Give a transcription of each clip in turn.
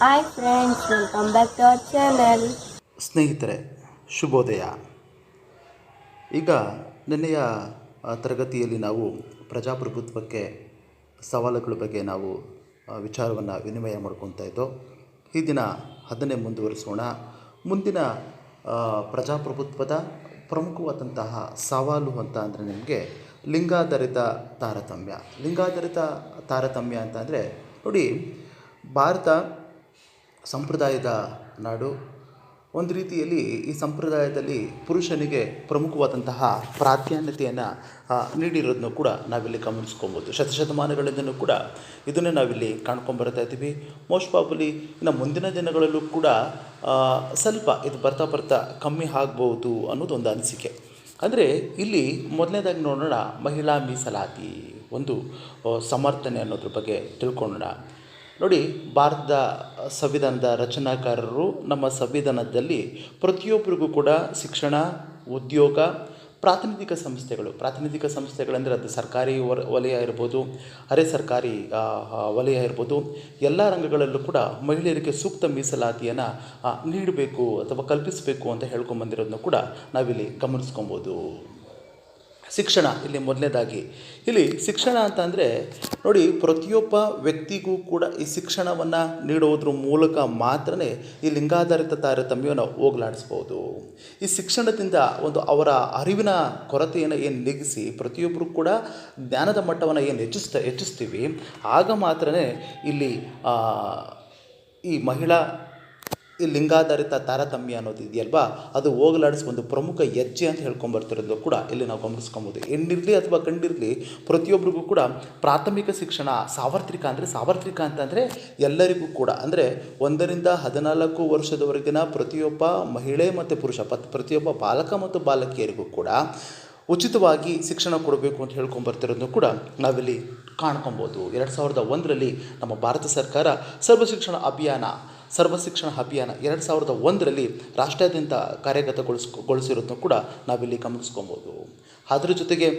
Hi friends, welcome back to our channel. ಸ್ನೇಹಿತರೆ, ಶುಭೋದಯ. ಈಗ ನಿನ್ನೆಯ ತರಗತಿಯಲ್ಲಿ ನಾವು ಪ್ರಜಾಪ್ರಭುತ್ವಕ್ಕೆ ಸವಾಲುಗಳ ಬಗ್ಗೆ ನಾವು ವಿಚಾರವನ್ನು ವಿನಿಮಯ ಮಾಡ್ಕೊತಾ ಇದ್ದೋ. ಈ ದಿನ ಅದನ್ನೇ ಮುಂದುವರಿಸೋಣ. ಮುಂದಿನ ಪ್ರಜಾಪ್ರಭುತ್ವದ ಪ್ರಮುಖವಾದಂತಹ ಸವಾಲು ಅಂತ ಅಂದರೆ ನಿಮಗೆ ಲಿಂಗಾಧಾರಿತ ತಾರತಮ್ಯ. ಲಿಂಗಾಧಾರಿತ ತಾರತಮ್ಯ ಅಂತ ಅಂದರೆ ನೋಡಿ, ಭಾರತ ಸಂಪ್ರದಾಯದ ನಾಡು. ಒಂದು ರೀತಿಯಲ್ಲಿ ಈ ಸಂಪ್ರದಾಯದಲ್ಲಿ ಪುರುಷನಿಗೆ ಪ್ರಮುಖವಾದಂತಹ ಪ್ರಾಧಾನ್ಯತೆಯನ್ನು ನೀಡಿರೋದನ್ನು ಕೂಡ ನಾವಿಲ್ಲಿ ಗಮನಿಸ್ಕೊಬೋದು. ಶತಶತಮಾನಗಳಿಂದಲೂ ಕೂಡ ಇದನ್ನೇ ನಾವಿಲ್ಲಿ ಕಾಣ್ಕೊಂಬರ್ತಾ ಇದ್ದೀವಿ. ಮೋಸ್ಟ್ ಪ್ರಾಬಲಿ ಇನ್ನು ಮುಂದಿನ ದಿನಗಳಲ್ಲೂ ಕೂಡ ಸ್ವಲ್ಪ ಇದು ಬರ್ತಾ ಬರ್ತಾ ಕಮ್ಮಿ ಆಗ್ಬೋದು ಅನ್ನೋದು ಒಂದು ಅನಿಸಿಕೆ. ಅಂದರೆ ಇಲ್ಲಿ ಮೊದಲನೇದಾಗಿ ನೋಡೋಣ, ಮಹಿಳಾ ಮೀಸಲಾತಿ ಒಂದು ಸಮರ್ಥನೆ ಅನ್ನೋದ್ರ ಬಗ್ಗೆ ತಿಳ್ಕೊಳ್ಳೋಣ. ನೋಡಿ, ಭಾರತದ ಸಂವಿಧಾನದ ರಚನಾಕಾರರು ನಮ್ಮ ಸಂವಿಧಾನದಲ್ಲಿ ಪ್ರತಿಯೊಬ್ಬರಿಗೂ ಕೂಡ ಶಿಕ್ಷಣ, ಉದ್ಯೋಗ, ಪ್ರಾತಿನಿಧಿಕ ಸಂಸ್ಥೆಗಳಂದರೆ ಅದು ಸರ್ಕಾರಿ ವಲಯ ಇರ್ಬೋದು, ಅರೆ ಸರ್ಕಾರಿ ವಲಯ ಇರ್ಬೋದು, ಎಲ್ಲ ರಂಗಗಳಲ್ಲೂ ಕೂಡ ಮಹಿಳೆಯರಿಗೆ ಸೂಕ್ತ ಮೀಸಲಾತಿಯನ್ನು ನೀಡಬೇಕು ಅಥವಾ ಕಲ್ಪಿಸಬೇಕು ಅಂತ ಹೇಳ್ಕೊಂಬಂದಿರೋದನ್ನು ಕೂಡ ನಾವಿಲ್ಲಿ ಗಮನಿಸ್ಕೊಬೋದು. ಶಿಕ್ಷಣ ಇಲ್ಲಿ ಮೊದಲನೇದಾಗಿ, ಇಲ್ಲಿ ಶಿಕ್ಷಣ ಅಂತ ಅಂದರೆ ನೋಡಿ, ಪ್ರತಿಯೊಬ್ಬ ವ್ಯಕ್ತಿಗೂ ಕೂಡ ಈ ಶಿಕ್ಷಣವನ್ನು ನೀಡೋದ್ರ ಮೂಲಕ ಮಾತ್ರ ಈ ಲಿಂಗಾಧಾರಿತ ತಾರತಮ್ಯವನ್ನು ಹೋಗಲಾಡಿಸ್ಬೋದು. ಈ ಶಿಕ್ಷಣದಿಂದ ಒಂದು ಅವರ ಅರಿವಿನ ಕೊರತೆಯನ್ನು ಏನು ನೀಗಿಸಿ ಪ್ರತಿಯೊಬ್ಬರು ಕೂಡ ಜ್ಞಾನದ ಮಟ್ಟವನ್ನು ಏನು ಹೆಚ್ಚಿಸ್ತೀವಿ, ಆಗ ಮಾತ್ರ ಇಲ್ಲಿ ಈ ಮಹಿಳಾ ಈ ಲಿಂಗಾಧಾರಿತ ತಾರತಮ್ಯ ಅನ್ನೋದು ಇದೆಯಲ್ವಾ, ಅದು ಹೋಗಲಾಡಿಸುವ ಒಂದು ಪ್ರಮುಖ ಹೆಜ್ಜೆ ಅಂತ ಹೇಳ್ಕೊಂಬರ್ತಿರೋದು ಕೂಡ ಇಲ್ಲಿ ನಾವು ಗಮನಿಸ್ಕೊಬೋದು. ಹೆಣ್ಣಿರಲಿ ಅಥವಾ ಗಂಡಿರಲಿ ಪ್ರತಿಯೊಬ್ಬರಿಗೂ ಕೂಡ ಪ್ರಾಥಮಿಕ ಶಿಕ್ಷಣ ಸಾರ್ವತ್ರಿಕ ಅಂತಂದರೆ ಎಲ್ಲರಿಗೂ ಕೂಡ, ಅಂದರೆ 1 ರಿಂದ 14 ವರ್ಷದವರೆಗಿನ ಪ್ರತಿಯೊಬ್ಬ ಮಹಿಳೆ ಮತ್ತು ಪುರುಷ ಪ್ರತಿಯೊಬ್ಬ ಬಾಲಕ ಮತ್ತು ಬಾಲಕಿಯರಿಗೂ ಕೂಡ ಉಚಿತವಾಗಿ ಶಿಕ್ಷಣ ಕೊಡಬೇಕು ಅಂತ ಹೇಳ್ಕೊಂಬರ್ತಿರೋದನ್ನು ಕೂಡ ನಾವಿಲ್ಲಿ ಕಾಣ್ಕೊಬೋದು. 2001ರಲ್ಲಿ ನಮ್ಮ ಭಾರತ ಸರ್ಕಾರ ಸರ್ವಶಿಕ್ಷಣ ಅಭಿಯಾನ 2001ರಲ್ಲಿ ರಾಷ್ಟ್ರಾದ್ಯಂತ ಕಾರ್ಯಗತಗೊಳಿಸಿರೋದನ್ನು ಕೂಡ ನಾವಿಲ್ಲಿ ಗಮನಿಸ್ಕೊಬೋದು. ಅದರ ಜೊತೆಗೆ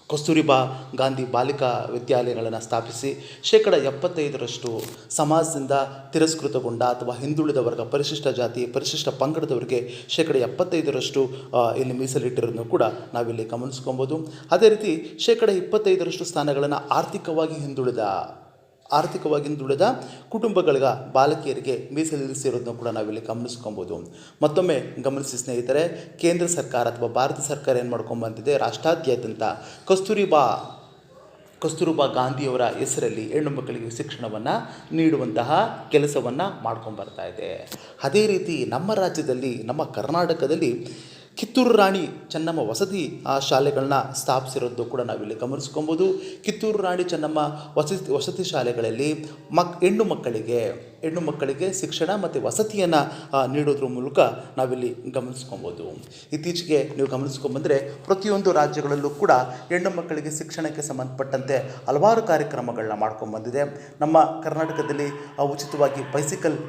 ಕಸ್ತೂರಿಬಾ ಗಾಂಧಿ ಬಾಲಿಕಾ ವಿದ್ಯಾಲಯಗಳನ್ನು ಸ್ಥಾಪಿಸಿ 75% ಸಮಾಜದಿಂದ ತಿರಸ್ಕೃತಗೊಂಡ ಅಥವಾ ಹಿಂದುಳಿದ ವರ್ಗ, ಪರಿಶಿಷ್ಟ ಜಾತಿ, ಪರಿಶಿಷ್ಟ ಪಂಗಡದವರಿಗೆ 75% ಇಲ್ಲಿ ಮೀಸಲಿಟ್ಟಿರೋದನ್ನು ಕೂಡ ನಾವಿಲ್ಲಿ ಗಮನಿಸ್ಕೊಬೋದು. ಅದೇ ರೀತಿ 25% ಸ್ಥಾನಗಳನ್ನು ಆರ್ಥಿಕವಾಗಿ ಹಿಂದುಳಿದ ಕುಟುಂಬಗಳಿಗೆ, ಬಾಲಕಿಯರಿಗೆ ಮೀಸಲಿರಿಸಿರೋದನ್ನು ಕೂಡ ನಾವಿಲ್ಲಿ ಗಮನಿಸ್ಕೊಬೋದು. ಮತ್ತೊಮ್ಮೆ ಗಮನಿಸಿ ಸ್ನೇಹಿತರೆ, ಕೇಂದ್ರ ಸರ್ಕಾರ ಅಥವಾ ಭಾರತ ಸರ್ಕಾರ ಏನು ಮಾಡ್ಕೊಂಬಂದಿದೆ, ರಾಷ್ಟ್ರಾದ್ಯಂತ ಕಸ್ತೂರಿಬಾ ಗಾಂಧಿಯವರ ಹೆಸರಲ್ಲಿ ಹೆಣ್ಣು ಮಕ್ಕಳಿಗೆ ಶಿಕ್ಷಣವನ್ನು ನೀಡುವಂತಹ ಕೆಲಸವನ್ನು ಮಾಡ್ಕೊಂಬರ್ತಾ ಇದೆ. ಅದೇ ರೀತಿ ನಮ್ಮ ರಾಜ್ಯದಲ್ಲಿ, ನಮ್ಮ ಕರ್ನಾಟಕದಲ್ಲಿ ಕಿತ್ತೂರು ರಾಣಿ ಚೆನ್ನಮ್ಮ ವಸತಿ ಶಾಲೆಗಳನ್ನ ಸ್ಥಾಪಿಸಿರೋದು ಕೂಡ ನಾವಿಲ್ಲಿ ಗಮನಿಸ್ಕೊಬೋದು. ಕಿತ್ತೂರು ರಾಣಿ ಚೆನ್ನಮ್ಮ ವಸತಿ ಶಾಲೆಗಳಲ್ಲಿ ಹೆಣ್ಣು ಮಕ್ಕಳಿಗೆ ಶಿಕ್ಷಣ ಮತ್ತು ವಸತಿಯನ್ನು ನೀಡೋದ್ರ ಮೂಲಕ ನಾವಿಲ್ಲಿ ಗಮನಿಸ್ಕೊಬೋದು. ಇತ್ತೀಚೆಗೆ ನೀವು ಗಮನಿಸ್ಕೊಂಬಂದರೆ ಪ್ರತಿಯೊಂದು ರಾಜ್ಯಗಳಲ್ಲೂ ಕೂಡ ಹೆಣ್ಣು ಮಕ್ಕಳಿಗೆ ಶಿಕ್ಷಣಕ್ಕೆ ಸಂಬಂಧಪಟ್ಟಂತೆ ಹಲವಾರು ಕಾರ್ಯಕ್ರಮಗಳನ್ನ ಮಾಡ್ಕೊಂಬಂದಿದೆ. ನಮ್ಮ ಕರ್ನಾಟಕದಲ್ಲಿ ಉಚಿತವಾಗಿ ಬೈಸಿಕಲ್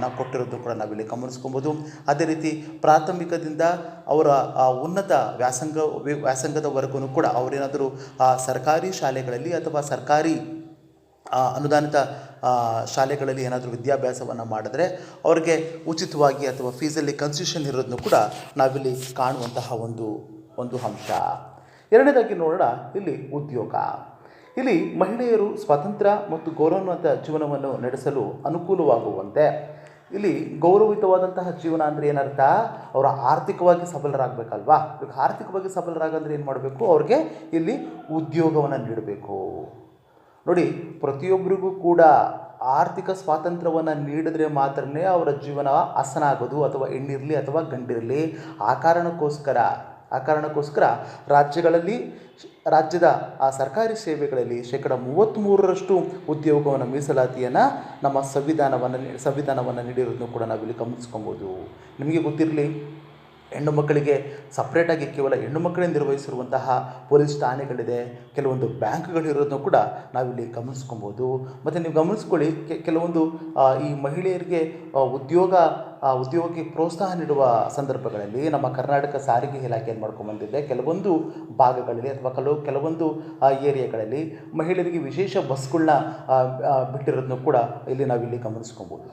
ನಾವು ಕೊಟ್ಟಿರೋದು ಕೂಡ ನಾವಿಲ್ಲಿ ಗಮನಿಸ್ಕೊಬೋದು. ಅದೇ ರೀತಿ ಪ್ರಾಥಮಿಕದಿಂದ ಅವರ ಉನ್ನತ ವ್ಯಾಸಂಗದವರೆಗೂ ಕೂಡ ಅವರೇನಾದರೂ ಸರ್ಕಾರಿ ಶಾಲೆಗಳಲ್ಲಿ ಅಥವಾ ಸರ್ಕಾರಿ ಅನುದಾನಿತ ಶಾಲೆಗಳಲ್ಲಿ ಏನಾದರೂ ವಿದ್ಯಾಭ್ಯಾಸವನ್ನು ಮಾಡಿದ್ರೆ ಅವರಿಗೆ ಉಚಿತವಾಗಿ ಅಥವಾ ಫೀಸಲ್ಲಿ ಕನ್ಸೆಷನ್ ಇರೋದನ್ನು ಕೂಡ ನಾವಿಲ್ಲಿ ಕಾಣುವಂತಹ ಒಂದು ಅಂಶ. ಎರಡನೇದಾಗಿ ನೋಡೋಣ, ಇಲ್ಲಿ ಉದ್ಯೋಗ. ಇಲ್ಲಿ ಮಹಿಳೆಯರು ಸ್ವತಂತ್ರ ಮತ್ತು ಗೌರವಾನ್ವಿತ ಜೀವನವನ್ನು ನಡೆಸಲು ಅನುಕೂಲವಾಗುವಂತೆ, ಇಲ್ಲಿ ಗೌರವಯುತವಾದಂತಹ ಜೀವನ ಅಂದರೆ ಏನರ್ಥ, ಅವರ ಆರ್ಥಿಕವಾಗಿ ಸಬಲರಾಗಬೇಕಲ್ವಾ. ಇವಾಗ ಆರ್ಥಿಕವಾಗಿ ಸಬಲರಾಗಂದ್ರೆ ಏನು ಮಾಡಬೇಕು, ಅವ್ರಿಗೆ ಇಲ್ಲಿ ಉದ್ಯೋಗವನ್ನು ನೀಡಬೇಕು. ನೋಡಿ, ಪ್ರತಿಯೊಬ್ಬರಿಗೂ ಕೂಡ ಆರ್ಥಿಕ ಸ್ವಾತಂತ್ರ್ಯವನ್ನು ನೀಡಿದ್ರೆ ಮಾತ್ರ ಅವರ ಜೀವನ ಹಸನ ಆಗೋದು, ಅಥವಾ ಹೆಣ್ಣಿರಲಿ ಅಥವಾ ಗಂಡಿರಲಿ. ಆ ಕಾರಣಕ್ಕೋಸ್ಕರ ರಾಜ್ಯದ ಸರ್ಕಾರಿ ಸೇವೆಗಳಲ್ಲಿ 33% ಉದ್ಯೋಗವನ್ನು ಮೀಸಲಾತಿಯನ್ನು ನಮ್ಮ ಸಂವಿಧಾನವನ್ನು ನೀಡಿರೋದನ್ನು ಕೂಡ ನಾವಿಲ್ಲಿ ಗಮನಿಸ್ಕೊಬೋದು. ನಿಮಗೆ ಗೊತ್ತಿರಲಿ, ಹೆಣ್ಣು ಮಕ್ಕಳಿಗೆ ಸಪ್ರೇಟಾಗಿ ಕೇವಲ ಹೆಣ್ಣು ಮಕ್ಕಳೇ ನಿರ್ವಹಿಸಿರುವಂತಹ ಪೊಲೀಸ್ ಠಾಣೆಗಳಿದೆ, ಕೆಲವೊಂದು ಬ್ಯಾಂಕ್ಗಳಿರೋದನ್ನು ಕೂಡ ನಾವಿಲ್ಲಿ ಗಮನಿಸ್ಕೊಬೋದು. ಮತ್ತು ನೀವು ಗಮನಿಸ್ಕೊಳ್ಳಿ, ಕೆಲವೊಂದು ಈ ಮಹಿಳೆಯರಿಗೆ ಉದ್ಯೋಗಕ್ಕೆ ಪ್ರೋತ್ಸಾಹ ನೀಡುವ ಸಂದರ್ಭಗಳಲ್ಲಿ ನಮ್ಮ ಕರ್ನಾಟಕ ಸಾರಿಗೆ ಇಲಾಖೆ ಏನು ಮಾಡ್ಕೊಂಬಂದಿದೆ, ಕೆಲವೊಂದು ಭಾಗಗಳಲ್ಲಿ ಅಥವಾ ಕೆಲವೊಂದು ಏರಿಯಾಗಳಲ್ಲಿ ಮಹಿಳೆಯರಿಗೆ ವಿಶೇಷ ಬಸ್ಗಳನ್ನ ಬಿಟ್ಟಿರೋದನ್ನು ಕೂಡ ನಾವಿಲ್ಲಿ ಗಮನಿಸ್ಕೊಬೋದು.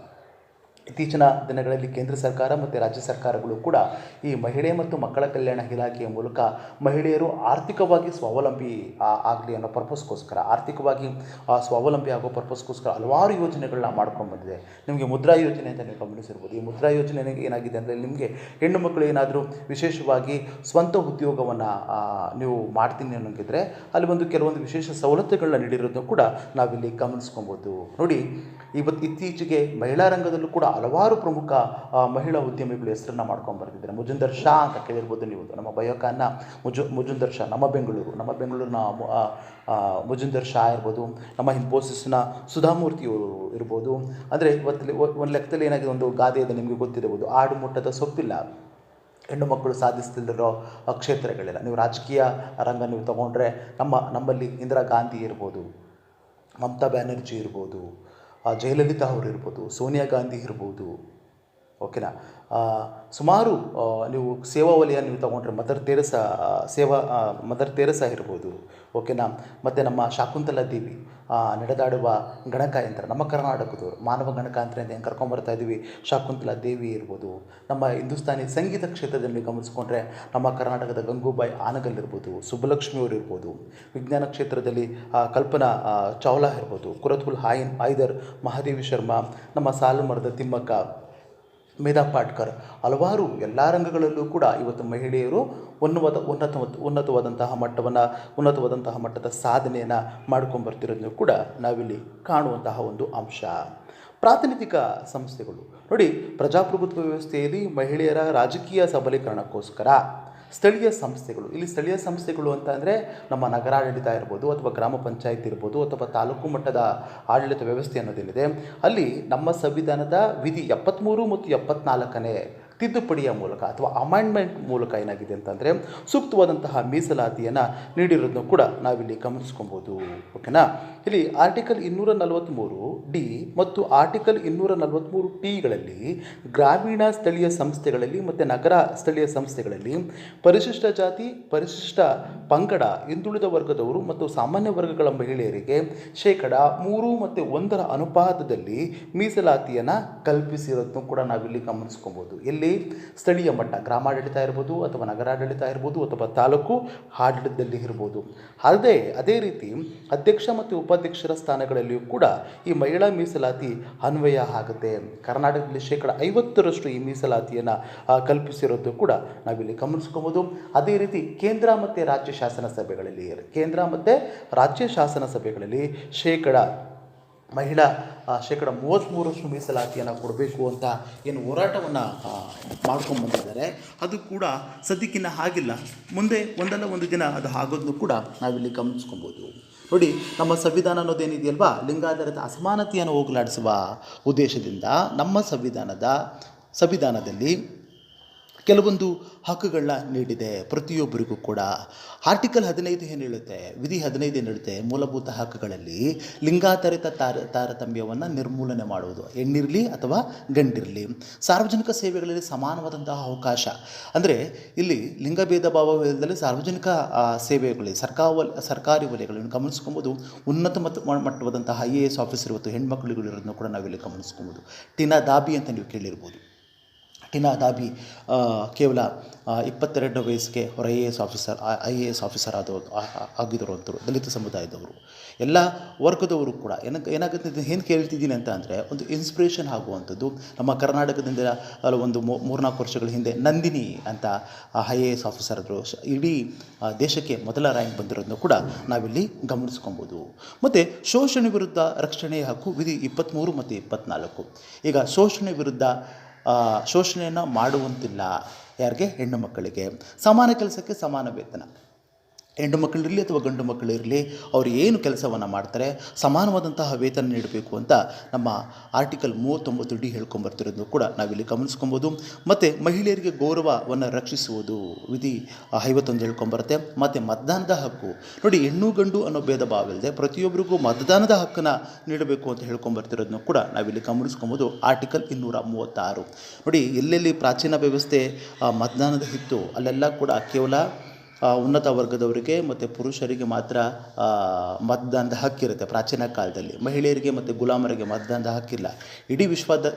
ಇತ್ತೀಚಿನ ದಿನಗಳಲ್ಲಿ ಕೇಂದ್ರ ಸರ್ಕಾರ ಮತ್ತು ರಾಜ್ಯ ಸರ್ಕಾರಗಳು ಕೂಡ ಈ ಮಹಿಳೆ ಮತ್ತು ಮಕ್ಕಳ ಕಲ್ಯಾಣ ಇಲಾಖೆಯ ಮೂಲಕ ಮಹಿಳೆಯರು ಆರ್ಥಿಕವಾಗಿ ಸ್ವಾವಲಂಬಿ ಆಗಲಿ ಅನ್ನೋ ಪರ್ಪಸ್ಗೋಸ್ಕರ, ಆರ್ಥಿಕವಾಗಿ ಸ್ವಾವಲಂಬಿ ಆಗೋ ಪರ್ಪಸ್ಗೋಸ್ಕರ ಹಲವಾರು ಯೋಜನೆಗಳನ್ನ ಮಾಡ್ಕೊಂಡು ಬಂದಿದೆ. ನಿಮಗೆ ಮುದ್ರಾ ಯೋಜನೆ ಅಂತ ನೀವು ಗಮನಿಸಿರ್ಬೋದು. ಈ ಮುದ್ರಾ ಯೋಜನೆ ಏನಾಗಿದೆ ಅಂದರೆ, ನಿಮಗೆ ಹೆಣ್ಣು ಮಕ್ಕಳು ಏನಾದರೂ ವಿಶೇಷವಾಗಿ ಸ್ವಂತ ಉದ್ಯೋಗವನ್ನು ನೀವು ಮಾಡ್ತೀನಿ ಅನ್ನೋಂಗಿದ್ರೆ ಅಲ್ಲಿ ಒಂದು ಕೆಲವೊಂದು ವಿಶೇಷ ಸವಲತ್ತುಗಳನ್ನ ನೀಡಿರೋದನ್ನು ಕೂಡ ನಾವಿಲ್ಲಿ ಗಮನಿಸ್ಕೊಬೋದು. ನೋಡಿ, ಇತ್ತೀಚೆಗೆ ಮಹಿಳಾ ರಂಗದಲ್ಲೂ ಕೂಡ ಹಲವಾರು ಪ್ರಮುಖ ಮಹಿಳಾ ಉದ್ಯಮಿಗಳು ಹೆಸರನ್ನು ಮಾಡ್ಕೊಂಡು ಬರ್ತಿದ್ದಾರೆ. ಮುಜುಂದರ್ ಶಾ ಅಂತ ಕೇಳಿರ್ಬೋದು ನೀವು. ನಮ್ಮ ಬಯೋಕಾನ್ನ ಮುಜುಂದರ್ ಶಾ, ನಮ್ಮ ಬೆಂಗಳೂರಿನ ಮುಜುಂದರ್ ಶಾ ಇರ್ಬೋದು, ನಮ್ಮ ಇನ್ಫೋಸಿಸ್ನ ಸುಧಾಮೂರ್ತಿಯವರು ಇರ್ಬೋದು. ಅಂದರೆ ಒಂದು ಲೆಕ್ಕದಲ್ಲಿ ಏನಾಗಿದೆ, ಒಂದು ಗಾದೆ ಇದೆ, ನಿಮಗೆ ಗೊತ್ತಿರಬಹುದು, ಆಡು ಮುಟ್ಟದ ಸೊಪ್ಪಿಲ್ಲ, ಹೆಣ್ಣು ಮಕ್ಕಳು ಸಾಧಿಸ್ತಿರೋ ಕ್ಷೇತ್ರಗಳಿಲ್ಲ. ನೀವು ರಾಜಕೀಯ ರಂಗ ನೀವು ತೊಗೊಂಡ್ರೆ ನಮ್ಮಲ್ಲಿ ಇಂದಿರಾ ಗಾಂಧಿ ಇರ್ಬೋದು, ಮಮತಾ ಬ್ಯಾನರ್ಜಿ ಇರ್ಬೋದು, ಜಯಲಲಿತಾ ಅವರು ಇರ್ಬೋದು, ಸೋನಿಯಾ ಗಾಂಧಿ ಇರ್ಬೋದು. ಓಕೆನಾ. ಸುಮಾರು ನೀವು ಸೇವಾ ವಲಯ ನೀವು ತೊಗೊಂಡ್ರೆ ಮದರ್ ತೆರೇಸಾ ಇರ್ಬೋದು. ಓಕೆನಾ. ಮತ್ತು ನಮ್ಮ ಶಾಕುಂತಲಾ ದೇವಿ, ನಡೆದಾಡುವ ಗಣಕಯಂತ್ರ, ನಮ್ಮ ಕರ್ನಾಟಕದವರು ಮಾನವ ಗಣಕಯಂತ್ರ ಅಂತ ಹೆಂಗೆ ಕರ್ಕೊಂಬರ್ತಾ ಇದ್ದೀವಿ, ಶಾಕುಂತಲಾ ದೇವಿ ಇರ್ಬೋದು. ನಮ್ಮ ಹಿಂದೂಸ್ತಾನಿ ಸಂಗೀತ ಕ್ಷೇತ್ರದಲ್ಲಿ ಗಮನಿಸ್ಕೊಂಡ್ರೆ ನಮ್ಮ ಕರ್ನಾಟಕದ ಗಂಗೂಬಾಯಿ ಆನಗಲ್ ಇರ್ಬೋದು, ಸುಬ್ಬಲಕ್ಷ್ಮಿ ಅವರು ಇರ್ಬೋದು. ವಿಜ್ಞಾನ ಕ್ಷೇತ್ರದಲ್ಲಿ ಕಲ್ಪನಾ ಚಾವ್ಲಾ ಇರ್ಬೋದು, ಕುರತುಲ್ ಹೈದರ್, ಮಹಾದೇವಿ ಶರ್ಮಾ, ನಮ್ಮ ಸಾಲುಮರದ ತಿಮ್ಮಕ್ಕ, ಮೇಧಾ ಪಾಟ್ಕರ್, ಹಲವಾರು ಎಲ್ಲ ರಂಗಗಳಲ್ಲೂ ಕೂಡ ಇವತ್ತು ಮಹಿಳೆಯರು ಉನ್ನತವಾದಂತಹ ಮಟ್ಟದ ಸಾಧನೆಯನ್ನು ಮಾಡ್ಕೊಂಬರ್ತಿರೋದನ್ನು ಕೂಡ ನಾವಿಲ್ಲಿ ಕಾಣುವಂತಹ ಒಂದು ಅಂಶ. ಪ್ರಾತಿನಿಧಿಕ ಸಂಸ್ಥೆಗಳು ನೋಡಿ, ಪ್ರಜಾಪ್ರಭುತ್ವ ವ್ಯವಸ್ಥೆಯಲ್ಲಿ ಮಹಿಳೆಯರ ರಾಜಕೀಯ ಸಬಲೀಕರಣಕ್ಕೋಸ್ಕರ ಸ್ಥಳೀಯ ಸಂಸ್ಥೆಗಳು, ಇಲ್ಲಿ ಸ್ಥಳೀಯ ಸಂಸ್ಥೆಗಳು ಅಂತ ಅಂದರೆ ನಮ್ಮ ನಗರಾಡಳಿತ ಇರ್ಬೋದು, ಅಥವಾ ಗ್ರಾಮ ಪಂಚಾಯತ್ ಇರ್ಬೋದು, ಅಥವಾ ತಾಲೂಕು ಮಟ್ಟದ ಆಡಳಿತ ವ್ಯವಸ್ಥೆ ಅನ್ನೋದೇನಿದೆ, ಅಲ್ಲಿ ನಮ್ಮ ಸಂವಿಧಾನದ ವಿಧಿ 73 ಮತ್ತು 74ನೇ ತಿದ್ದುಪಡಿಯ ಮೂಲಕ ಅಥವಾ ಅಮೆಂಡ್ಮೆಂಟ್ ಮೂಲಕ ಏನಾಗಿದೆ ಅಂತಂದರೆ ಸೂಕ್ತವಾದಂತಹ ಮೀಸಲಾತಿಯನ್ನು ನೀಡಿರೋದನ್ನು ಕೂಡ ನಾವಿಲ್ಲಿ ಗಮನಿಸ್ಕೊಬೋದು. ಓಕೆನಾ. ಇಲ್ಲಿ ಆರ್ಟಿಕಲ್ 243D ಮತ್ತು ಆರ್ಟಿಕಲ್ 243Tಗಳಲ್ಲಿ ಗ್ರಾಮೀಣ ಸ್ಥಳೀಯ ಸಂಸ್ಥೆಗಳಲ್ಲಿ ಮತ್ತು ನಗರ ಸ್ಥಳೀಯ ಸಂಸ್ಥೆಗಳಲ್ಲಿ ಪರಿಶಿಷ್ಟ ಜಾತಿ, ಪರಿಶಿಷ್ಟ ಪಂಗಡ, ಹಿಂದುಳಿದ ವರ್ಗದವರು ಮತ್ತು ಸಾಮಾನ್ಯ ವರ್ಗಗಳ ಮಹಿಳೆಯರಿಗೆ 3 ಮತ್ತು 1 ಅನುಪಾತದಲ್ಲಿ ಮೀಸಲಾತಿಯನ್ನು ಕಲ್ಪಿಸಿರೋದನ್ನು ಕೂಡ ನಾವಿಲ್ಲಿ ಗಮನಿಸ್ಕೊಬೋದು. ಎಲ್ಲಿ ಸ್ಥಳೀಯ ಮಟ್ಟ, ಗ್ರಾಮಾಡಳಿತ ಇರ್ಬೋದು, ಅಥವಾ ನಗರಾಡಳಿತ ಇರ್ಬೋದು, ಅಥವಾ ತಾಲೂಕು ಆಡಳಿತದಲ್ಲಿ ಇರ್ಬೋದು. ಅದೇ ರೀತಿ ಅಧ್ಯಕ್ಷ ಮತ್ತು ಉಪಾಧ್ಯಕ್ಷರ ಸ್ಥಾನಗಳಲ್ಲಿಯೂ ಕೂಡ ಈ ಮಹಿಳಾ ಮೀಸಲಾತಿ ಅನ್ವಯ ಆಗುತ್ತೆ. ಕರ್ನಾಟಕದಲ್ಲಿ 50% ಈ ಮೀಸಲಾತಿಯನ್ನು ಕಲ್ಪಿಸಿರೋದು ಕೂಡ ನಾವಿಲ್ಲಿ ಗಮನಿಸ್ಕೊಬೋದು. ಅದೇ ರೀತಿ ಕೇಂದ್ರ ಮತ್ತು ರಾಜ್ಯ ಶಾಸನ ಸಭೆಗಳಲ್ಲಿ ಮಹಿಳಾ 33% ಮೀಸಲಾತಿಯನ್ನು ಕೊಡಬೇಕು ಅಂತ ಏನು ಹೋರಾಟವನ್ನು ಮಾಡ್ಕೊಂಡು ಬಂದಿದ್ದಾರೆ, ಅದು ಕೂಡ ಸದ್ಯಕ್ಕಿನ್ನ ಆಗಿಲ್ಲ. ಮುಂದೆ ಒಂದಲ್ಲ ಒಂದು ದಿನ ಅದು ಆಗೋದನ್ನು ಕೂಡ ನಾವಿಲ್ಲಿ ಗಮನಿಸ್ಕೊಬೋದು. ನೋಡಿ, ನಮ್ಮ ಸಂವಿಧಾನ ಅನ್ನೋದೇನಿದೆಯಲ್ವಾ, ಲಿಂಗಾಧಾರಿತ ಅಸಮಾನತೆಯನ್ನು ಹೋಗಲಾಡಿಸುವ ಉದ್ದೇಶದಿಂದ ನಮ್ಮ ಸಂವಿಧಾನದಲ್ಲಿ ಕೆಲವೊಂದು ಹಕ್ಕುಗಳನ್ನ ನೀಡಿದೆ ಪ್ರತಿಯೊಬ್ಬರಿಗೂ ಕೂಡ. ಆರ್ಟಿಕಲ್ 15 ಏನು ಹೇಳುತ್ತೆ, ವಿಧಿ 15 ಏನು ಹೇಳುತ್ತೆ, ಮೂಲಭೂತ ಹಕ್ಕುಗಳಲ್ಲಿ ಲಿಂಗಾಧಾರಿತ ತಾರತಮ್ಯವನ್ನು ನಿರ್ಮೂಲನೆ ಮಾಡುವುದು, ಹೆಣ್ಣಿರಲಿ ಅಥವಾ ಗಂಡಿರಲಿ. ಸಾರ್ವಜನಿಕ ಸೇವೆಗಳಲ್ಲಿ ಸಮಾನವಾದಂತಹ ಅವಕಾಶ, ಅಂದರೆ ಇಲ್ಲಿ ಲಿಂಗಭೇದ ಭಾವವಿಲ್ಲದೆ ಸಾರ್ವಜನಿಕ ಸೇವೆಗಳಲ್ಲಿ ಸರ್ಕಾರಿ ವಲಯಗಳನ್ನು ಗಮನಿಸ್ಕೊಬೋದು. ಉನ್ನತ ಮಟ್ಟವಾದಂತಹ IAS ಆಫೀಸರ್ ಇವತ್ತು ಹೆಣ್ಮಕ್ಳುಗಳು ಇರೋದನ್ನು ಕೂಡ ನಾವಿಲ್ಲಿ ಗಮನಿಸ್ಕೊಬೋದು. ಟಿನಾ ದಾಬಿ ಅಂತ ನೀವು ಕೇಳಿರ್ಬೋದು. ಟಿನಾ ದಾಬಿ ಕೇವಲ 22 ವಯಸ್ಸಿಗೆ ಅವರು IAS ಆಫೀಸರ್ ಆಗಿದ್ದರು ಅಂತರು. ದಲಿತ ಸಮುದಾಯದವರು, ಎಲ್ಲ ವರ್ಗದವರು ಕೂಡ ಏನಾಗುತ್ತೆ ಏನು ಕೇಳ್ತಿದ್ದೀನಿ ಅಂತ ಅಂದರೆ, ಒಂದು ಇನ್ಸ್ಪಿರೇಷನ್ ಆಗುವಂಥದ್ದು. ನಮ್ಮ ಕರ್ನಾಟಕದಿಂದ ಒಂದು 3-4 ವರ್ಷಗಳ ಹಿಂದೆ ನಂದಿನಿ ಅಂತ IAS ಆಫೀಸರ್ ಆದರು. ಇಡೀ ದೇಶಕ್ಕೆ ಮೊದಲ ರ್ಯಾಂಕ್ ಬಂದಿರೋದನ್ನು ಕೂಡ ನಾವಿಲ್ಲಿ ಗಮನಿಸ್ಕೊಬೋದು. ಮತ್ತು ಶೋಷಣೆ ವಿರುದ್ಧ ರಕ್ಷಣೆಯ ಹಕ್ಕು ವಿಧಿ 23 ಮತ್ತು 24. ಈಗ ಶೋಷಣೆಯನ್ನು ಮಾಡುವಂತಿಲ್ಲ ಯಾರಿಗೆ, ಹೆಣ್ಣು ಮಕ್ಕಳಿಗೆ. ಸಮಾನ ಕೆಲಸಕ್ಕೆ ಸಮಾನ ವೇತನ, ಹೆಣ್ಣು ಮಕ್ಕಳಿರಲಿ ಅಥವಾ ಗಂಡು ಮಕ್ಕಳಿರಲಿ, ಅವರು ಏನು ಕೆಲಸವನ್ನು ಮಾಡ್ತಾರೆ ಸಮಾನವಾದಂತಹ ವೇತನ ನೀಡಬೇಕು ಅಂತ ನಮ್ಮ ಆರ್ಟಿಕಲ್ 39D ಹೇಳ್ಕೊಂಬರ್ತಿರೋದು ಕೂಡ ನಾವಿಲ್ಲಿ ಗಮನಿಸ್ಕೊಬೋದು. ಮತ್ತು ಮಹಿಳೆಯರಿಗೆ ಗೌರವವನ್ನು ರಕ್ಷಿಸುವುದು ವಿಧಿ 51 ಹೇಳ್ಕೊಂಬರುತ್ತೆ. ಮತ್ತು ಮತದಾನದ ಹಕ್ಕು ನೋಡಿ, ಹೆಣ್ಣು ಗಂಡು ಅನ್ನೋ ಭೇದ ಭಾವ ಇಲ್ಲದೆ ಪ್ರತಿಯೊಬ್ಬರಿಗೂ ಮತದಾನದ ಹಕ್ಕನ್ನು ನೀಡಬೇಕು ಅಂತ ಹೇಳ್ಕೊಂಬರ್ತಿರೋದನ್ನು ಕೂಡ ನಾವಿಲ್ಲಿ ಗಮನಿಸ್ಕೊಬೋದು. ಆರ್ಟಿಕಲ್ 236 ನೋಡಿ, ಎಲ್ಲೆಲ್ಲಿ ಪ್ರಾಚೀನ ವ್ಯವಸ್ಥೆ ಮತದಾನದ ಇತ್ತು ಅಲ್ಲೆಲ್ಲ ಕೂಡ ಕೇವಲ ಉನ್ನತ ವರ್ಗದವರಿಗೆ ಮತ್ತು ಪುರುಷರಿಗೆ ಮಾತ್ರ ಮತದಾನದ ಹಕ್ಕಿರುತ್ತೆ. ಪ್ರಾಚೀನ ಕಾಲದಲ್ಲಿ ಮಹಿಳೆಯರಿಗೆ ಮತ್ತು ಗುಲಾಮರಿಗೆ ಮತದಾನದ ಹಕ್ಕಿಲ್ಲ. ಇಡೀ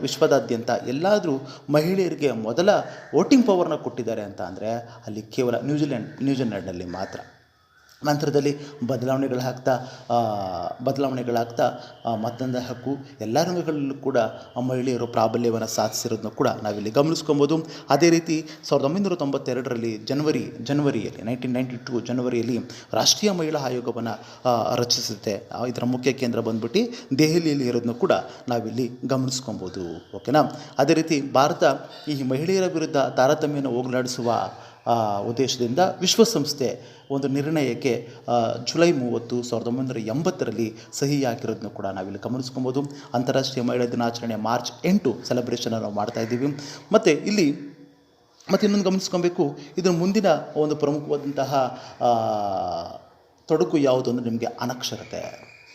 ವಿಶ್ವದಾದ್ಯಂತ ಎಲ್ಲಾದರೂ ಮಹಿಳೆಯರಿಗೆ ಮೊದಲ ವೋಟಿಂಗ್ ಪವರ್ನ ಕೊಟ್ಟಿದ್ದಾರೆ ಅಂತ ಅಂದರೆ ಅಲ್ಲಿ ಕೇವಲ ನ್ಯೂಜಿಲೆಂಡ್ನಲ್ಲಿ ಮಾತ್ರ. ನಂತರದಲ್ಲಿ ಬದಲಾವಣೆಗಳಾಗ್ತಾ ಮತದಾನದ ಹಕ್ಕು ಎಲ್ಲ ರಂಗಗಳಲ್ಲೂ ಕೂಡ ಮಹಿಳೆಯರು ಪ್ರಾಬಲ್ಯವನ್ನು ಸಾಧಿಸಿರೋದನ್ನು ಕೂಡ ನಾವಿಲ್ಲಿ ಗಮನಿಸ್ಕೊಬೋದು. ಅದೇ ರೀತಿ 1992ರಲ್ಲಿ ಜನವರಿಯಲ್ಲಿ 1992 ಜನವರಿಯಲ್ಲಿ ರಾಷ್ಟ್ರೀಯ ಮಹಿಳಾ ಆಯೋಗವನ್ನು ರಚಿಸುತ್ತೆ. ಇದರ ಮುಖ್ಯ ಕೇಂದ್ರ ಬಂದ್ಬಿಟ್ಟು ದೆಹಲಿಯಲ್ಲಿ ಇರೋದನ್ನು ಕೂಡ ನಾವಿಲ್ಲಿ ಗಮನಿಸ್ಕೊಬೋದು. ಓಕೆನಾ. ಅದೇ ರೀತಿ ಭಾರತ ಈ ಮಹಿಳೆಯರ ವಿರುದ್ಧ ತಾರತಮ್ಯವನ್ನು ಹೋಗಲಾಡಿಸುವ ಉದ್ದೇಶದಿಂದ ವಿಶ್ವಸಂಸ್ಥೆ ಒಂದು ನಿರ್ಣಯಕ್ಕೆ ಜುಲೈ 30, 1980ರಲ್ಲಿ ಸಹಿ ಹಾಕಿರೋದನ್ನು ಕೂಡ ನಾವಿಲ್ಲಿ ಗಮನಿಸ್ಕೊಬೋದು. ಅಂತಾರಾಷ್ಟ್ರೀಯ ಮಹಿಳಾ ದಿನಾಚರಣೆ ಮಾರ್ಚ್ 8 ಸೆಲೆಬ್ರೇಷನ್ ನಾವು ಮಾಡ್ತಾ ಇದ್ದೀವಿ. ಮತ್ತು ಇಲ್ಲಿ ಇನ್ನೊಂದು ಗಮನಿಸ್ಕೊಬೇಕು, ಇದರ ಮುಂದಿನ ಒಂದು ಪ್ರಮುಖವಾದಂತಹ ತೊಡಕು ಯಾವುದು ಅಂದರೆ ನಿಮಗೆ ಅನಕ್ಷರತೆ.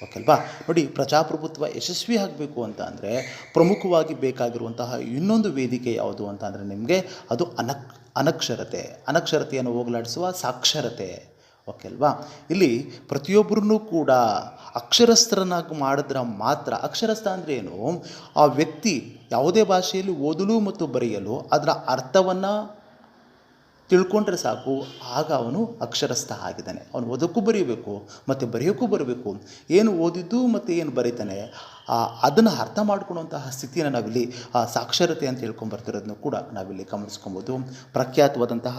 ಓಕೆ ಅಲ್ವಾ. ನೋಡಿ, ಪ್ರಜಾಪ್ರಭುತ್ವ ಯಶಸ್ವಿ ಆಗಬೇಕು ಅಂತ ಅಂದರೆ ಪ್ರಮುಖವಾಗಿ ಬೇಕಾಗಿರುವಂತಹ ಇನ್ನೊಂದು ವೇದಿಕೆ ಯಾವುದು ಅಂತ ಅಂದರೆ ನಿಮಗೆ ಅದು ಅನಕ್ಷರತೆಯನ್ನು ಹೋಗಲಾಡಿಸುವ ಸಾಕ್ಷರತೆ. ಓಕೆ ಅಲ್ವಾ. ಇಲ್ಲಿ ಪ್ರತಿಯೊಬ್ಬರನ್ನೂ ಕೂಡ ಅಕ್ಷರಸ್ಥರನ್ನಾಗಿ ಮಾಡಿದ್ರೆ ಮಾತ್ರ, ಅಕ್ಷರಸ್ಥ ಅಂದರೆ ಏನು, ಆ ವ್ಯಕ್ತಿ ಯಾವುದೇ ಭಾಷೆಯಲ್ಲಿ ಓದಲು ಮತ್ತು ಬರೆಯಲು ಅದರ ಅರ್ಥವನ್ನು ತಿಳ್ಕೊಂಡ್ರೆ ಸಾಕು, ಆಗ ಅವನು ಅಕ್ಷರಸ್ಥ ಆಗಿದ್ದಾನೆ. ಅವನು ಓದೋಕ್ಕೂ ಬರೆಯಬೇಕು ಮತ್ತು ಬರೆಯೋಕ್ಕೂ ಬರಬೇಕು. ಏನು ಓದಿದ್ದು ಮತ್ತು ಏನು ಬರೀತಾನೆ ಅದನ್ನು ಅರ್ಥ ಮಾಡ್ಕೊಳ್ಳುವಂತಹ ಸ್ಥಿತಿಯನ್ನು ನಾವಿಲ್ಲಿ ಸಾಕ್ಷರತೆ ಅಂತ ಹೇಳ್ಕೊಂಬರ್ತಿರೋದನ್ನು ಕೂಡ ನಾವಿಲ್ಲಿ ಗಮನಿಸ್ಕೊಬೋದು. ಪ್ರಖ್ಯಾತವಾದಂತಹ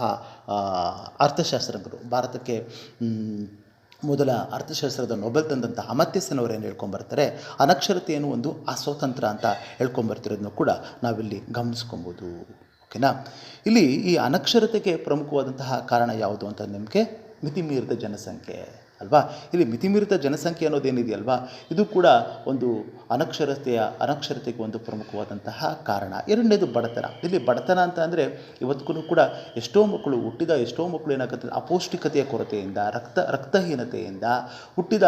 ಅರ್ಥಶಾಸ್ತ್ರಜ್ಞರು, ಭಾರತಕ್ಕೆ ಮೊದಲ ಅರ್ಥಶಾಸ್ತ್ರದ ನೊಬೆಲ್ ತಂದಂತಹ ಅಮರ್ತ್ಯ ಸೇನ್ ಅವರು ಏನು ಹೇಳ್ಕೊಂಬರ್ತಾರೆ, ಅನಕ್ಷರತೆಯನ್ನು ಒಂದು ಅಸ್ವತಂತ್ರ ಅಂತ ಹೇಳ್ಕೊಂಬರ್ತಿರೋದನ್ನು ಕೂಡ ನಾವಿಲ್ಲಿ ಗಮನಿಸ್ಕೊಬೋದು. ಓಕೆನಾ. ಇಲ್ಲಿ ಈ ಅನಕ್ಷರತೆಗೆ ಪ್ರಮುಖವಾದಂತಹ ಕಾರಣ ಯಾವುದು ಅಂತ ನಿಮಗೆ ಮಿತಿಮೀರಿದ ಜನಸಂಖ್ಯೆ ಅಲ್ವಾ. ಇಲ್ಲಿ ಮಿತಿಮೀರಿದ ಜನಸಂಖ್ಯೆ ಅನ್ನೋದೇನಿದೆಯಲ್ವಾ, ಇದು ಕೂಡ ಒಂದು ಅನಕ್ಷರತೆಗೆ ಒಂದು ಪ್ರಮುಖವಾದಂತಹ ಕಾರಣ. ಎರಡನೇದು ಬಡತನ. ಇಲ್ಲಿ ಬಡತನ ಅಂತ ಅಂದರೆ ಇವತ್ತಿಗೂ ಕೂಡ ಎಷ್ಟೋ ಮಕ್ಕಳು ಏನಾಗುತ್ತೆ, ಅಪೌಷ್ಟಿಕತೆಯ ಕೊರತೆಯಿಂದ, ರಕ್ತಹೀನತೆಯಿಂದ ಹುಟ್ಟಿದ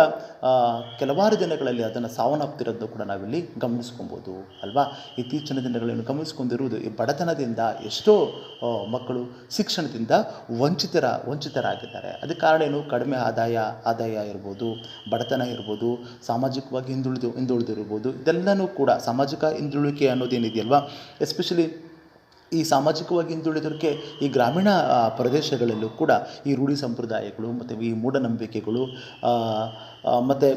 ಕೆಲವಾರು ದಿನಗಳಲ್ಲಿ ಅದನ್ನು ಸಾವನ್ನಪ್ತಿರೋದನ್ನು ಕೂಡ ನಾವಿಲ್ಲಿ ಗಮನಿಸ್ಕೊಬೋದು ಅಲ್ವಾ. ಇತ್ತೀಚಿನ ದಿನಗಳನ್ನು ಗಮನಿಸ್ಕೊಂಡಿರುವುದು ಈ ಬಡತನದಿಂದ ಎಷ್ಟೋ ಮಕ್ಕಳು ಶಿಕ್ಷಣದಿಂದ ವಂಚಿತರಾಗಿದ್ದಾರೆ. ಅದಕ್ಕೆ ಕಾರಣ ಏನು, ಕಡಿಮೆ ಆದಾಯ ಇರ್ಬೋದು, ಬಡತನ ಇರ್ಬೋದು, ಸಾಮಾಜಿಕವಾಗಿ ಹಿಂದುಳಿದಿರ್ಬೋದು. ಇದೆಲ್ಲನೂ ಕೂಡ ಸಾಮಾಜಿಕ ಹಿಂದುಳಿಕೆ ಅನ್ನೋದೇನಿದೆಯಲ್ವಾ, ಎಸ್ಪೆಷಲಿ ಈ ಸಾಮಾಜಿಕವಾಗಿ ಹಿಂದುಳಿದೋರಿಗೆ ಈ ಗ್ರಾಮೀಣ ಪ್ರದೇಶಗಳಲ್ಲೂ ಕೂಡ ಈ ರೂಢಿ ಸಂಪ್ರದಾಯಗಳು ಮತ್ತು ಈ ಮೂಢನಂಬಿಕೆಗಳು ಮತ್ತು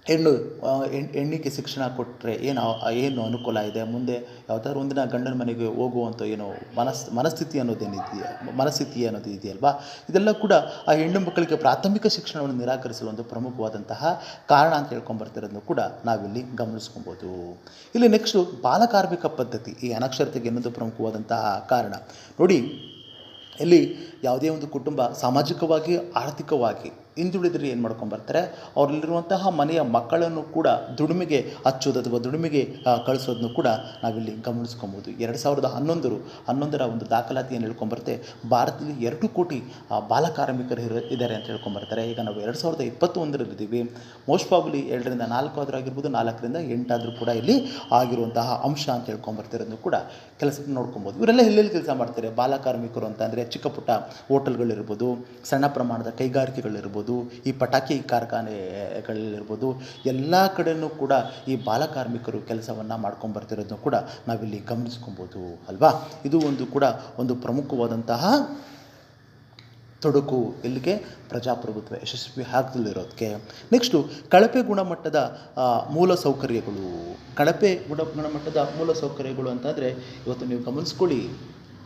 ಹೆಣ್ಣಿಗೆ ಶಿಕ್ಷಣ ಕೊಟ್ಟರೆ ಏನು ಅನುಕೂಲ ಇದೆ, ಮುಂದೆ ಯಾವುದಾದ್ರು ಒಂದಿನ ಗಂಡನ ಮನೆಗೆ ಹೋಗುವಂಥ ಏನೋ ಮನಸ್ಥಿತಿ ಅನ್ನೋದು ಇದೆಯಲ್ವಾ, ಇದೆಲ್ಲ ಕೂಡ ಆ ಹೆಣ್ಣು ಮಕ್ಕಳಿಗೆ ಪ್ರಾಥಮಿಕ ಶಿಕ್ಷಣವನ್ನು ನಿರಾಕರಿಸಲು ಒಂದು ಪ್ರಮುಖವಾದಂತಹ ಕಾರಣ ಅಂತ ಹೇಳ್ಕೊಂಬರ್ತಿರೋದನ್ನು ಕೂಡ ನಾವಿಲ್ಲಿ ಗಮನಿಸ್ಕೊಬೋದು. ಇಲ್ಲಿ ನೆಕ್ಸ್ಟು ಬಾಲಕಾರ್ಮಿಕ ಪದ್ಧತಿ ಈ ಅನಕ್ಷರತೆಗೆ ಇನ್ನೊಂದು ಪ್ರಮುಖವಾದಂತಹ ಕಾರಣ. ನೋಡಿ, ಇಲ್ಲಿ ಯಾವುದೇ ಒಂದು ಕುಟುಂಬ ಸಾಮಾಜಿಕವಾಗಿ ಆರ್ಥಿಕವಾಗಿ ಹಿಂದುಳಿದ್ರೆ ಏನು ಮಾಡ್ಕೊಂಬರ್ತಾರೆ, ಅವರಲ್ಲಿರುವಂತಹ ಮನೆಯ ಮಕ್ಕಳನ್ನು ಕೂಡ ದುಡಿಮೆಗೆ ಹಚ್ಚೋದು ಅಥವಾ ದುಡಿಮೆಗೆ ಕಳಿಸೋದನ್ನು ಕೂಡ ನಾವಿಲ್ಲಿ ಗಮನಿಸ್ಕೊಬೋದು. 2011ರ ಒಂದು ದಾಖಲಾತಿಯನ್ನು ಹೇಳ್ಕೊಂಬರುತ್ತೆ, ಭಾರತದಲ್ಲಿ 2 ಕೋಟಿ ಬಾಲಕಾರ್ಮಿಕರು ಇದ್ದಾರೆ ಅಂತ ಹೇಳ್ಕೊಂಬರ್ತಾರೆ. ಈಗ ನಾವು 2021ರಲ್ಲಿದ್ದೀವಿ. ಮೋಸ್ಟ್ ಪ್ರಾಬಬ್ಲಿ 2 ರಿಂದ 4 ಆದರೂ ಆಗಿರ್ಬೋದು, 4 ರಿಂದ 8 ಆದರೂ ಕೂಡ ಇಲ್ಲಿ ಆಗಿರುವಂತಹ ಅಂಶ ಅಂತ ಹೇಳ್ಕೊಂಬರ್ತಿರೋದನ್ನು ಕೂಡ ಕೆಲಸಕ್ಕೆ ನೋಡ್ಕೊಬೋದು. ಇವರೆಲ್ಲ ಎಲ್ಲೆಲ್ಲಿ ಕೆಲಸ ಮಾಡ್ತಾರೆ ಬಾಲಕಾರ್ಮಿಕರು ಅಂತ ಅಂದರೆ, ಚಿಕ್ಕ ಪುಟ್ಟ ಹೋಟೆಲ್ಗಳಿರ್ಬೋದು, ಸಣ್ಣ ಪ್ರಮಾಣದ ಕೈಗಾರಿಕೆಗಳಿರ್ಬೋದು, ಈ ಪಟಾಕಿ ಕಾರ್ಖಾನೆಗಳಿರ್ಬೋದು, ಎಲ್ಲ ಕಡೆಯೂ ಕೂಡ ಈ ಬಾಲಕಾರ್ಮಿಕರು ಕೆಲಸವನ್ನು ಮಾಡ್ಕೊಂಬರ್ತಿರೋದನ್ನು ಕೂಡ ನಾವಿಲ್ಲಿ ಗಮನಿಸ್ಕೊಬೋದು ಅಲ್ವಾ. ಇದು ಒಂದು ಪ್ರಮುಖವಾದಂತಹ ತೊಡಕು ಇಲ್ಲಿಗೆ ಪ್ರಜಾಪ್ರಭುತ್ವ ಯಶಸ್ವಿ ಆಗದಲ್ಲಿರೋದಕ್ಕೆ. ನೆಕ್ಸ್ಟು ಕಳಪೆ ಗುಣಮಟ್ಟದ ಮೂಲಸೌಕರ್ಯಗಳು. ಗುಣಮಟ್ಟದ ಮೂಲಸೌಕರ್ಯಗಳು ಅಂತಂದರೆ ಇವತ್ತು ನೀವು ಗಮನಿಸ್ಕೊಳ್ಳಿ,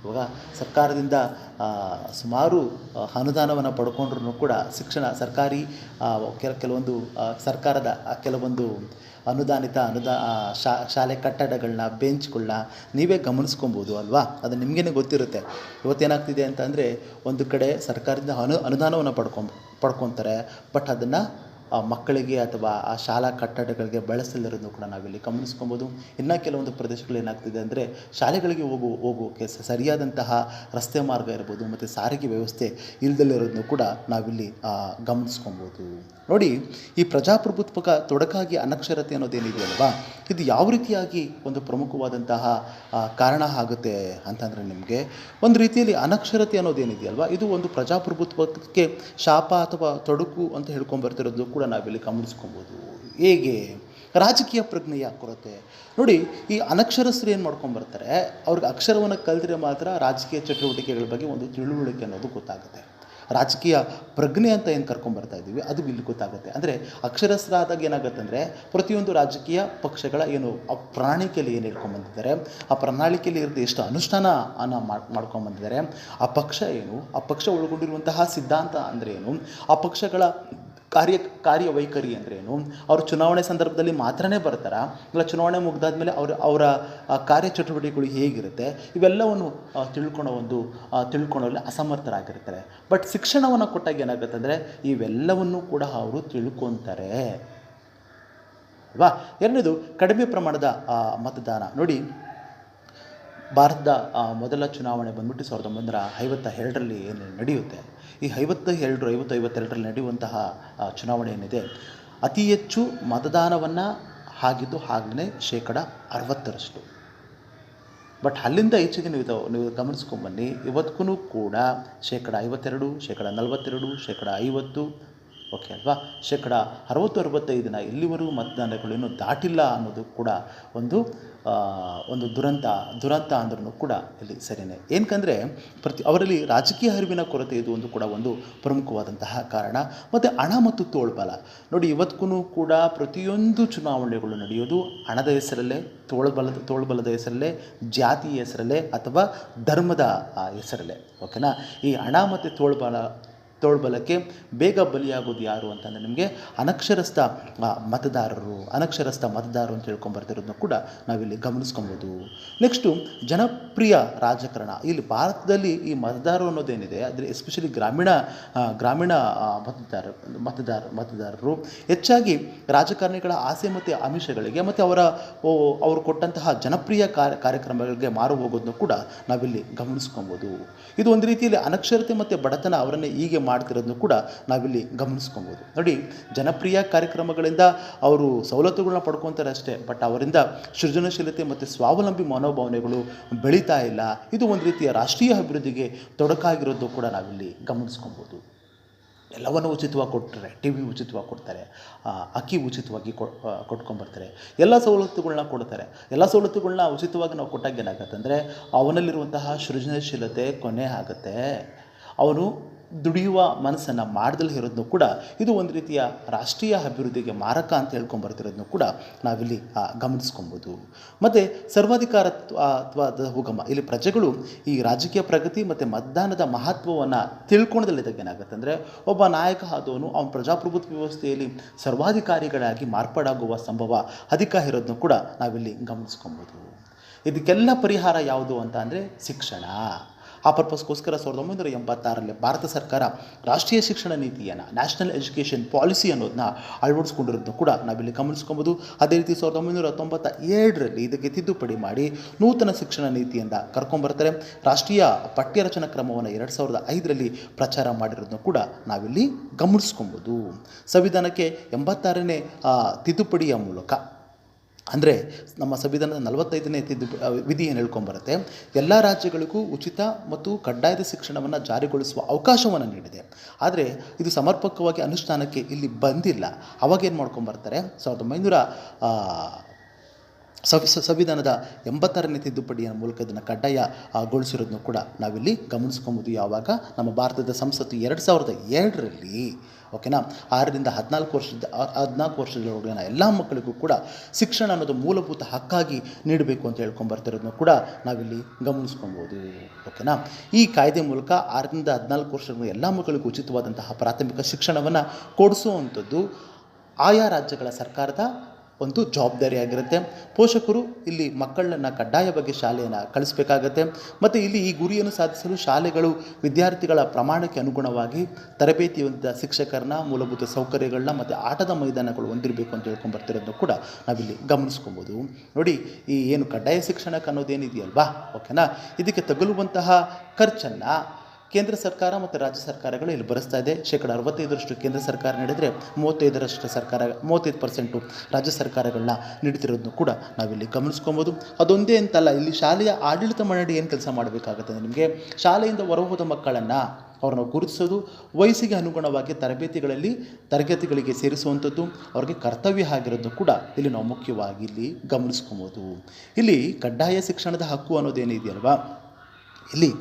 ಇವಾಗ ಸರ್ಕಾರದಿಂದ ಸುಮಾರು ಅನುದಾನವನ್ನು ಪಡ್ಕೊಂಡ್ರೂ ಕೂಡ ಸರ್ಕಾರಿ ಕೆಲವೊಂದು ಸರ್ಕಾರದ ಕೆಲವೊಂದು ಅನುದಾನಿತ ಶಾಲೆ ಕಟ್ಟಡಗಳನ್ನ, ಬೆಂಚ್ಗಳನ್ನ ನೀವೇ ಗಮನಿಸ್ಕೊಬೋದು ಅಲ್ವಾ. ಅದು ನಿಮಗೇನೆ ಗೊತ್ತಿರುತ್ತೆ. ಇವತ್ತೇನಾಗ್ತಿದೆ ಅಂತಂದರೆ, ಒಂದು ಕಡೆ ಸರ್ಕಾರದಿಂದ ಅನುದಾನವನ್ನು ಪಡ್ಕೊತಾರೆ, ಬಟ್ ಅದನ್ನು ಮಕ್ಕಳಿಗೆ ಅಥವಾ ಆ ಶಾಲಾ ಕಟ್ಟಡಗಳಿಗೆ ಬಳಸಲಿರೋದನ್ನು ಕೂಡ ನಾವಿಲ್ಲಿ ಗಮನಿಸ್ಕೊಬೋದು. ಇನ್ನು ಕೆಲವೊಂದು ಪ್ರದೇಶಗಳು ಏನಾಗ್ತಿದೆ ಅಂದರೆ ಶಾಲೆಗಳಿಗೆ ಹೋಗೋಕ್ಕೆ ಸರಿಯಾದಂತಹ ರಸ್ತೆ ಮಾರ್ಗ ಇರ್ಬೋದು ಮತ್ತು ಸಾರಿಗೆ ವ್ಯವಸ್ಥೆ ಇಲ್ಲದಲ್ಲಿರೋದನ್ನು ಕೂಡ ನಾವಿಲ್ಲಿ ಗಮನಿಸ್ಕೊಬೋದು. ನೋಡಿ, ಈ ಪ್ರಜಾಪ್ರಭುತ್ವಕ ತೊಡಕಾಗಿ ಅನಕ್ಷರತೆ ಅನ್ನೋದೇನಿದೆಯಲ್ವಾ, ಇದು ಯಾವ ರೀತಿಯಾಗಿ ಒಂದು ಪ್ರಮುಖವಾದಂತಹ ಕಾರಣ ಆಗುತ್ತೆ ಅಂತಂದರೆ, ನಿಮಗೆ ಒಂದು ರೀತಿಯಲ್ಲಿ ಅನಕ್ಷರತೆ ಅನ್ನೋದೇನಿದೆಯಲ್ವಾ, ಇದು ಒಂದು ಪ್ರಜಾಪ್ರಭುತ್ವಕ್ಕೆ ಶಾಪ ಅಥವಾ ತೊಡಕು ಅಂತ ಹೇಳ್ಕೊಂಬರ್ತಿರೋದು ಕೂಡ ನಾವಿಲ್ಲಿ ಗಮನಿಸ್ಕೊಬೋದು. ಹೇಗೆ? ರಾಜಕೀಯ ಪ್ರಜ್ಞೆಯ ಕೊರತೆ. ನೋಡಿ, ಈ ಅನಕ್ಷರಸ್ಥರು ಏನು ಮಾಡ್ಕೊಂಬರ್ತಾರೆ, ಅವ್ರಿಗೆ ಅಕ್ಷರವನ್ನು ಕಲಿತರೆ ಮಾತ್ರ ರಾಜಕೀಯ ಚಟುವಟಿಕೆಗಳ ಬಗ್ಗೆ ಒಂದು ತಿಳುವಳಿಕೆ ಅನ್ನೋದು ಗೊತ್ತಾಗುತ್ತೆ. ರಾಜಕೀಯ ಪ್ರಜ್ಞೆ ಅಂತ ಏನು ಕರ್ಕೊಂಬರ್ತಾ ಇದ್ದೀವಿ ಅದು ಇಲ್ಲಿ ಗೊತ್ತಾಗುತ್ತೆ. ಅಂದರೆ ಅಕ್ಷರಸ್ಥರಾದಾಗ ಏನಾಗುತ್ತೆ ಅಂದರೆ, ಪ್ರತಿಯೊಂದು ರಾಜಕೀಯ ಪಕ್ಷಗಳ ಏನು ಆ ಪ್ರಣಾಳಿಕೆಯಲ್ಲಿ ಏನು ಹೇಳ್ಕೊಂಬಂದಿದ್ದಾರೆ, ಆ ಪ್ರಣಾಳಿಕೆಯಲ್ಲಿ ಇರುತ್ತೆ ಎಷ್ಟು ಅನುಷ್ಠಾನ ಮಾಡ್ಕೊಂಬಂದಿದ್ದಾರೆ, ಆ ಪಕ್ಷ ಏನು, ಆ ಪಕ್ಷ ಒಳಗೊಂಡಿರುವಂತಹ ಸಿದ್ಧಾಂತ ಅಂದರೆ ಏನು, ಆ ಪಕ್ಷಗಳ ಕಾರ್ಯವೈಖರಿ ಅಂದ್ರೇನು, ಅವರು ಚುನಾವಣೆ ಸಂದರ್ಭದಲ್ಲಿ ಮಾತ್ರನೇ ಬರ್ತಾರಾ, ಇಲ್ಲ ಚುನಾವಣೆ ಮುಗ್ದಾದ್ಮೇಲೆ ಅವರ ಕಾರ್ಯಚಟುವಟಿಕೆಗಳು ಹೇಗಿರುತ್ತೆ, ಇವೆಲ್ಲವನ್ನು ತಿಳ್ಕೊಳ್ಳೋಲ್ಲಿ ಅಸಮರ್ಥರಾಗಿರ್ತಾರೆ. ಬಟ್ ಶಿಕ್ಷಣವನ್ನು ಕೊಟ್ಟಾಗ ಏನಾಗುತ್ತೆ ಅಂದರೆ, ಇವೆಲ್ಲವನ್ನೂ ಕೂಡ ಅವರು ತಿಳ್ಕೊತಾರೆ ಅಲ್ವಾ. ಎರಡನೇದು, ಕಡಿಮೆ ಪ್ರಮಾಣದ ಮತದಾನ. ನೋಡಿ, ಭಾರತದ ಮೊದಲ ಚುನಾವಣೆ ಬಂದ್ಬಿಟ್ಟು 1952ರಲ್ಲಿ ಏನು ನಡೆಯುತ್ತೆ, ಈ 52 ನಡೆಯುವಂತಹ ಚುನಾವಣೆ ಏನಿದೆ, ಅತಿ ಹೆಚ್ಚು ಮತದಾನವನ್ನು ಆಗಿದ್ದು ಆಗಲೇ 60%. ಬಟ್ ಅಲ್ಲಿಂದ ಈಚೆಗೆ ನೀವು ಗಮನಿಸ್ಕೊಂಬನ್ನಿ, ಇವತ್ತಿಗೂ ಕೂಡ 52%, 42%, 50%, ಓಕೆ ಅಲ್ವಾ, 60-65 ಇಲ್ಲಿವರೆಗೂ ಮತದಾನಗಳೇನು ದಾಟಿಲ್ಲ ಅನ್ನೋದು ಕೂಡ ಒಂದು ದುರಂತ ಅಂದ್ರೂ ಕೂಡ ಇಲ್ಲಿ ಸರಿಯೇ. ಏನಕ್ಕಂದರೆ ಅವರಲ್ಲಿ ರಾಜಕೀಯ ಅರಿವಿನ ಕೊರತೆ ಇದು ಒಂದು ಕೂಡ ಒಂದು ಪ್ರಮುಖವಾದಂತಹ ಕಾರಣ. ಮತ್ತು ಹಣ ಮತ್ತು ತೋಳ್ಬಲ. ನೋಡಿ, ಇವತ್ತಿಗೂ ಕೂಡ ಪ್ರತಿಯೊಂದು ಚುನಾವಣೆಗಳು ನಡೆಯೋದು ಹಣದ ಹೆಸರಲ್ಲೇ, ತೋಳ್ಬಲದ ಹೆಸರಲ್ಲೇ, ಜಾತಿಯ ಹೆಸರಲ್ಲೇ ಅಥವಾ ಧರ್ಮದ ಹೆಸರಲ್ಲೇ. ಓಕೆನಾ. ಈ ಹಣ ಮತ್ತು ತೋಳ್ಬಲಕ್ಕೆ ಬೇಗ ಬಲಿಯಾಗೋದು ಯಾರು ಅಂತಂದರೆ, ನಿಮಗೆ ಅನಕ್ಷರಸ್ಥ ಮತದಾರರು ಅಂತ ಹೇಳ್ಕೊಂಬರ್ತಿರೋದನ್ನ ಕೂಡ ನಾವಿಲ್ಲಿ ಗಮನಿಸ್ಕೊಬೋದು. ನೆಕ್ಸ್ಟು, ಜನಪ್ರಿಯ ರಾಜಕಾರಣ. ಇಲ್ಲಿ ಭಾರತದಲ್ಲಿ ಈ ಮತದಾರರು ಅನ್ನೋದೇನಿದೆ, ಅಂದರೆ ಎಸ್ಪೆಷಲಿ ಗ್ರಾಮೀಣ ಮತದಾರರು ಹೆಚ್ಚಾಗಿ ರಾಜಕಾರಣಿಗಳ ಆಸೆ ಮತ್ತು ಆಮಿಷಗಳಿಗೆ ಮತ್ತು ಅವರು ಕೊಟ್ಟಂತಹ ಜನಪ್ರಿಯ ಕಾರ್ಯಕ್ರಮಗಳಿಗೆ ಮಾರು ಹೋಗೋದನ್ನು ಕೂಡ ನಾವಿಲ್ಲಿ ಗಮನಿಸ್ಕೊಬೋದು. ಇದು ಒಂದು ರೀತಿಯಲ್ಲಿ ಅನಕ್ಷರತೆ ಮತ್ತು ಬಡತನ ಅವರನ್ನೇ ಹೀಗೆ ಮಾಡ್ತಿರೋದನ್ನು ಕೂಡ ನಾವಿಲ್ಲಿ ಗಮನಿಸ್ಕೊಬೋದು. ನೋಡಿ, ಜನಪ್ರಿಯ ಕಾರ್ಯಕ್ರಮಗಳಿಂದ ಅವರು ಸವಲತ್ತುಗಳನ್ನ ಪಡ್ಕೊತಾರೆ ಅಷ್ಟೇ, ಬಟ್ ಅವರಿಂದ ಸೃಜನಶೀಲತೆ ಮತ್ತು ಸ್ವಾವಲಂಬಿ ಮನೋಭಾವನೆಗಳು ಬೆಳೀತಾ ಇಲ್ಲ. ಇದು ಒಂದು ರೀತಿಯ ರಾಷ್ಟ್ರೀಯ ಅಭಿವೃದ್ಧಿಗೆ ತೊಡಕಾಗಿರೋದು ಕೂಡ ನಾವಿಲ್ಲಿ ಗಮನಿಸ್ಕೊಬೋದು. ಎಲ್ಲವನ್ನು ಉಚಿತವಾಗಿ ಕೊಟ್ಟರೆ, TV ಉಚಿತವಾಗಿ ಕೊಡ್ತಾರೆ, ಅಕ್ಕಿ ಉಚಿತವಾಗಿ ಕೊಟ್ಕೊಂಬರ್ತಾರೆ, ಎಲ್ಲ ಸವಲತ್ತುಗಳನ್ನ ಕೊಡ್ತಾರೆ. ಎಲ್ಲ ಸವಲತ್ತುಗಳನ್ನ ಉಚಿತವಾಗಿ ನಾವು ಕೊಟ್ಟಾಗ ಏನಾಗುತ್ತೆ ಅಂದರೆ, ಅವನಲ್ಲಿರುವಂತಹ ಸೃಜನಶೀಲತೆ ಕೊನೆ ಆಗುತ್ತೆ. ಅವನು ದುಡಿಯುವ ಮನಸ್ಸನ್ನು ಮಾಡದಲ್ಲಿ ಇರೋದನ್ನು ಕೂಡ ಇದು ಒಂದು ರೀತಿಯ ರಾಷ್ಟ್ರೀಯ ಅಭಿವೃದ್ಧಿಗೆ ಮಾರಕ ಅಂತ ಹೇಳ್ಕೊಂಬರ್ತಿರೋದನ್ನು ಕೂಡ ನಾವಿಲ್ಲಿ ಗಮನಿಸ್ಕೊಬೋದು. ಮತ್ತು ಸರ್ವಾಧಿಕಾರತ್ವದ ಉಗಮ. ಇಲ್ಲಿ ಪ್ರಜೆಗಳು ಈ ರಾಜಕೀಯ ಪ್ರಗತಿ ಮತ್ತು ಮತದಾನದ ಮಹತ್ವವನ್ನು ತಿಳ್ಕೊಳ್ಳೋದ್ರಲ್ಲಿದ್ದಾಗ ಏನಾಗುತ್ತೆ ಅಂದರೆ, ಒಬ್ಬ ನಾಯಕ ಆದವನು ಅವನ ಪ್ರಜಾಪ್ರಭುತ್ವ ವ್ಯವಸ್ಥೆಯಲ್ಲಿ ಸರ್ವಾಧಿಕಾರಿಗಳಾಗಿ ಮಾರ್ಪಾಡಾಗುವ ಸಂಭವ ಅಧಿಕ ಇರೋದನ್ನು ಕೂಡ ನಾವಿಲ್ಲಿ ಗಮನಿಸ್ಕೊಬೋದು. ಇದಕ್ಕೆಲ್ಲ ಪರಿಹಾರ ಯಾವುದು ಅಂತ ಅಂದರೆ ಶಿಕ್ಷಣ. ಆ ಪರ್ಪಸ್ಗೋಸ್ಕರ 1986ರಲ್ಲಿ ಭಾರತ ಸರ್ಕಾರ ರಾಷ್ಟ್ರೀಯ ಶಿಕ್ಷಣ ನೀತಿಯನ್ನು, ನ್ಯಾಷನಲ್ ಎಜುಕೇಷನ್ ಪಾಲಿಸಿ ಅನ್ನೋದನ್ನ ಅಳವಡಿಸ್ಕೊಂಡಿರೋದನ್ನು ಕೂಡ ನಾವಿಲ್ಲಿ ಗಮನಿಸ್ಕೊಬೋದು. ಅದೇ ರೀತಿ 1997ರಲ್ಲಿ ಇದಕ್ಕೆ ತಿದ್ದುಪಡಿ ಮಾಡಿ ನೂತನ ಶಿಕ್ಷಣ ನೀತಿಯಿಂದ ಕರ್ಕೊಂಬರ್ತಾರೆ. ರಾಷ್ಟ್ರೀಯ ಪಠ್ಯರಚನಾ ಕ್ರಮವನ್ನು 2005ರಲ್ಲಿ ಪ್ರಚಾರ ಮಾಡಿರೋದನ್ನು ಕೂಡ ನಾವಿಲ್ಲಿ ಗಮನಿಸ್ಕೊಬೋದು. ಸಂವಿಧಾನಕ್ಕೆ 86ನೇ ತಿದ್ದುಪಡಿಯ ಮೂಲಕ, ಅಂದರೆ ನಮ್ಮ ಸಂವಿಧಾನದ 45ನೇ ವಿಧಿ ಏನು ಹೇಳ್ಕೊಂಬರುತ್ತೆ, ಎಲ್ಲ ರಾಜ್ಯಗಳಿಗೂ ಉಚಿತ ಮತ್ತು ಕಡ್ಡಾಯದ ಶಿಕ್ಷಣವನ್ನು ಜಾರಿಗೊಳಿಸುವ ಅವಕಾಶವನ್ನು ನೀಡಿದೆ. ಆದರೆ ಇದು ಸಮರ್ಪಕವಾಗಿ ಅನುಷ್ಠಾನಕ್ಕೆ ಇಲ್ಲಿ ಬಂದಿಲ್ಲ. ಅವಾಗೇನು ಮಾಡ್ಕೊಂಬರ್ತಾರೆ, ಸಂವಿಧಾನದ 86ನೇ ತಿದ್ದುಪಡಿಯ ಮೂಲಕ ಇದನ್ನು ಕಡ್ಡಾಯಗೊಳಿಸಿರೋದನ್ನು ಕೂಡ ನಾವಿಲ್ಲಿ ಗಮನಿಸ್ಕೊಬೋದು. ಯಾವಾಗ ನಮ್ಮ ಭಾರತದ ಸಂಸತ್ತು 2007ರಲ್ಲಿ, ಓಕೆನಾ, 6ರಿಂದ 14 ವರ್ಷದೊಳಗಿನ ಎಲ್ಲ ಮಕ್ಕಳಿಗೂ ಕೂಡ ಶಿಕ್ಷಣ ಅನ್ನೋದು ಮೂಲಭೂತ ಹಕ್ಕಾಗಿ ನೀಡಬೇಕು ಅಂತ ಹೇಳ್ಕೊಂಬರ್ತಿರೋದನ್ನು ಕೂಡ ನಾವಿಲ್ಲಿ ಗಮನಿಸ್ಕೊಬೋದು. ಓಕೆನಾ. ಈ ಕಾಯ್ದೆ ಮೂಲಕ 6ರಿಂದ 14 ವರ್ಷದ ಎಲ್ಲ ಮಕ್ಕಳಿಗೂ ಉಚಿತವಾದಂತಹ ಪ್ರಾಥಮಿಕ ಶಿಕ್ಷಣವನ್ನು ಕೊಡಿಸುವಂಥದ್ದು ಆಯಾ ರಾಜ್ಯಗಳ ಸರ್ಕಾರದ ಒಂದು ಜವಾಬ್ದಾರಿಯಾಗಿರುತ್ತೆ. ಪೋಷಕರು ಇಲ್ಲಿ ಮಕ್ಕಳನ್ನು ಕಡ್ಡಾಯವಾಗಿ ಶಾಲೆಯನ್ನು ಕಳಿಸಬೇಕಾಗತ್ತೆ. ಮತ್ತು ಇಲ್ಲಿ ಈ ಗುರಿಯನ್ನು ಸಾಧಿಸಲು ಶಾಲೆಗಳು ವಿದ್ಯಾರ್ಥಿಗಳ ಪ್ರಮಾಣಕ್ಕೆ ಅನುಗುಣವಾಗಿ ತರಬೇತಿ ಹೊಂದಿದ ಶಿಕ್ಷಕರನ್ನ, ಮೂಲಭೂತ ಸೌಕರ್ಯಗಳನ್ನ ಮತ್ತು ಆಟದ ಮೈದಾನಗಳು ಹೊಂದಿರಬೇಕು ಅಂತ ಹೇಳ್ಕೊಂಡ್ಬರ್ತಿರೋದನ್ನು ಕೂಡ ನಾವಿಲ್ಲಿ ಗಮನಿಸ್ಕೊಬೋದು. ನೋಡಿ, ಈ ಏನು ಕಡ್ಡಾಯ ಶಿಕ್ಷಣಕ್ಕೆ ಅನ್ನೋದೇನಿದೆಯಲ್ವಾ, ಓಕೆನಾ, ಇದಕ್ಕೆ ತಗುಲುವಂತಹ ಖರ್ಚನ್ನು ಕೇಂದ್ರ ಸರ್ಕಾರ ಮತ್ತು ರಾಜ್ಯ ಸರ್ಕಾರಗಳು ಇಲ್ಲಿ ಭರಿಸ್ತಾ ಇದೆ. 65% ಕೇಂದ್ರ ಸರ್ಕಾರ ನೀಡಿದರೆ 35% ರಾಜ್ಯ ಸರ್ಕಾರಗಳನ್ನ ನೀಡ್ತಿರೋದನ್ನು ಕೂಡ ನಾವಿಲ್ಲಿ ಗಮನಿಸ್ಕೊಬೋದು. ಅದೊಂದೇ ಅಂತಲ್ಲ, ಇಲ್ಲಿ ಶಾಲೆಯ ಆಡಳಿತ ಮಂಡಳಿ ಏನು ಕೆಲಸ ಮಾಡಬೇಕಾಗುತ್ತೆ ಅಂದರೆ, ನಿಮಗೆ ಶಾಲೆಯಿಂದ ಹೊರಹೋದ ಮಕ್ಕಳನ್ನು ಅವ್ರನ್ನ ಗುರುತಿಸೋದು, ವಯಸ್ಸಿಗೆ ಅನುಗುಣವಾಗಿ ತರಗತಿಗಳಿಗೆ ಸೇರಿಸುವಂಥದ್ದು ಅವ್ರಿಗೆ ಕರ್ತವ್ಯ ಆಗಿರೋದು ಕೂಡ ಇಲ್ಲಿ ನಾವು ಮುಖ್ಯವಾಗಿ ಇಲ್ಲಿ ಗಮನಿಸ್ಕೊಬೋದು. ಇಲ್ಲಿ ಕಡ್ಡಾಯ ಶಿಕ್ಷಣದ ಹಕ್ಕು ಅನ್ನೋದೇನಿದೆಯಲ್ವಾ, ಇಲ್ಲಿ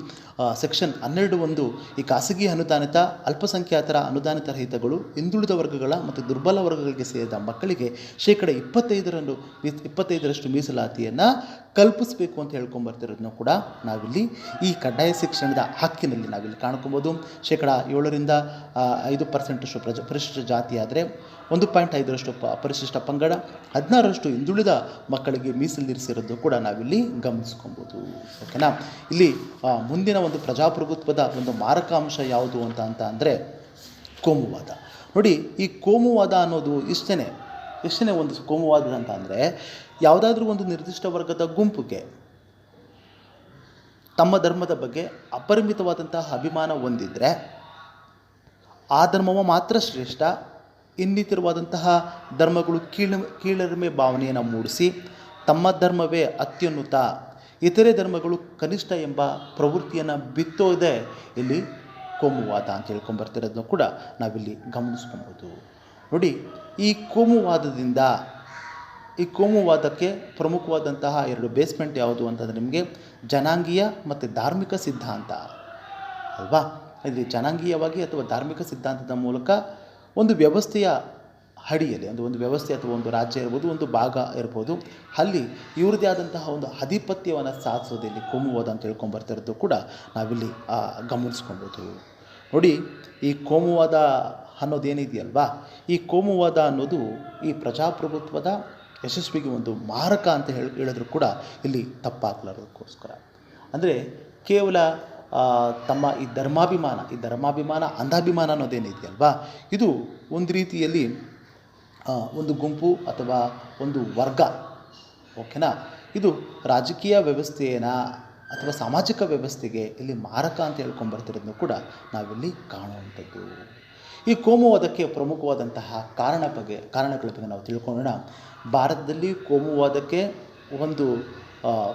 ಸೆಕ್ಷನ್ 12(1) ಈ ಖಾಸಗಿ ಅನುದಾನಿತ ಅಲ್ಪಸಂಖ್ಯಾತರ ಅನುದಾನಿತ ರಹಿತಗಳು, ಹಿಂದುಳಿದ ವರ್ಗಗಳ ಮತ್ತು ದುರ್ಬಲ ವರ್ಗಗಳಿಗೆ ಸೇರಿದ ಮಕ್ಕಳಿಗೆ 25% ಮೀಸಲಾತಿಯನ್ನು ಕಲ್ಪಿಸಬೇಕು ಅಂತ ಹೇಳ್ಕೊಂಬರ್ತಿರೋದನ್ನು ಕೂಡ ನಾವಿಲ್ಲಿ ಈ ಕಡ್ಡಾಯ ಶಿಕ್ಷಣದ ಹಕ್ಕಿನಲ್ಲಿ ನಾವಿಲ್ಲಿ ಕಾಣ್ಕೊಬೋದು. 7% 5% ಪರಿಶಿಷ್ಟ ಜಾತಿ ಆದರೆ 1.5% ಪರಿಶಿಷ್ಟ ಪಂಗಡ, 16% ಹಿಂದುಳಿದ ಮಕ್ಕಳಿಗೆ ಮೀಸಲಿರಿಸಿರೋದು ಕೂಡ ನಾವಿಲ್ಲಿ ಗಮನಿಸ್ಕೊಬೋದು. ಓಕೆನಾ, ಇಲ್ಲಿ ಮುಂದಿನ ಒಂದು ಪ್ರಜಾಪ್ರಭುತ್ವದ ಒಂದು ಮಾರಕಾಂಶ ಯಾವುದು ಅಂತ ಅಂದರೆ ಕೋಮುವಾದ. ನೋಡಿ, ಈ ಕೋಮುವಾದ ಅನ್ನೋದು ಇಷ್ಟೇ ಒಂದು ಕೋಮುವಾದ ಅಂತ ಅಂದರೆ, ಯಾವುದಾದ್ರೂ ಒಂದು ನಿರ್ದಿಷ್ಟ ವರ್ಗದ ಗುಂಪಿಗೆ ತಮ್ಮ ಧರ್ಮದ ಬಗ್ಗೆ ಅಪರಿಮಿತವಾದಂತಹ ಅಭಿಮಾನ ಹೊಂದಿದರೆ ಆ ಧರ್ಮವ ಮಾತ್ರ ಶ್ರೇಷ್ಠ, ಇನ್ನಿತರವಾದಂತಹ ಧರ್ಮಗಳು ಕೀಳರಿಮೆ ಭಾವನೆಯನ್ನು ಮೂಡಿಸಿ ತಮ್ಮ ಧರ್ಮವೇ ಅತ್ಯುನ್ನತ, ಇತರೆ ಧರ್ಮಗಳು ಕನಿಷ್ಠ ಎಂಬ ಪ್ರವೃತ್ತಿಯನ್ನು ಬಿತ್ತೋದೇ ಇಲ್ಲಿ ಕೋಮುವಾದ ಅಂತ ಹೇಳ್ಕೊಂಬರ್ತಿರೋದನ್ನು ಕೂಡ ನಾವಿಲ್ಲಿ ಗಮನಿಸ್ಕೊಬೋದು. ನೋಡಿ, ಈ ಕೋಮುವಾದಕ್ಕೆ ಪ್ರಮುಖವಾದಂತಹ 2 ಬೇಸ್ಮೆಂಟ್ ಯಾವುದು ಅಂತಂದರೆ ನಿಮಗೆ ಜನಾಂಗೀಯ ಮತ್ತು ಧಾರ್ಮಿಕ ಸಿದ್ಧಾಂತ ಅಲ್ವಾ. ಇಲ್ಲಿ ಜನಾಂಗೀಯವಾಗಿ ಅಥವಾ ಧಾರ್ಮಿಕ ಸಿದ್ಧಾಂತದ ಮೂಲಕ ಒಂದು ವ್ಯವಸ್ಥೆಯ ಅಡಿಯಲ್ಲಿ ಒಂದು ವ್ಯವಸ್ಥೆ ಅಥವಾ ಒಂದು ರಾಜ್ಯ ಇರ್ಬೋದು, ಒಂದು ಭಾಗ ಇರ್ಬೋದು, ಅಲ್ಲಿ ಇವ್ರದ್ದೇ ಆದಂತಹ ಒಂದು ಆಧಿಪತ್ಯವನ್ನು ಸಾಧಿಸೋದಿಲ್ಲಿ ಕೋಮುವಾದ ಅಂತ ಹೇಳ್ಕೊಂಬರ್ತಿರೋದು ಕೂಡ ನಾವಿಲ್ಲಿ ಗಮನಿಸ್ಕೊಬೋದು. ನೋಡಿ, ಈ ಕೋಮುವಾದ ಅನ್ನೋದೇನಿದೆಯಲ್ವಾ, ಈ ಕೋಮುವಾದ ಅನ್ನೋದು ಈ ಪ್ರಜಾಪ್ರಭುತ್ವದ ಯಶಸ್ವಿಗೆ ಒಂದು ಮಾರಕ ಅಂತ ಹೇಳಿದ್ರು ಕೂಡ ಇಲ್ಲಿ ತಪ್ಪಾಗಲಾರದಕ್ಕೋಸ್ಕರ. ಅಂದರೆ ಕೇವಲ ತಮ್ಮ ಈ ಧರ್ಮಾಭಿಮಾನ ಅಂಧಾಭಿಮಾನ ಅನ್ನೋದೇನಿದೆಯಲ್ವಾ, ಇದು ಒಂದು ರೀತಿಯಲ್ಲಿ ಒಂದು ಗುಂಪು ಅಥವಾ ಒಂದು ವರ್ಗ, ಓಕೆನಾ, ಇದು ರಾಜಕೀಯ ವ್ಯವಸ್ಥೆಯನ್ನು ಅಥವಾ ಸಾಮಾಜಿಕ ವ್ಯವಸ್ಥೆಗೆ ಇಲ್ಲಿ ಮಾರಕ ಅಂತ ಹೇಳ್ಕೊಂಬರ್ತಿರೋದನ್ನು ಕೂಡ ನಾವಿಲ್ಲಿ ಕಾಣುವಂಥದ್ದು. ಈ ಕೋಮುವಾದಕ್ಕೆ ಪ್ರಮುಖವಾದಂತಹ ಕಾರಣಗಳ ಬಗ್ಗೆ ನಾವು ತಿಳ್ಕೊಳ್ಳೋಣ. ಭಾರತದಲ್ಲಿ ಕೋಮುವಾದಕ್ಕೆ ಒಂದು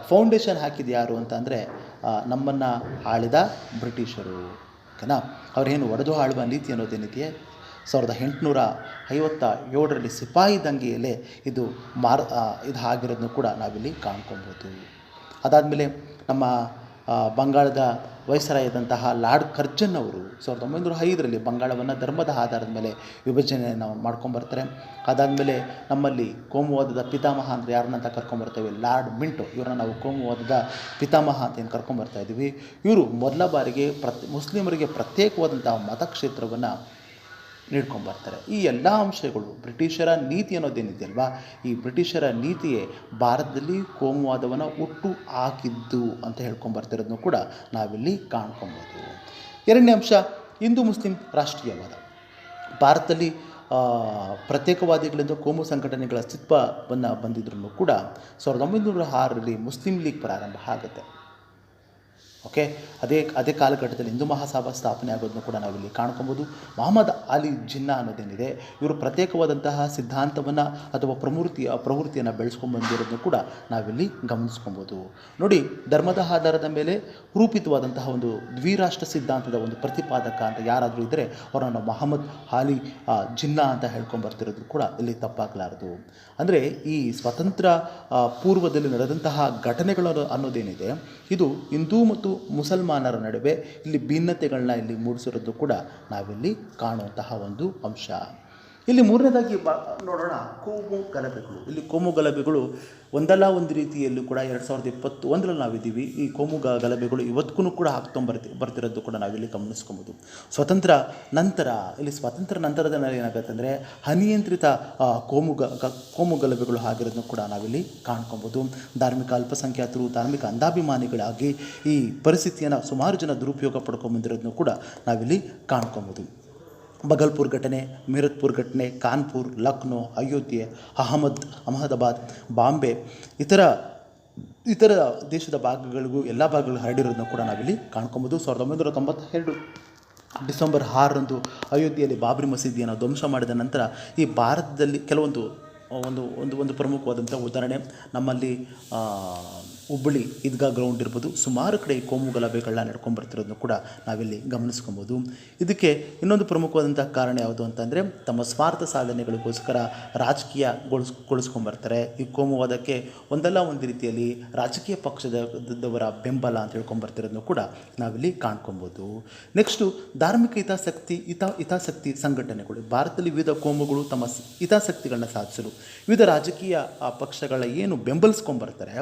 ಫೌಂಡೇಶನ್ ಹಾಕಿದ್ದು ಯಾರು ಅಂತ ಅಂದರೆ ನಮ್ಮನ್ನು ಆಳಿದ ಬ್ರಿಟಿಷರು, ಓಕೆನಾ. ಅವರೇನು ಒಡೆದು ಆಳುವ ನೀತಿ ಅನ್ನೋದೇನಿದೆಯೇ 1857ರಲ್ಲಿ ಸಿಪಾಯಿ ದಂಗೆಯಲ್ಲೇ ಇದು ಆಗಿರೋದನ್ನು ಕೂಡ ನಾವಿಲ್ಲಿ ಕಾಣ್ಕೊಬೋದು. ಅದಾದಮೇಲೆ ನಮ್ಮ ಬಂಗಾಳದ ವೈಸರಾಯದಂತಹ ಲಾರ್ಡ್ ಕರ್ಜನ್ ಅವರು 1905ರಲ್ಲಿ ಬಂಗಾಳವನ್ನು ಧರ್ಮದ ಆಧಾರದ ಮೇಲೆ ವಿಭಜನೆಯನ್ನು ಮಾಡ್ಕೊಂಬರ್ತಾರೆ. ಅದಾದಮೇಲೆ ನಮ್ಮಲ್ಲಿ ಕೋಮುವಾದದ ಪಿತಾಮಹ ಅಂದರೆ ಯಾರನ್ನಂತ ಕರ್ಕೊಂಬರ್ತೇವೆ, ಲಾರ್ಡ್ ಮಿಂಟೋ, ಇವರನ್ನ ನಾವು ಕೋಮುವಾದದ ಪಿತಾಮಹ ಅಂತ ಏನು ಕರ್ಕೊಂಬರ್ತಾ ಇದ್ದೀವಿ. ಇವರು ಮೊದಲ ಬಾರಿಗೆ ಮುಸ್ಲಿಮರಿಗೆ ಪ್ರತ್ಯೇಕವಾದಂತಹ ಮತಕ್ಷೇತ್ರವನ್ನು ನೀಡ್ಕೊಂಬರ್ತಾರೆ. ಈ ಎಲ್ಲ ಅಂಶಗಳು ಬ್ರಿಟಿಷರ ನೀತಿ ಅನ್ನೋದೇನಿದೆಯಲ್ವಾ, ಈ ಬ್ರಿಟಿಷರ ನೀತಿಯೇ ಭಾರತದಲ್ಲಿ ಕೋಮುವಾದವನ್ನು ಹುಟ್ಟು ಹಾಕಿದ್ದು ಅಂತ ಹೇಳ್ಕೊಂಬರ್ತಿರೋದನ್ನು ಕೂಡ ನಾವಿಲ್ಲಿ ಕಾಣ್ಕೊಬೋದು. ಎರಡನೇ ಅಂಶ, ಹಿಂದೂ ಮುಸ್ಲಿಂ ರಾಷ್ಟ್ರೀಯವಾದ. ಭಾರತದಲ್ಲಿ ಪ್ರತ್ಯೇಕವಾದಿಗಳಿಂದ ಕೋಮು ಸಂಘಟನೆಗಳ ಅಸ್ತಿತ್ವವನ್ನು ಬಂದಿದ್ರೂ ಕೂಡ 1906ರಲ್ಲಿ ಮುಸ್ಲಿಂ ಲೀಗ್ ಪ್ರಾರಂಭ ಆಗುತ್ತೆ. ಓಕೆ, ಅದೇ ಕಾಲಘಟ್ಟದಲ್ಲಿ ಹಿಂದೂ ಮಹಾಸಭಾ ಸ್ಥಾಪನೆ ಆಗೋದನ್ನು ಕೂಡ ನಾವಿಲ್ಲಿ ಕಾಣ್ಕೊಬೋದು. ಮೊಹಮ್ಮದ್ ಅಲಿ ಜಿನ್ನಾ ಅನ್ನೋದೇನಿದೆ, ಇವರು ಪ್ರತ್ಯೇಕವಾದಂತಹ ಸಿದ್ಧಾಂತವನ್ನು ಅಥವಾ ಪ್ರವೃತ್ತಿಯನ್ನು ಬೆಳೆಸ್ಕೊಂಡ್ಬಂದಿರೋದನ್ನು ಕೂಡ ನಾವಿಲ್ಲಿ ಗಮನಿಸ್ಕೊಬೋದು. ನೋಡಿ, ಧರ್ಮದ ಆಧಾರದ ಮೇಲೆ ರೂಪಿತವಾದಂತಹ ಒಂದು ದ್ವಿರಾಷ್ಟ್ರ ಸಿದ್ಧಾಂತದ ಒಂದು ಪ್ರತಿಪಾದಕ ಅಂತ ಯಾರಾದರೂ ಇದ್ದರೆ ಅವರನ್ನು ಮೊಹಮ್ಮದ್ ಅಲಿ ಜಿನ್ನಾ ಅಂತ ಹೇಳ್ಕೊಂಬರ್ತಿರೋದು ಕೂಡ ಇಲ್ಲಿ ತಪ್ಪಾಗಲಾರದು. ಅಂದರೆ ಈ ಸ್ವತಂತ್ರ ಪೂರ್ವದಲ್ಲಿ ನಡೆದಂತಹ ಘಟನೆಗಳು ಅನ್ನೋದೇನಿದೆ, ಇದು ಹಿಂದೂ ಮತ್ತು ಮುಸಲ್ಮಾನರ ನಡುವೆ ಇಲ್ಲಿ ಭಿನ್ನತೆಗಳನ್ನ ಇಲ್ಲಿ ಮೂಡಿಸಿರೋದು ಕೂಡ ನಾವಿಲ್ಲಿ ಕಾಣುವಂತಹ ಒಂದು ಅಂಶ. ಇಲ್ಲಿ ಮೂರನೇದಾಗಿ ನೋಡೋಣ ಕೋಮು ಗಲಭೆಗಳು. ಇಲ್ಲಿ ಕೋಮು ಗಲಭೆಗಳು ಒಂದಲ್ಲ ಒಂದು ರೀತಿಯಲ್ಲೂ ಕೂಡ 2021 ನಾವಿದ್ದೀವಿ. ಈ ಕೋಮು ಗಲಭೆಗಳು ಇವತ್ತಿಗೂ ಕೂಡ ಬರ್ತಿರೋದು ಕೂಡ ನಾವಿಲ್ಲಿ ಗಮನಿಸ್ಕೊಬೋದು. ಸ್ವಾತಂತ್ರ್ಯ ನಂತರದ ಏನಾಗುತ್ತೆ ಅಂದರೆ ಅನಿಯಂತ್ರಿತ ಕೋಮು ಗಲಭೆಗಳು ಆಗಿರೋದನ್ನು ಕೂಡ ನಾವಿಲ್ಲಿ ಕಾಣ್ಕೊಬೋದು. ಧಾರ್ಮಿಕ ಅಲ್ಪಸಂಖ್ಯಾತರು, ಧಾರ್ಮಿಕ ಅಂಧಾಭಿಮಾನಿಗಳಾಗಿ ಈ ಪರಿಸ್ಥಿತಿಯನ್ನು ಸುಮಾರು ಜನ ದುರುಪಯೋಗ ಪಡ್ಕೊಂಬಂದಿರೋದನ್ನು ಕೂಡ ನಾವಿಲ್ಲಿ ಕಾಣ್ಕೊಬೋದು. ಬಗಲ್ಪುರ್ ಘಟನೆ, ಮೀರತ್ಪುರ್ ಘಟನೆ, ಕಾನ್ಪುರ್, ಲಕ್ನೋ, ಅಯೋಧ್ಯೆ, ಅಹಮದಾಬಾದ್, ಬಾಂಬೆ, ಇತರ ದೇಶದ ಭಾಗಗಳಿಗೂ ಎಲ್ಲ ಭಾಗಗಳು ಹರಡಿರೋದನ್ನು ಕೂಡ ನಾವಿಲ್ಲಿ ಕಾಣ್ಕೊಬೋದು. 1992 ಡಿಸೆಂಬರ್ 6ರಂದು ಅಯೋಧ್ಯೆಯಲ್ಲಿ ಬಾಬ್ರಿ ಮಸೀದಿಯನ್ನು ಧ್ವಂಸ ಮಾಡಿದ ನಂತರ ಈ ಭಾರತದಲ್ಲಿ ಕೆಲವೊಂದು ಒಂದು ಪ್ರಮುಖವಾದಂಥ ಉದಾಹರಣೆ ನಮ್ಮಲ್ಲಿ ಹುಬ್ಬಳ್ಳಿ ಈದ್ಗಾ ಗ್ರೌಂಡ್ ಇರ್ಬೋದು, ಸುಮಾರು ಕಡೆ ಕೋಮು ಗಲಭೆಗಳನ್ನ ನಡ್ಕೊಂಡ್ಬರ್ತಿರೋದನ್ನು ಕೂಡ ನಾವಿಲ್ಲಿ ಗಮನಿಸ್ಕೊಬೋದು. ಇದಕ್ಕೆ ಇನ್ನೊಂದು ಪ್ರಮುಖವಾದಂಥ ಕಾರಣ ಯಾವುದು ಅಂತಂದರೆ ತಮ್ಮ ಸ್ವಾರ್ಥ ಸಾಧನೆಗಳಿಗೋಸ್ಕರ ರಾಜಕೀಯಗೊಳಿಸ್ಕೊಂಬರ್ತಾರೆ. ಈ ಕೋಮುವಾದಕ್ಕೆ ಒಂದಲ್ಲ ಒಂದು ರೀತಿಯಲ್ಲಿ ರಾಜಕೀಯ ಪಕ್ಷದವರ ಬೆಂಬಲ ಅಂತ ಹೇಳ್ಕೊಂಬರ್ತಿರೋದನ್ನು ಕೂಡ ನಾವಿಲ್ಲಿ ಕಾಣ್ಕೊಬೋದು. ನೆಕ್ಸ್ಟು ಧಾರ್ಮಿಕ ಹಿತಾಸಕ್ತಿ ಸಂಘಟನೆಗಳು. ಭಾರತದಲ್ಲಿ ವಿವಿಧ ಕೋಮುಗಳು ತಮ್ಮ ಹಿತಾಸಕ್ತಿಗಳನ್ನ ಸಾಧಿಸಲು ವಿವಿಧ ರಾಜಕೀಯ ಪಕ್ಷಗಳ ಏನು ಬೆಂಬಲಿಸ್ಕೊಂಬರ್ತಾರೆ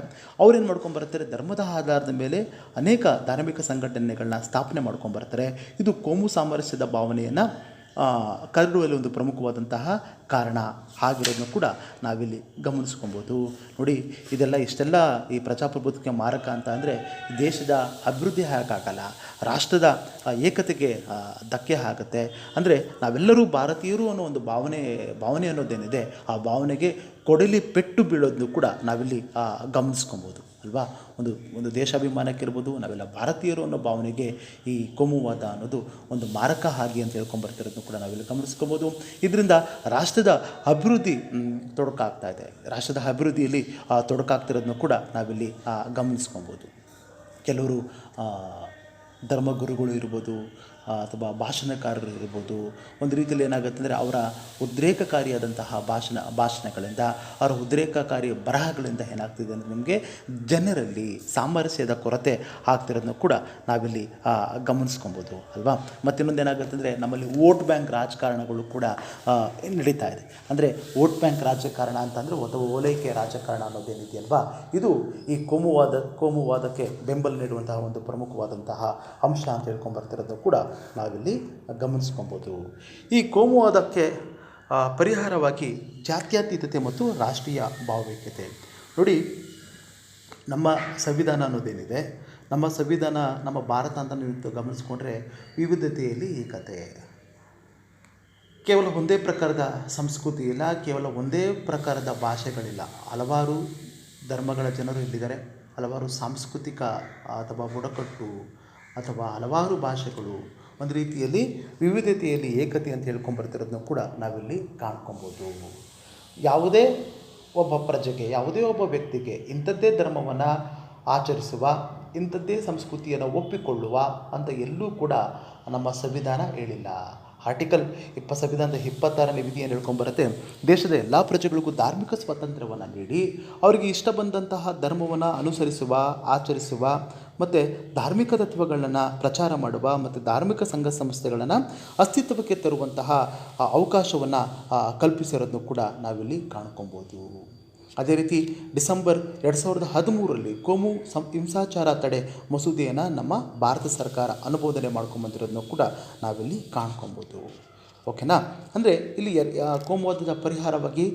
ಅವ್ರೇನು ಮಾಡ್ಕೊಂಬರ್ತಾರೆ, ಧರ್ಮದ ಆಧಾರದ ಮೇಲೆ ಅನೇಕ ಧಾರ್ಮಿಕ ಸಂಘಟನೆಗಳನ್ನ ಸ್ಥಾಪನೆ ಮಾಡ್ಕೊಂಬರ್ತಾರೆ. ಇದು ಕೋಮು ಸಾಮರಸ್ಯದ ಭಾವನೆಯನ್ನು ಕರಡುವಲ್ಲಿ ಒಂದು ಪ್ರಮುಖವಾದಂತಹ ಕಾರಣ ಆಗಿರೋದನ್ನು ಕೂಡ ನಾವಿಲ್ಲಿ ಗಮನಿಸ್ಕೊಬೋದು. ನೋಡಿ, ಇಷ್ಟೆಲ್ಲ ಈ ಪ್ರಜಾಪ್ರಭುತ್ವಕ್ಕೆ ಮಾರಕ ಅಂತ ಅಂದರೆ ದೇಶದ ಅಭಿವೃದ್ಧಿ ಆಗಲ್ಲ, ರಾಷ್ಟ್ರದ ಏಕತೆಗೆ ಧಕ್ಕೆ ಆಗುತ್ತೆ. ಅಂದರೆ ನಾವೆಲ್ಲರೂ ಭಾರತೀಯರು ಅನ್ನೋ ಒಂದು ಭಾವನೆ ಅನ್ನೋದೇನಿದೆ, ಆ ಭಾವನೆಗೆ ಕೊಡಲಿ ಪೆಟ್ಟು ಬೀಳೋದನ್ನು ಕೂಡ ನಾವಿಲ್ಲಿ ಗಮನಿಸ್ಕೊಬೋದು ಅಲ್ವಾ. ಒಂದು ದೇಶಾಭಿಮಾನಕ್ಕಿರ್ಬೋದು, ನಾವೆಲ್ಲ ಭಾರತೀಯರು ಅನ್ನೋ ಭಾವನೆಗೆ ಈ ಕೋಮುವಾದ ಅನ್ನೋದು ಒಂದು ಮಾರಕ ಹಾಗೆ ಅಂತ ಹೇಳ್ಕೊಂಬರ್ತಿರೋದನ್ನು ಕೂಡ ನಾವಿಲ್ಲಿ ಗಮನಿಸ್ಕೊಬೋದು. ಇದರಿಂದ ರಾಷ್ಟ್ರದ ಅಭಿವೃದ್ಧಿ ತೊಡಕಾಗ್ತಾ ಇದೆ. ರಾಷ್ಟ್ರದ ಅಭಿವೃದ್ಧಿಯಲ್ಲಿ ತೊಡಕಾಗ್ತಿರೋದನ್ನು ಕೂಡ ನಾವಿಲ್ಲಿ ಗಮನಿಸ್ಕೊಬೋದು. ಕೆಲವರು ಧರ್ಮಗುರುಗಳು ಇರ್ಬೋದು ಅಥವಾ ಭಾಷಣಕಾರರು ಇರ್ಬೋದು, ಒಂದು ರೀತಿಯಲ್ಲಿ ಏನಾಗುತ್ತೆ ಅಂದರೆ ಅವರ ಉದ್ರೇಕಕಾರಿಯಾದಂತಹ ಭಾಷಣಗಳಿಂದ, ಅವರ ಉದ್ರೇಕಕಾರಿ ಬರಹಗಳಿಂದ ಏನಾಗ್ತಿದೆ ಅಂದರೆ ನಿಮಗೆ ಜನರಲ್ಲಿ ಸಾಮರಸ್ಯದ ಕೊರತೆ ಆಗ್ತಿರೋದನ್ನು ಕೂಡ ನಾವಿಲ್ಲಿ ಗಮನಿಸ್ಕೊಬೋದು ಅಲ್ವಾ. ಮತ್ತಿನ್ನೊಂದು ಏನಾಗುತ್ತೆ ಅಂದರೆ ನಮ್ಮಲ್ಲಿ ವೋಟ್ ಬ್ಯಾಂಕ್ ರಾಜಕಾರಣಗಳು ಕೂಡ ನಡೀತಾ ಇದೆ. ಅಂದರೆ ವೋಟ್ ಬ್ಯಾಂಕ್ ರಾಜಕಾರಣ ಅಂತಂದರೆ ಓಲೈಕೆ ರಾಜಕಾರಣ ಅನ್ನೋದೇನಿದೆಯಲ್ವಾ, ಇದು ಈ ಕೋಮುವಾದಕ್ಕೆ ಬೆಂಬಲ ನೀಡುವಂತಹ ಒಂದು ಪ್ರಮುಖವಾದಂತಹ ಅಂಶ ಅಂತ ಹೇಳ್ಕೊಂಬರ್ತಿರೋದು ಕೂಡ ನಾವಿಲ್ಲಿ ಗಮನಿಸ್ಕೊಬೋದು. ಈ ಕೋಮುವಾದಕ್ಕೆ ಪರಿಹಾರವಾಗಿ ಜಾತ್ಯತೀತತೆ ಮತ್ತು ರಾಷ್ಟ್ರೀಯ ಭಾವೈಕ್ಯತೆ. ನೋಡಿ, ನಮ್ಮ ಸಂವಿಧಾನ ಅನ್ನೋದೇನಿದೆ, ನಮ್ಮ ಸಂವಿಧಾನ, ನಮ್ಮ ಭಾರತ ಅಂತ ನೀವು ಗಮನಿಸ್ಕೊಂಡ್ರೆ ವಿವಿಧತೆಯಲ್ಲಿ ಏಕತೆ. ಕೇವಲ ಒಂದೇ ಪ್ರಕಾರದ ಸಂಸ್ಕೃತಿ ಇಲ್ಲ, ಕೇವಲ ಒಂದೇ ಪ್ರಕಾರದ ಭಾಷೆಗಳಿಲ್ಲ. ಹಲವಾರು ಧರ್ಮಗಳ ಜನರು ಇಲ್ಲಿದ್ದಾರೆ, ಹಲವಾರು ಸಾಂಸ್ಕೃತಿಕ ಅಥವಾ ಬುಡಕಟ್ಟು ಅಥವಾ ಹಲವಾರು ಭಾಷೆಗಳು, ಒಂದು ರೀತಿಯಲ್ಲಿ ವಿವಿಧತೆಯಲ್ಲಿ ಏಕತೆ ಅಂತ ಹೇಳ್ಕೊಂಬರ್ತಿರೋದನ್ನು ಕೂಡ ನಾವಿಲ್ಲಿ ಕಾಣ್ಕೊಬೋದು. ಯಾವುದೇ ಒಬ್ಬ ಪ್ರಜೆಗೆ, ಯಾವುದೇ ಒಬ್ಬ ವ್ಯಕ್ತಿಗೆ ಇಂಥದ್ದೇ ಧರ್ಮವನ್ನು ಆಚರಿಸುವ, ಇಂಥದ್ದೇ ಸಂಸ್ಕೃತಿಯನ್ನು ಒಪ್ಪಿಕೊಳ್ಳುವ ಅಂತ ಎಲ್ಲೂ ಕೂಡ ನಮ್ಮ ಸಂವಿಧಾನ ಹೇಳಿಲ್ಲ. ಸಂವಿಧಾನದ 26ನೇ ವಿಧಿ ಏನು ಹೇಳ್ಕೊಂಬರುತ್ತೆ, ದೇಶದ ಎಲ್ಲ ಪ್ರಜೆಗಳಿಗೂ ಧಾರ್ಮಿಕ ಸ್ವಾತಂತ್ರ್ಯವನ್ನು ನೀಡಿ ಅವರಿಗೆ ಇಷ್ಟ ಬಂದಂತಹ ಧರ್ಮವನ್ನು ಅನುಸರಿಸುವ, ಆಚರಿಸುವ ಮತ್ತು ಧಾರ್ಮಿಕ ತತ್ವಗಳನ್ನು ಪ್ರಚಾರ ಮಾಡುವ ಮತ್ತು ಧಾರ್ಮಿಕ ಸಂಘ ಸಂಸ್ಥೆಗಳನ್ನು ಅಸ್ತಿತ್ವಕ್ಕೆ ತರುವಂತಹ ಅವಕಾಶವನ್ನು ಕಲ್ಪಿಸಿರೋದನ್ನು ಕೂಡ ನಾವಿಲ್ಲಿ ಕಾಣ್ಕೊಬೋದು. ಅದೇ ರೀತಿ ಡಿಸೆಂಬರ್ 2013ರಲ್ಲಿ ಕೋಮು ಹಿಂಸಾಚಾರ ತಡೆ ಮಸೂದೆಯನ್ನು ನಮ್ಮ ಭಾರತ ಸರ್ಕಾರ ಅನುಮೋದನೆ ಮಾಡ್ಕೊಂಬಂದಿರೋದನ್ನು ಕೂಡ ನಾವಿಲ್ಲಿ ಕಾಣ್ಕೊಬೋದು. ಓಕೆನಾ. ಅಂದರೆ ಇಲ್ಲಿ ಕೋಮುವಾದದ ಪರಿಹಾರವಾಗಿ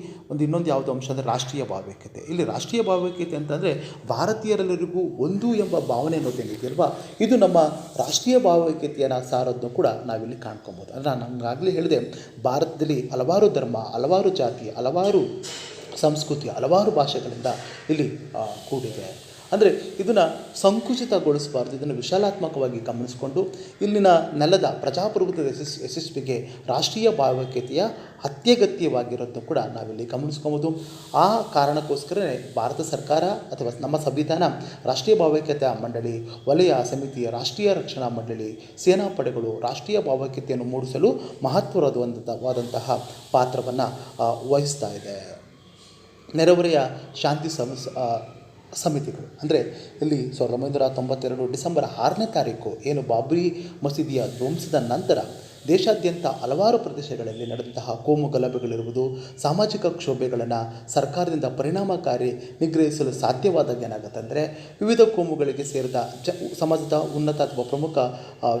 ಇನ್ನೊಂದು ಯಾವುದು ಅಂಶ ಅಂದರೆ ರಾಷ್ಟ್ರೀಯ ಭಾವೈಕ್ಯತೆ. ಇಲ್ಲಿ ರಾಷ್ಟ್ರೀಯ ಭಾವೈಕ್ಯತೆ ಅಂತಂದರೆ ಭಾರತೀಯರೆಲ್ಲರಿಗೂ ಒಂದು ಎಂಬ ಭಾವನೆ ಅನ್ನೋದೇನಿದೆಯಲ್ವಾ, ಇದು ನಮ್ಮ ರಾಷ್ಟ್ರೀಯ ಭಾವೈಕ್ಯತೆಯನ್ನು ಸಾರೋದನ್ನು ಕೂಡ ನಾವಿಲ್ಲಿ ಕಾಣ್ಕೊಬೋದು. ಅಂದರೆ ನಾನು ನಮಗಾಗಲೇ ಹೇಳಿದೆ, ಭಾರತದಲ್ಲಿ ಹಲವಾರು ಧರ್ಮ, ಹಲವಾರು ಜಾತಿ, ಹಲವಾರು ಸಂಸ್ಕೃತಿ, ಹಲವಾರು ಭಾಷೆಗಳಿಂದ ಇಲ್ಲಿ ಕೂಡಿದೆ. ಅಂದರೆ ಇದನ್ನು ಸಂಕುಚಿತಗೊಳಿಸಬಾರ್ದು, ಇದನ್ನು ವಿಶಾಲಾತ್ಮಕವಾಗಿ ಗಮನಿಸಿಕೊಂಡು ಇಲ್ಲಿನ ನೆಲದ ಪ್ರಜಾಪ್ರಭುತ್ವದ ಯಶಸ್ವಿಗೆ ರಾಷ್ಟ್ರೀಯ ಭಾವೈಕ್ಯತೆಯ ಅತ್ಯಗತ್ಯವಾಗಿರೋದನ್ನು ಕೂಡ ನಾವಿಲ್ಲಿ ಗಮನಿಸ್ಕೊಬೋದು. ಆ ಕಾರಣಕ್ಕೋಸ್ಕರವೇ ಭಾರತ ಸರ್ಕಾರ ಅಥವಾ ನಮ್ಮ ಸಂವಿಧಾನ ರಾಷ್ಟ್ರೀಯ ಭಾವೈಕ್ಯತಾ ಮಂಡಳಿ, ವಲಯ ಸಮಿತಿ, ರಾಷ್ಟ್ರೀಯ ರಕ್ಷಣಾ ಮಂಡಳಿ, ಸೇನಾ ಪಡೆಗಳು ರಾಷ್ಟ್ರೀಯ ಭಾವೈಕ್ಯತೆಯನ್ನು ಮೂಡಿಸಲು ಮಹತ್ವವಾದಂತಹ ಪಾತ್ರವನ್ನು ವಹಿಸ್ತಾ ಇದೆ. ನೆರೆಹೊರೆಯ ಶಾಂತಿ ಸಮಿತಿಗಳು ಅಂದರೆ ಇಲ್ಲಿ 1992 ಡಿಸೆಂಬರ್ 6ನೇ ತಾರೀಕು ಏನು ಬಾಬ್ರಿ ಮಸೀದಿಯ ಧ್ವಂಸದ ನಂತರ ದೇಶಾದ್ಯಂತ ಹಲವಾರು ಪ್ರದೇಶಗಳಲ್ಲಿ ನಡೆದಂತಹ ಕೋಮು ಗಲಭೆಗಳಿರುವುದು, ಸಾಮಾಜಿಕ ಕ್ಷೋಭೆಗಳನ್ನು ಸರ್ಕಾರದಿಂದ ಪರಿಣಾಮಕಾರಿ ನಿಗ್ರಹಿಸಲು ಸಾಧ್ಯವಾದಾಗ ಏನಾಗುತ್ತೆ ಅಂದರೆ ವಿವಿಧ ಕೋಮುಗಳಿಗೆ ಸೇರಿದ ಸಮಾಜದ ಉನ್ನತ ಅಥವಾ ಪ್ರಮುಖ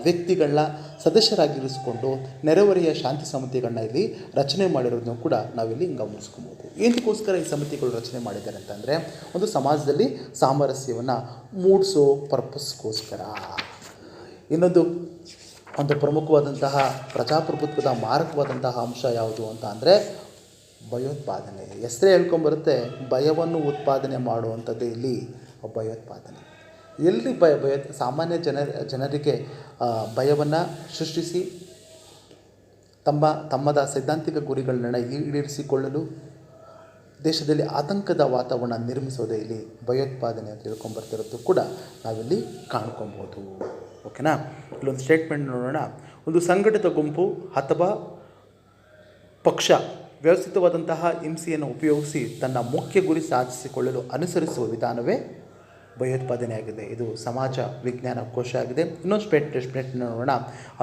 ವ್ಯಕ್ತಿಗಳನ್ನ ಸದಸ್ಯರಾಗಿರಿಸಿಕೊಂಡು ನೆರೆಹೊರೆಯ ಶಾಂತಿ ಸಮಿತಿಗಳನ್ನ ಇಲ್ಲಿ ರಚನೆ ಮಾಡಿರೋದನ್ನು ಕೂಡ ನಾವಿಲ್ಲಿ ಗಮನಿಸ್ಕೊಬೋದು. ಏನಕ್ಕೋಸ್ಕರ ಈ ಸಮಿತಿಗಳು ರಚನೆ ಮಾಡಿದ್ದಾರೆ ಅಂತಂದರೆ ಒಂದು ಸಮಾಜದಲ್ಲಿ ಸಾಮರಸ್ಯವನ್ನು ಮೂಡಿಸೋ ಪರ್ಪಸ್ಗೋಸ್ಕರ. ಇನ್ನೊಂದು ಒಂದು ಪ್ರಮುಖವಾದಂತಹ ಪ್ರಜಾಪ್ರಭುತ್ವದ ಮಾರಕವಾದಂತಹ ಅಂಶ ಯಾವುದು ಅಂತ ಅಂದರೆ ಭಯೋತ್ಪಾದನೆ. ಹೆಸರೇ ಹೇಳ್ಕೊಂಬರುತ್ತೆ, ಭಯವನ್ನು ಉತ್ಪಾದನೆ ಮಾಡುವಂಥದ್ದು ಇಲ್ಲಿ ಭಯೋತ್ಪಾದನೆ. ಎಲ್ಲಿ ಸಾಮಾನ್ಯ ಜನರಿಗೆ ಭಯವನ್ನು ಸೃಷ್ಟಿಸಿ ತಮ್ಮದ ಸೈದ್ಧಾಂತಿಕ ಗುರಿಗಳನ್ನ ಈಡೇರಿಸಿಕೊಳ್ಳಲು ದೇಶದಲ್ಲಿ ಆತಂಕದ ವಾತಾವರಣ ನಿರ್ಮಿಸೋದೇ ಇಲ್ಲಿ ಭಯೋತ್ಪಾದನೆ ಅಂತ ಹೇಳ್ಕೊಂಬರ್ತಿರೋದು ಕೂಡ ನಾವಿಲ್ಲಿ ಕಾಣ್ಕೊಬೋದು. ಓಕೆನಾ? ಇಲ್ಲೊಂದು ಸ್ಟೇಟ್ಮೆಂಟ್ ನೋಡೋಣ. ಒಂದು ಸಂಘಟಿತ ಗುಂಪು ಅಥವಾ ಪಕ್ಷ ವ್ಯವಸ್ಥಿತವಾದಂತಹ ಹಿಂಸೆಯನ್ನು ಉಪಯೋಗಿಸಿ ತನ್ನ ಮುಖ್ಯ ಗುರಿ ಸಾಧಿಸಿಕೊಳ್ಳಲು ಅನುಸರಿಸುವ ವಿಧಾನವೇ ಭಯೋತ್ಪಾದನೆಯಾಗಿದೆ. ಇದು ಸಮಾಜ ವಿಜ್ಞಾನ ಕೋಶ ಆಗಿದೆ. ಇನ್ನೊಂದು ಸ್ಟೇಟ್ಮೆಂಟ್ ನೋಡೋಣ.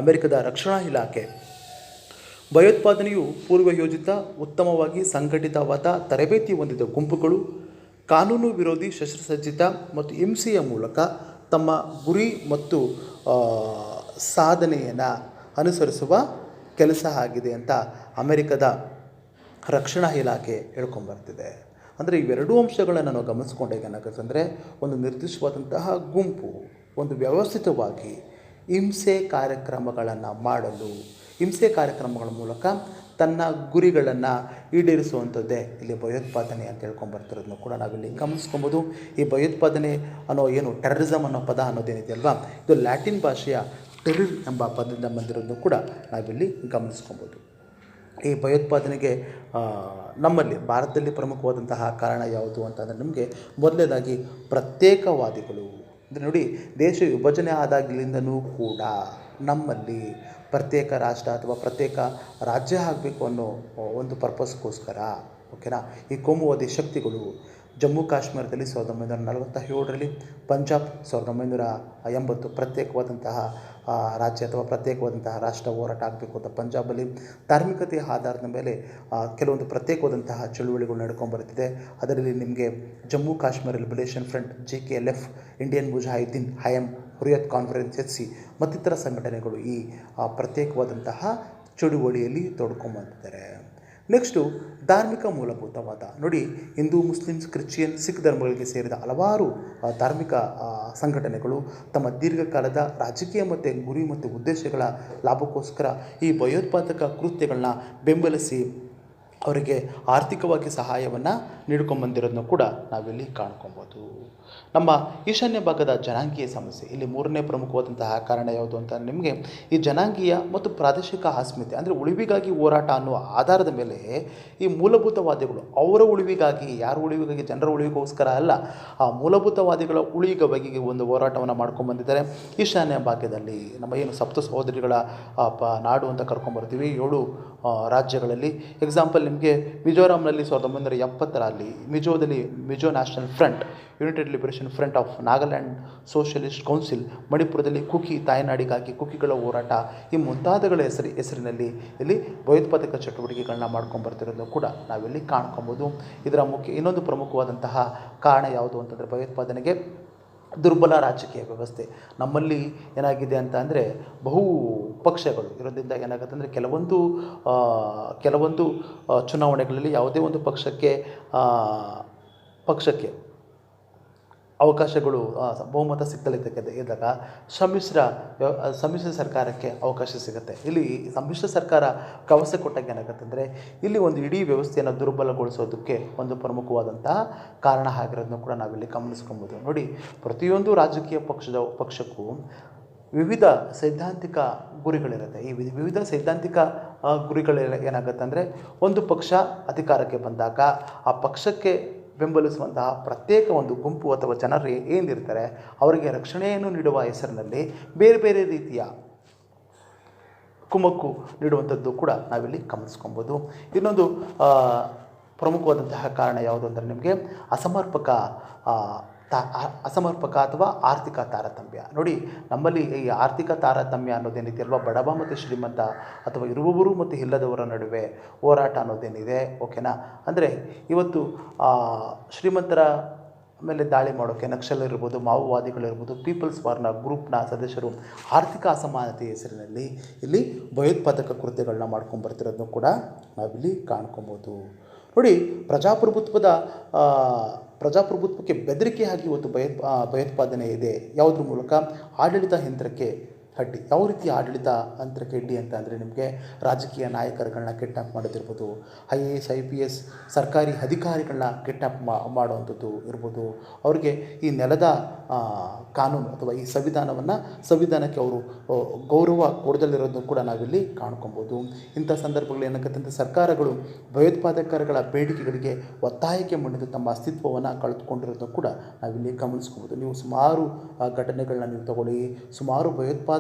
ಅಮೆರಿಕದ ರಕ್ಷಣಾ ಇಲಾಖೆ ಭಯೋತ್ಪಾದನೆಯು ಪೂರ್ವಯೋಜಿತ, ಉತ್ತಮವಾಗಿ ಸಂಘಟಿತವಾದ, ತರಬೇತಿ ಹೊಂದಿದ ಗುಂಪುಗಳು ಕಾನೂನು ವಿರೋಧಿ, ಶಸ್ತ್ರಸಜ್ಜಿತ ಮತ್ತು ಹಿಂಸೆಯ ಮೂಲಕ ತಮ್ಮ ಗುರಿ ಮತ್ತು ಸಾಧನೆಯನ್ನು ಅನುಸರಿಸುವ ಕೆಲಸ ಆಗಿದೆ ಅಂತ ಅಮೆರಿಕದ ರಕ್ಷಣಾ ಇಲಾಖೆ ಹೇಳ್ಕೊಂಬರ್ತಿದೆ. ಅಂದರೆ ಇವೆರಡೂ ಅಂಶಗಳನ್ನು ನಾವು ಗಮನಿಸ್ಕೊಂಡಾಗ ಏನಾಗುತ್ತೆ ಅಂದರೆ ಒಂದು ನಿರ್ದಿಷ್ಟವಾದಂತಹ ಗುಂಪು ಒಂದು ವ್ಯವಸ್ಥಿತವಾಗಿ ಹಿಂಸೆ ಕಾರ್ಯಕ್ರಮಗಳನ್ನು ಮಾಡಲು, ಹಿಂಸೆ ಕಾರ್ಯಕ್ರಮಗಳ ಮೂಲಕ ತನ್ನ ಗುರಿಗಳನ್ನು ಈಡೇರಿಸುವಂಥದ್ದೇ ಇಲ್ಲಿ ಭಯೋತ್ಪಾದನೆ ಅಂತ ಹೇಳ್ಕೊಂಬರ್ತಿರೋದನ್ನು ಕೂಡ ನಾವಿಲ್ಲಿ ಗಮನಿಸ್ಕೊಬೋದು. ಈ ಭಯೋತ್ಪಾದನೆ ಅನ್ನೋ ಟೆರರಿಸಮ್ ಅನ್ನೋ ಪದ ಅನ್ನೋದೇನಿದೆ ಅಲ್ವಾ, ಇದು ಲ್ಯಾಟಿನ್ ಭಾಷೆಯ ಟೆರರ್ ಎಂಬ ಪದದಿಂದ ಬಂದಿರೋದನ್ನು ಕೂಡ ನಾವಿಲ್ಲಿ ಗಮನಿಸ್ಕೊಬೋದು. ಈ ಭಯೋತ್ಪಾದನೆಗೆ ನಮ್ಮಲ್ಲಿ ಭಾರತದಲ್ಲಿ ಪ್ರಮುಖವಾದಂತಹ ಕಾರಣ ಯಾವುದು ಅಂತಂದರೆ ನಮಗೆ ಮೊದಲನೇದಾಗಿ ಪ್ರತ್ಯೇಕವಾದಿಗಳು. ಅಂದರೆ ನೋಡಿ, ದೇಶ ವಿಭಜನೆ ಆದಾಗಲಿಂದನೂ ಕೂಡ ನಮ್ಮಲ್ಲಿ ಪ್ರತ್ಯೇಕ ರಾಷ್ಟ್ರ ಅಥವಾ ಪ್ರತ್ಯೇಕ ರಾಜ್ಯ ಆಗಬೇಕು ಅನ್ನೋ ಒಂದು ಪರ್ಪಸ್ಗೋಸ್ಕರ, ಓಕೆನಾ, ಈ ಕೋಮುವಾದಿ ಶಕ್ತಿಗಳು ಜಮ್ಮು ಕಾಶ್ಮೀರದಲ್ಲಿ 1947ರಲ್ಲಿ, ಪಂಜಾಬ್ 1980 ಪ್ರತ್ಯೇಕವಾದಂತಹ ರಾಜ್ಯ ಅಥವಾ ಪ್ರತ್ಯೇಕವಾದಂತಹ ರಾಷ್ಟ್ರ ಹೋರಾಟ ಆಗಬೇಕು ಅಂತ ಪಂಜಾಬಲ್ಲಿ ಧಾರ್ಮಿಕತೆಯ ಆಧಾರದ ಮೇಲೆ ಕೆಲವೊಂದು ಪ್ರತ್ಯೇಕವಾದಂತಹ ಚಳುವಳಿಗಳು ನಡ್ಕೊಂಡ್ಬರ್ತಿದೆ. ಅದರಲ್ಲಿ ನಿಮಗೆ Jammu Kashmir liberation front, JKLF, Indian Mujahideen, IM, Hurriyat conference, HC ಮತ್ತಿತರ ಸಂಘಟನೆಗಳು ಈ ಪ್ರತ್ಯೇಕವಾದಂತಹ ಚಳುವಳಿಯಲ್ಲಿ ತೊಡ್ಕೊಂಬಂದಿದ್ದಾರೆ. ನೆಕ್ಸ್ಟು ಧಾರ್ಮಿಕ ಮೂಲಭೂತವಾದ. ನೋಡಿ, ಹಿಂದೂ, ಮುಸ್ಲಿಮ್ಸ್, ಕ್ರಿಶ್ಚಿಯನ್, ಸಿಖ್ ಧರ್ಮಗಳಿಗೆ ಸೇರಿದ ಹಲವಾರು ಧಾರ್ಮಿಕ ಸಂಘಟನೆಗಳು ತಮ್ಮ ದೀರ್ಘಕಾಲದ ರಾಜಕೀಯ ಮತ್ತು ಗುರಿ ಮತ್ತು ಉದ್ದೇಶಗಳ ಲಾಭಕ್ಕೋಸ್ಕರ ಈ ಭಯೋತ್ಪಾದಕ ಕೃತ್ಯಗಳನ್ನ ಬೆಂಬಲಿಸಿ ಅವರಿಗೆ ಆರ್ಥಿಕವಾಗಿ ಸಹಾಯವನ್ನು ನೀಡ್ಕೊಂಬಂದಿರೋದನ್ನು ಕೂಡ ನಾವಿಲ್ಲಿ ಕಾಣ್ಕೊಬೋದು. ನಮ್ಮ ಈಶಾನ್ಯ ಭಾಗದ ಜನಾಂಗೀಯ ಸಮಸ್ಯೆ, ಇಲ್ಲಿ ಮೂರನೇ ಪ್ರಮುಖವಾದಂತಹ ಕಾರಣ ಯಾವುದು ಅಂತ ನಿಮಗೆ ಈ ಜನಾಂಗೀಯ ಮತ್ತು ಪ್ರಾದೇಶಿಕ ಅಸ್ಮಿತೆ, ಅಂದರೆ ಉಳಿವಿಗಾಗಿ ಹೋರಾಟ ಅನ್ನುವ ಆಧಾರದ ಮೇಲೆ ಈ ಮೂಲಭೂತವಾದಿಗಳು ಅವರ ಉಳಿವಿಗಾಗಿ, ಯಾರ ಉಳಿವಿಗಾಗಿ, ಜನರ ಉಳಿವಿಗೋಸ್ಕರ ಅಲ್ಲ, ಆ ಮೂಲಭೂತವಾದಿಗಳ ಉಳಿವಿಗಾಗಿ ಒಂದು ಹೋರಾಟವನ್ನು ಮಾಡ್ಕೊಂಡ್ಬಂದಿದ್ದಾರೆ. ಈಶಾನ್ಯ ಭಾಗದಲ್ಲಿ ನಮ್ಮ ಏನು ಸಪ್ತ ಸಹೋದರಿಗಳ ನಾಡು ಅಂತ ಕರ್ಕೊಂಬರ್ತೀವಿ, 7 ರಾಜ್ಯಗಳಲ್ಲಿ. ಎಕ್ಸಾಂಪಲ್ ನಿಮಗೆ ಮಿಜೋರಾಂನಲ್ಲಿ 1970ರಲ್ಲಿ Mizo national front, united liberation front of Nagaland socialist council, ಮಣಿಪುರದಲ್ಲಿ ಕುಕಿ ತಾಯ್ನಾಡಿಗಾಗಿ ಕುಕಿಗಳ ಹೋರಾಟ, ಈ ಮುಂತಾದಗಳ ಹೆಸರಿನಲ್ಲಿ ಇಲ್ಲಿ ಭಯೋತ್ಪಾದಕ ಚಟುವಟಿಕೆಗಳನ್ನ ಮಾಡ್ಕೊಂಡ್ಬರ್ತಿರೋದು ಕೂಡ ನಾವಿಲ್ಲಿ ಕಾಣ್ಕೊಬೋದು. ಇದರ ಇನ್ನೊಂದು ಪ್ರಮುಖವಾದಂತಹ ಕಾರಣ ಯಾವುದು ಅಂತಂದರೆ ಭಯೋತ್ಪಾದನೆಗೆ ದುರ್ಬಲ ರಾಜಕೀಯ ವ್ಯವಸ್ಥೆ. ನಮ್ಮಲ್ಲಿ ಏನಾಗಿದೆ ಅಂತ ಅಂದರೆ ಬಹು ಪಕ್ಷಗಳು ಇರೋದ್ರಿಂದ ಏನಾಗುತ್ತೆ ಅಂದರೆ ಕೆಲವೊಂದು ಚುನಾವಣೆಗಳಲ್ಲಿ ಯಾವುದೇ ಒಂದು ಪಕ್ಷಕ್ಕೆ ಅವಕಾಶಗಳು ಬಹುಮತ ಇದ್ದಾಗ ಸಮ್ಮಿಶ್ರ ಸರ್ಕಾರಕ್ಕೆ ಅವಕಾಶ ಸಿಗುತ್ತೆ. ಇಲ್ಲಿ ಸಮ್ಮಿಶ್ರ ಸರ್ಕಾರ ಅವಕಾಶ ಕೊಟ್ಟಾಗ ಏನಾಗುತ್ತೆ ಅಂದರೆ ಇಲ್ಲಿ ಒಂದು ಇಡೀ ವ್ಯವಸ್ಥೆಯನ್ನು ದುರ್ಬಲಗೊಳಿಸೋದಕ್ಕೆ ಒಂದು ಪ್ರಮುಖವಾದಂತಹ ಕಾರಣ ಆಗಿರೋದನ್ನು ಕೂಡ ನಾವಿಲ್ಲಿ ಗಮನಿಸ್ಕೊಬೋದು. ನೋಡಿ, ಪ್ರತಿಯೊಂದು ರಾಜಕೀಯ ಪಕ್ಷಕ್ಕೂ ವಿವಿಧ ಸೈದ್ಧಾಂತಿಕ ಗುರಿಗಳಿರುತ್ತೆ. ಈ ವಿವಿಧ ಸೈದ್ಧಾಂತಿಕ ಗುರಿಗಳು ಏನಾಗುತ್ತೆ ಅಂದರೆ ಒಂದು ಪಕ್ಷ ಅಧಿಕಾರಕ್ಕೆ ಬಂದಾಗ ಆ ಪಕ್ಷಕ್ಕೆ ಬೆಂಬಲಿಸುವಂತಹ ಪ್ರತ್ಯೇಕ ಒಂದು ಗುಂಪು ಅಥವಾ ಜನರು ಏನಿರ್ತಾರೆ ಅವರಿಗೆ ರಕ್ಷಣೆಯನ್ನು ನೀಡುವ ಹೆಸರಿನಲ್ಲಿ ಬೇರೆ ಬೇರೆ ರೀತಿಯ ಕುಮ್ಮಕ್ಕು ನೀಡುವಂಥದ್ದು ಕೂಡ ನಾವಿಲ್ಲಿ ಗಮನಿಸ್ಕೊಬೋದು. ಇನ್ನೊಂದು ಪ್ರಮುಖವಾದಂತಹ ಕಾರಣ ಯಾವುದು ಅಂದರೆ ನಿಮಗೆ ಅಸಮರ್ಪಕ ಅಸಮರ್ಪಕ ಅಥವಾ ಆರ್ಥಿಕ ತಾರತಮ್ಯ. ನೋಡಿ, ನಮ್ಮಲ್ಲಿ ಈ ಆರ್ಥಿಕ ತಾರತಮ್ಯ ಅನ್ನೋದೇನಿದೆ ಅಲ್ವಾ, ಬಡವ ಮತ್ತು ಶ್ರೀಮಂತ ಅಥವಾ ಇರುವವರು ಮತ್ತು ಇಲ್ಲದವರ ನಡುವೆ ಹೋರಾಟ ಅನ್ನೋದೇನಿದೆ, ಓಕೆನಾ. ಅಂದರೆ ಇವತ್ತು ಶ್ರೀಮಂತರ ಮೇಲೆ ದಾಳಿ ಮಾಡೋಕ್ಕೆ ನಕ್ಸಲರಿರ್ಬೋದು, ಮಾವೋವಾದಿಗಳಿರ್ಬೋದು, ಪೀಪಲ್ಸ್ ವಾರ್ನ ಗ್ರೂಪ್ನ ಸದಸ್ಯರು ಆರ್ಥಿಕ ಅಸಮಾನತೆಯ ಹೆಸರಿನಲ್ಲಿ ಇಲ್ಲಿ ಭಯೋತ್ಪಾದಕ ಕೃತ್ಯಗಳನ್ನ ಮಾಡ್ಕೊಂಡ್ಬರ್ತಿರೋದನ್ನು ಕೂಡ ನಾವಿಲ್ಲಿ ಕಾಣ್ಕೊಬೋದು. ನೋಡಿ, ಪ್ರಜಾಪ್ರಭುತ್ವಕ್ಕೆ ಬೆದರಿಕೆಯಾಗಿ ಇವತ್ತು ಭಯೋತ್ಪಾದನೆ ಇದೆ. ಯಾವುದ್ರ ಮೂಲಕ? ಆಡಳಿತ ಯಂತ್ರಕ್ಕೆ ಅಡ್ಡಿ. ಯಾವ ರೀತಿ ಆಡಳಿತ ಯಂತ್ರಕ್ಕೆ ಅಡ್ಡಿ ಅಂತ ಅಂದರೆ, ನಿಮಗೆ ರಾಜಕೀಯ ನಾಯಕರುಗಳನ್ನ ಕಿಡ್ನಾಪ್ ಮಾಡೋದಿರ್ಬೋದು, IAS IPS ಸರ್ಕಾರಿ ಅಧಿಕಾರಿಗಳನ್ನ ಕಿಡ್ನಾಪ್ ಮಾಡುವಂಥದ್ದು ಇರ್ಬೋದು, ಅವ್ರಿಗೆ ಈ ನೆಲದ ಕಾನೂನು ಅಥವಾ ಈ ಸಂವಿಧಾನಕ್ಕೆ ಅವರು ಗೌರವ ಕೊಡದಲ್ಲಿರೋದನ್ನು ಕೂಡ ನಾವಿಲ್ಲಿ ಕಾಣ್ಕೊಬೋದು. ಇಂಥ ಸಂದರ್ಭಗಳು ಏನಾಗುತ್ತೆ, ಸರ್ಕಾರಗಳು ಭಯೋತ್ಪಾದಕರುಗಳ ಬೇಡಿಕೆಗಳಿಗೆ ಒತ್ತಾಯಕ್ಕೆ ಮಣಿದು ತಮ್ಮ ಅಸ್ತಿತ್ವವನ್ನು ಕಳೆದುಕೊಂಡಿರೋದನ್ನು ಕೂಡ ನಾವಿಲ್ಲಿ ಗಮನಿಸ್ಕೊಬೋದು. ನೀವು ಸುಮಾರು ಘಟನೆಗಳನ್ನ ನೀವು ತಗೊಳ್ಳಿ, ಸುಮಾರು ಭಯೋತ್ಪಾದಕ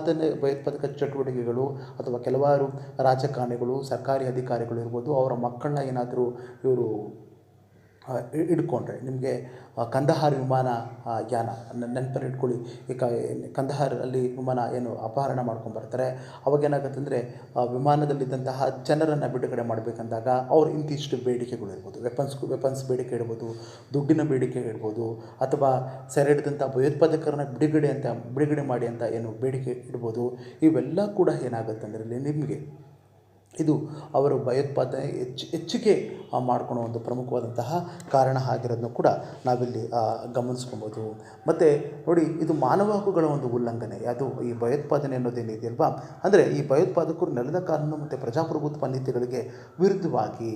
ಚಟುವಟಿಕೆಗಳು ಅಥವಾ ಕೆಲವಾರು ರಾಜಕಾರಣಿಗಳು, ಸರ್ಕಾರಿ ಅಧಿಕಾರಿಗಳು ಇರ್ಬೋದು, ಅವರ ಮಕ್ಕಳನ್ನ ಏನಾದರೂ ಇವರು ಹಿಡ್ಕೊಂಡ್ರೆ, ನಿಮಗೆ ಕಂದಹಾರ್ ವಿಮಾನ ಯಾನ ನೆನಪಲ್ಲಿ ಇಟ್ಕೊಳ್ಳಿ. ಈಗ ಕಂದಹಾರಲ್ಲಿ ವಿಮಾನ ಏನು ಅಪಹರಣ ಮಾಡ್ಕೊಂಡ್ಬರ್ತಾರೆ, ಅವಾಗೇನಾಗುತ್ತೆ ಅಂದರೆ ವಿಮಾನದಲ್ಲಿದ್ದಂತಹ ಜನರನ್ನು ಬಿಡುಗಡೆ ಮಾಡಬೇಕಂದಾಗ ಅವ್ರು ಇಂತಿಷ್ಟು ಬೇಡಿಕೆಗಳು ಇರ್ಬೋದು, ವೆಪನ್ಸ್ ಬೇಡಿಕೆ ಇಡ್ಬೋದು, ದುಡ್ಡಿನ ಬೇಡಿಕೆ ಇಡ್ಬೋದು, ಅಥವಾ ಸೆರೆ ಹಿಡಿದಂಥ ಭಯೋತ್ಪಾದಕರನ್ನ ಬಿಡುಗಡೆ ಮಾಡಿ ಅಂತ ಏನು ಬೇಡಿಕೆ ಇಡ್ಬೋದು. ಇವೆಲ್ಲ ಕೂಡ ಏನಾಗುತ್ತೆ ಅಂದರೆ ನಿಮಗೆ ಇದು ಅವರು ಭಯೋತ್ಪಾದನೆ ಹೆಚ್ಚಿಗೆ ಮಾಡ್ಕೊಳ್ಳೋ ಒಂದು ಪ್ರಮುಖವಾದಂತಹ ಕಾರಣ ಆಗಿರೋದನ್ನು ಕೂಡ ನಾವಿಲ್ಲಿ ಗಮನಿಸ್ಕೊಬೋದು. ಮತ್ತು ನೋಡಿ, ಇದು ಮಾನವ ಹಕ್ಕುಗಳ ಒಂದು ಉಲ್ಲಂಘನೆ. ಅದು ಈ ಭಯೋತ್ಪಾದನೆ ಅನ್ನೋದೇನಿದೆಯಲ್ವಾ, ಅಂದರೆ ಈ ಭಯೋತ್ಪಾದಕರು ನೆಲದ ಕಾನೂನು ಮತ್ತು ಪ್ರಜಾಪ್ರಭುತ್ವ ನೀತಿಗಳಿಗೆ ವಿರುದ್ಧವಾಗಿ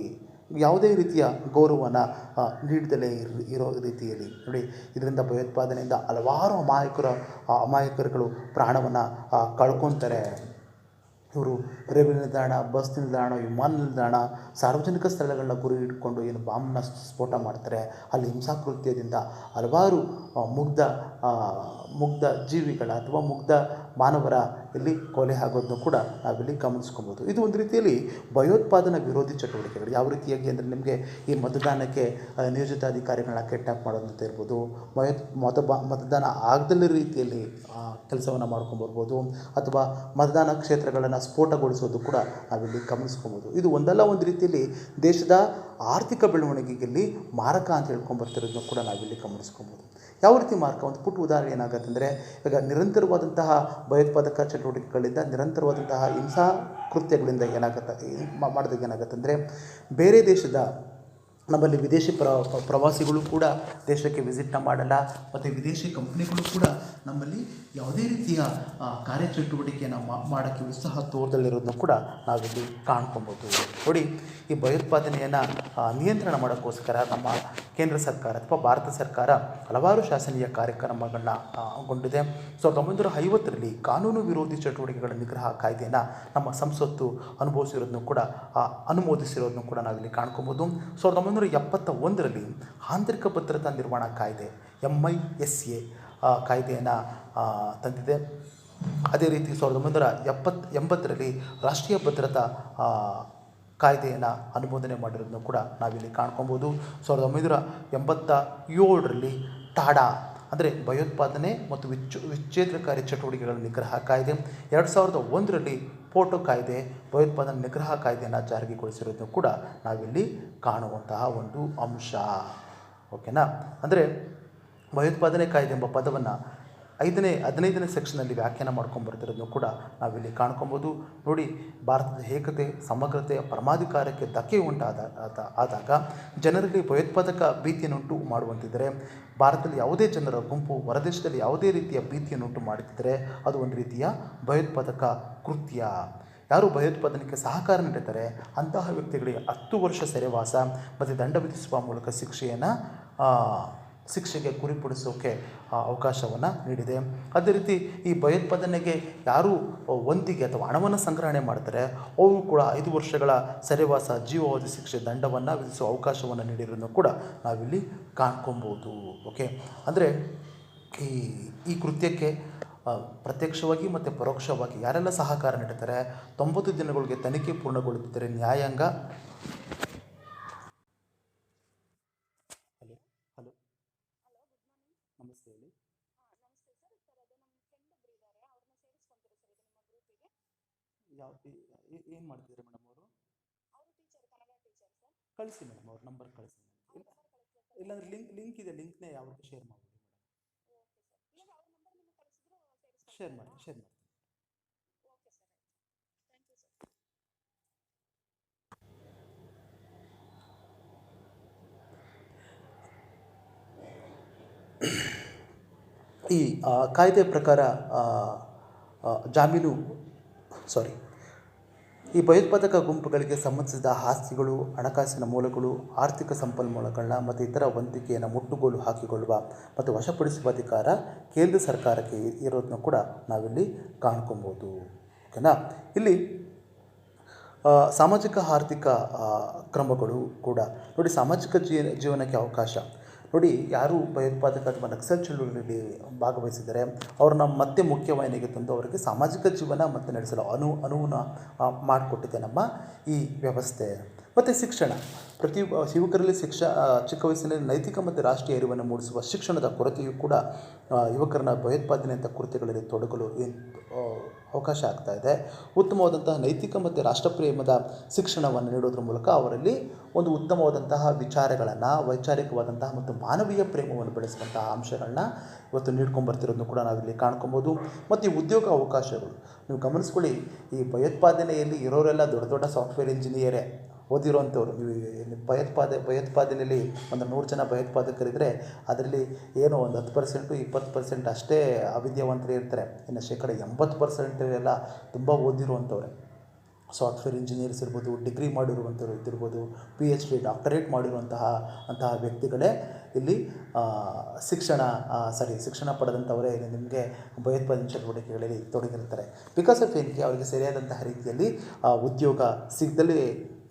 ಯಾವುದೇ ರೀತಿಯ ಗೌರವನ ನೀಡದಲೇ ಇರೋ ರೀತಿಯಲ್ಲಿ ನೋಡಿ, ಇದರಿಂದ ಭಯೋತ್ಪಾದನೆಯಿಂದ ಹಲವಾರು ಅಮಾಯಕರುಗಳು ಪ್ರಾಣವನ್ನು ಕಳ್ಕೊತಾರೆ. ಇವರು ರೈಲ್ವೆ ನಿಲ್ದಾಣ, ಬಸ್ ನಿಲ್ದಾಣ, ವಿಮಾನ ನಿಲ್ದಾಣ, ಸಾರ್ವಜನಿಕ ಸ್ಥಳಗಳನ್ನ ಗುರಿ ಇಟ್ಕೊಂಡು ಏನು ಬಾಂಬ್ನ ಸ್ಫೋಟ ಮಾಡ್ತಾರೆ. ಅಲ್ಲಿ ಹಿಂಸಾಕೃತ್ಯದಿಂದ ಹಲವಾರು ಮುಗ್ಧ ಜೀವಿಗಳ ಅಥವಾ ಮುಗ್ಧ ಮಾನವರ ಇಲ್ಲಿ ಕೊಲೆ ಆಗೋದನ್ನು ಕೂಡ ನಾವಿಲ್ಲಿ ಗಮನಿಸ್ಕೊಬೋದು. ಇದು ಒಂದು ರೀತಿಯಲ್ಲಿ ಭಯೋತ್ಪಾದನಾ ವಿರೋಧಿ ಚಟುವಟಿಕೆಗಳು. ಯಾವ ರೀತಿಯಾಗಿ ಅಂದರೆ, ನಿಮಗೆ ಈ ಮತದಾನಕ್ಕೆ ನಿಯೋಜಿತ ಅಧಿಕಾರಿಗಳನ್ನ ಕಿಡ್ನಾಪ್ ಮಾಡೋದಂತ ಇರ್ಬೋದು, ಮತದಾನ ಆಗದಲ್ಲೇ ರೀತಿಯಲ್ಲಿ ಕೆಲಸವನ್ನು ಮಾಡ್ಕೊಂಬರ್ಬೋದು, ಅಥವಾ ಮತದಾನ ಕ್ಷೇತ್ರಗಳನ್ನು ಸ್ಫೋಟಗೊಳಿಸೋದು ಕೂಡ ನಾವಿಲ್ಲಿ ಗಮನಿಸ್ಕೊಬೋದು. ಇದು ಒಂದಲ್ಲ ಒಂದು ರೀತಿಯಲ್ಲಿ ದೇಶದ ಆರ್ಥಿಕ ಬೆಳವಣಿಗೆಯಲ್ಲಿ ಮಾರಕ ಅಂತ ಹೇಳ್ಕೊಂಬರ್ತಿರೋದನ್ನು ಕೂಡ ನಾವಿಲ್ಲಿ ಗಮನಿಸ್ಕೊಬೋದು. ಯಾವ ರೀತಿ ಮಾರಕ? ಒಂದು ಪುಟ್ಟ ಉದಾಹರಣೆ ಏನಾಗುತ್ತೆ ಅಂದರೆ, ಈಗ ನಿರಂತರವಾದಂತಹ ಭಯೋತ್ಪಾದಕ ಚಟುವಟಿಕೆಗಳಿಂದ, ನಿರಂತರವಾದಂತಹ ಹಿಂಸಾ ಕೃತ್ಯಗಳಿಂದ ಮಾಡಿದಾಗ ಏನಾಗುತ್ತೆ ಅಂದರೆ, ಬೇರೆ ದೇಶದ ನಮ್ಮಲ್ಲಿ ವಿದೇಶಿ ಪ್ರವಾಸಿಗಳು ಕೂಡ ದೇಶಕ್ಕೆ ವಿಸಿಟ್ನ ಮಾಡಲ್ಲ, ಮತ್ತು ವಿದೇಶಿ ಕಂಪ್ನಿಗಳು ಕೂಡ ನಮ್ಮಲ್ಲಿ ಯಾವುದೇ ರೀತಿಯ ಕಾರ್ಯಚಟುವಟಿಕೆಯನ್ನು ಮಾಡೋಕ್ಕೆ ಉತ್ಸಾಹ ತೋರದಲ್ಲಿರೋದನ್ನು ಕೂಡ ನಾವಿಲ್ಲಿ ಕಾಣ್ಕೊಬೋದು. ನೋಡಿ, ಈ ಭಯೋತ್ಪಾದನೆಯನ್ನು ನಿಯಂತ್ರಣ ಮಾಡೋಕ್ಕೋಸ್ಕರ ನಮ್ಮ ಕೇಂದ್ರ ಸರ್ಕಾರ ಅಥವಾ ಭಾರತ ಸರ್ಕಾರ ಹಲವಾರು ಶಾಸನೀಯ ಕಾರ್ಯಕ್ರಮಗಳನ್ನ ಗೊಂಡಿದೆ. 1950ರಲ್ಲಿ ಕಾನೂನು ವಿರೋಧಿ ಚಟುವಟಿಕೆಗಳ ನಿಗ್ರಹ ಕಾಯ್ದೆಯನ್ನು ನಮ್ಮ ಸಂಸತ್ತು ಅನುಮೋದಿಸಿರೋದನ್ನು ಕೂಡ ನಾವಿಲ್ಲಿ ಕಾಣ್ಕೊಬೋದು. 1971ರಲ್ಲಿ ಆಂತರಿಕ ಭದ್ರತಾ ನಿರ್ವಹಣಾ ಕಾಯ್ದೆ MISA ಕಾಯ್ದೆಯನ್ನು ತಂದಿದೆ. ಅದೇ ರೀತಿ 1980ರಲ್ಲಿ ರಾಷ್ಟ್ರೀಯ ಭದ್ರತಾ ಕಾಯ್ದೆಯನ್ನು ಅನುಮೋದನೆ ಮಾಡಿರೋದನ್ನು ಕೂಡ ನಾವಿಲ್ಲಿ ಕಾಣ್ಕೊಬೋದು. 1987ರಲ್ಲಿ ಟಾಡಾ ಅಂದರೆ ಭಯೋತ್ಪಾದನೆ ಮತ್ತು ವಿಚ್ಛೇದನಕಾರಿ ಚಟುವಟಿಕೆಗಳ ನಿಗ್ರಹ ಕಾಯ್ದೆ, 2001ರಲ್ಲಿ ಪೋಟೋ ಕಾಯ್ದೆ, ಭಯೋತ್ಪಾದನೆ ನಿಗ್ರಹ ಕಾಯ್ದೆಯನ್ನು ಜಾರಿಗೊಳಿಸಿರೋದನ್ನು ಕೂಡ ನಾವಿಲ್ಲಿ ಕಾಣುವಂತಹ ಒಂದು ಅಂಶ. ಓಕೆನಾ? ಅಂದರೆ ಭಯೋತ್ಪಾದನೆ ಕಾಯ್ದೆ ಎಂಬ ಪದವನ್ನು 15ನೇ ಸೆಕ್ಷನಲ್ಲಿ ವ್ಯಾಖ್ಯಾನ ಮಾಡ್ಕೊಂಡ್ಬರ್ತಿರೋದನ್ನು ಕೂಡ ನಾವಿಲ್ಲಿ ಕಾಣ್ಕೊಬೋದು. ನೋಡಿ, ಭಾರತದ ಏಕತೆ, ಸಮಗ್ರತೆ, ಪರಮಾಧಿಕಾರಕ್ಕೆ ಧಕ್ಕೆ ಆದಾಗ ಜನರಲ್ಲಿ ಭಯೋತ್ಪಾದಕ ಭೀತಿಯನ್ನುಂಟು ಮಾಡುವಂತಿದ್ದರೆ, ಭಾರತದಲ್ಲಿ ಯಾವುದೇ ಜನರ ಗುಂಪು ಹೊರದೇಶದಲ್ಲಿ ಯಾವುದೇ ರೀತಿಯ ಭೀತಿಯನ್ನುಂಟು ಮಾಡುತ್ತಿದ್ದರೆ ಅದು ಒಂದು ರೀತಿಯ ಭಯೋತ್ಪಾದಕ ಕೃತ್ಯ. ಯಾರು ಭಯೋತ್ಪಾದನೆಗೆ ಸಹಕಾರ ನೀಡುತ್ತಾರೆ ಅಂತಹ ವ್ಯಕ್ತಿಗಳಿಗೆ 10 ವರ್ಷ ಸೆರೆವಾಸ ಮತ್ತು ದಂಡ ವಿಧಿಸುವ ಮೂಲಕ ಶಿಕ್ಷೆಗೆ ಗುರಿಪಡಿಸೋಕೆ ಅವಕಾಶವನ್ನು ನೀಡಿದೆ. ಅದೇ ರೀತಿ ಈ ಭಯೋತ್ಪಾದನೆಗೆ ಯಾರು ವಂತಿಗೆ ಅಥವಾ ಹಣವನ್ನು ಸಂಗ್ರಹಣೆ ಮಾಡ್ತಾರೆ ಅವರು ಕೂಡ 5 ವರ್ಷಗಳ ಸೆರೆವಾಸ, ಜೀವಾವಧಿ ಶಿಕ್ಷೆ, ದಂಡವನ್ನು ವಿಧಿಸುವ ಅವಕಾಶವನ್ನು ನೀಡಿರೋದನ್ನು ಕೂಡ ನಾವಿಲ್ಲಿ ಕಾಣ್ಕೊಬೋದು. ಓಕೆ, ಅಂದರೆ ಈ ಕೃತ್ಯಕ್ಕೆ ಪ್ರತ್ಯಕ್ಷವಾಗಿ ಮತ್ತು ಪರೋಕ್ಷವಾಗಿ ಯಾರೆಲ್ಲ ಸಹಕಾರ ನೀಡುತ್ತಾರೆ, 90 ದಿನಗಳಿಗೆ ತನಿಖೆ ಪೂರ್ಣಗೊಳ್ಳುತ್ತಿದ್ದರೆ ನ್ಯಾಯಾಂಗ ಯಾವ ಏನು ಮಾಡ್ತಿದ್ದಾರೆ ಮೇಡಮ್ ಅವರು? ಕಳಿಸಿ ಮೇಡಮ್ ಅವ್ರ ನಂಬರ್ ಕಳಿಸಿ ನನಗೆ. ಇಲ್ಲಾಂದ್ರೆ ಲಿಂಕ್ ಇದೆ, ಲಿಂಕ್ನೇ ಯಾವತ್ತೂ ಶೇರ್ ಮಾಡಿಬಿಡಿ ಮೇಡಮ್. ಶೇರ್ ಮಾಡಿ. ಈ ಕಾಯ್ದೆ ಪ್ರಕಾರ ಆ, ಜಾಮೀನು ಸಾರಿ ಈ ಭಯೋತ್ಪಾದಕ ಗುಂಪುಗಳಿಗೆ ಸಂಬಂಧಿಸಿದ ಆಸ್ತಿಗಳು, ಹಣಕಾಸಿನ ಮೂಲಗಳು, ಆರ್ಥಿಕ ಸಂಪನ್ಮೂಲಗಳನ್ನ ಮತ್ತು ಇತರ ವಂತಿಕೆಯನ್ನು ಮುಟ್ಟುಗೋಲು ಹಾಕಿಕೊಳ್ಳುವ ಮತ್ತು ವಶಪಡಿಸುವ ಅಧಿಕಾರ ಕೇಂದ್ರ ಸರ್ಕಾರಕ್ಕೆ ಇರೋದನ್ನು ಕೂಡ ನಾವಿಲ್ಲಿ ಕಾಣ್ಕೊಬೋದು. ಓಕೆನಾ? ಇಲ್ಲಿ ಸಾಮಾಜಿಕ ಆರ್ಥಿಕ ಕ್ರಮಗಳು ಕೂಡ ನೋಡಿ. ಸಾಮಾಜಿಕ ಜೀವನಕ್ಕೆ ಅವಕಾಶ ನೋಡಿ. ಯಾರು ಭಯೋತ್ಪಾದಕ ಅಥವಾ ನಕ್ಸಲ್ ಚಳುವಳಿಯಲ್ಲಿ ಭಾಗವಹಿಸಿದರೆ ಅವ್ರನ್ನ ಮತ್ತೆ ಮುಖ್ಯವಾಹಿನಿಗೆ ತಂದು ಅವರಿಗೆ ಸಾಮಾಜಿಕ ಜೀವನ ಮತ್ತು ನಡೆಸಲು ಅನುವನ್ನು ಮಾಡಿಕೊಟ್ಟಿದೆ ನಮ್ಮ ಈ ವ್ಯವಸ್ಥೆ. ಮತ್ತು ಶಿಕ್ಷಣ, ಪ್ರತಿ ಯುವಕರಲ್ಲಿ ಚಿಕ್ಕ ವಯಸ್ಸಿನಲ್ಲಿ ನೈತಿಕ ಮತ್ತು ರಾಷ್ಟ್ರೀಯ ಅರಿವನ್ನು ಮೂಡಿಸುವ ಶಿಕ್ಷಣದ ಕೊರತೆಯೂ ಕೂಡ ಯುವಕರನ್ನ ಭಯೋತ್ಪಾದನೆಯಂಥ ಕೃತ್ಯಗಳಲ್ಲಿ ತೊಡಗಲು ಅವಕಾಶ ಆಗ್ತಾ ಇದೆ. ಉತ್ತಮವಾದಂತಹ ನೈತಿಕ ಮತ್ತು ರಾಷ್ಟ್ರಪ್ರೇಮದ ಶಿಕ್ಷಣವನ್ನು ನೀಡೋದ್ರ ಮೂಲಕ ಅವರಲ್ಲಿ ಒಂದು ಉತ್ತಮವಾದಂತಹ ವಿಚಾರಗಳನ್ನು, ವೈಚಾರಿಕವಾದಂತಹ ಮತ್ತು ಮಾನವೀಯ ಪ್ರೇಮವನ್ನು ಬೆಳೆಸುವಂತಹ ಅಂಶಗಳನ್ನ ಇವತ್ತು ನೀಡ್ಕೊಂಬರ್ತಿರೋದನ್ನು ಕೂಡ ನಾವಿಲ್ಲಿ ಕಾಣ್ಕೊಬೋದು. ಮತ್ತು ಈ ಉದ್ಯೋಗ ಅವಕಾಶಗಳು ನೀವು ಗಮನಿಸ್ಕೊಳ್ಳಿ. ಈ ಭಯೋತ್ಪಾದನೆಯಲ್ಲಿ ಇರೋರೆಲ್ಲ ದೊಡ್ಡ ದೊಡ್ಡ ಸಾಫ್ಟ್ವೇರ್ ಇಂಜಿನಿಯರೇ ಓದಿರೋವಂಥವ್ರು. ನೀವು ಭಯೋತ್ಪಾದನೆಯಲ್ಲಿ ಒಂದು 100 ಜನ ಭಯೋತ್ಪಾದಕರಿದ್ದರೆ ಅದರಲ್ಲಿ ಏನೋ ಒಂದು 10%, 20% ಅಷ್ಟೇ ಅವಿದ್ಯಾವಂತರೇ ಇರ್ತಾರೆ. ಇನ್ನು 80% ಎಲ್ಲ ತುಂಬ ಓದಿರುವಂಥವ್ರೆ. ಸಾಫ್ಟ್ವೇರ್ ಇಂಜಿನಿಯರ್ಸ್ ಇರ್ಬೋದು, ಡಿಗ್ರಿ ಮಾಡಿರುವಂಥವ್ರು ಇದ್ದಿರ್ಬೋದು, PhD ಡಾಕ್ಟರೇಟ್ ಮಾಡಿರುವಂತಹ ವ್ಯಕ್ತಿಗಳೇ ಇಲ್ಲಿ ಶಿಕ್ಷಣ ಪಡೆದಂಥವರೇ ನಿಮಗೆ ಭಯೋತ್ಪಾದನೆ ಚಟುವಟಿಕೆಗಳಲ್ಲಿ ತೊಡಗಿರ್ತಾರೆ. ಬಿಕಾಸ್ ಆಫ್ ಏನಕ್ಕೆ ಅವರಿಗೆ ಸರಿಯಾದಂತಹ ರೀತಿಯಲ್ಲಿ ಉದ್ಯೋಗ ಸಿಗದಲೇ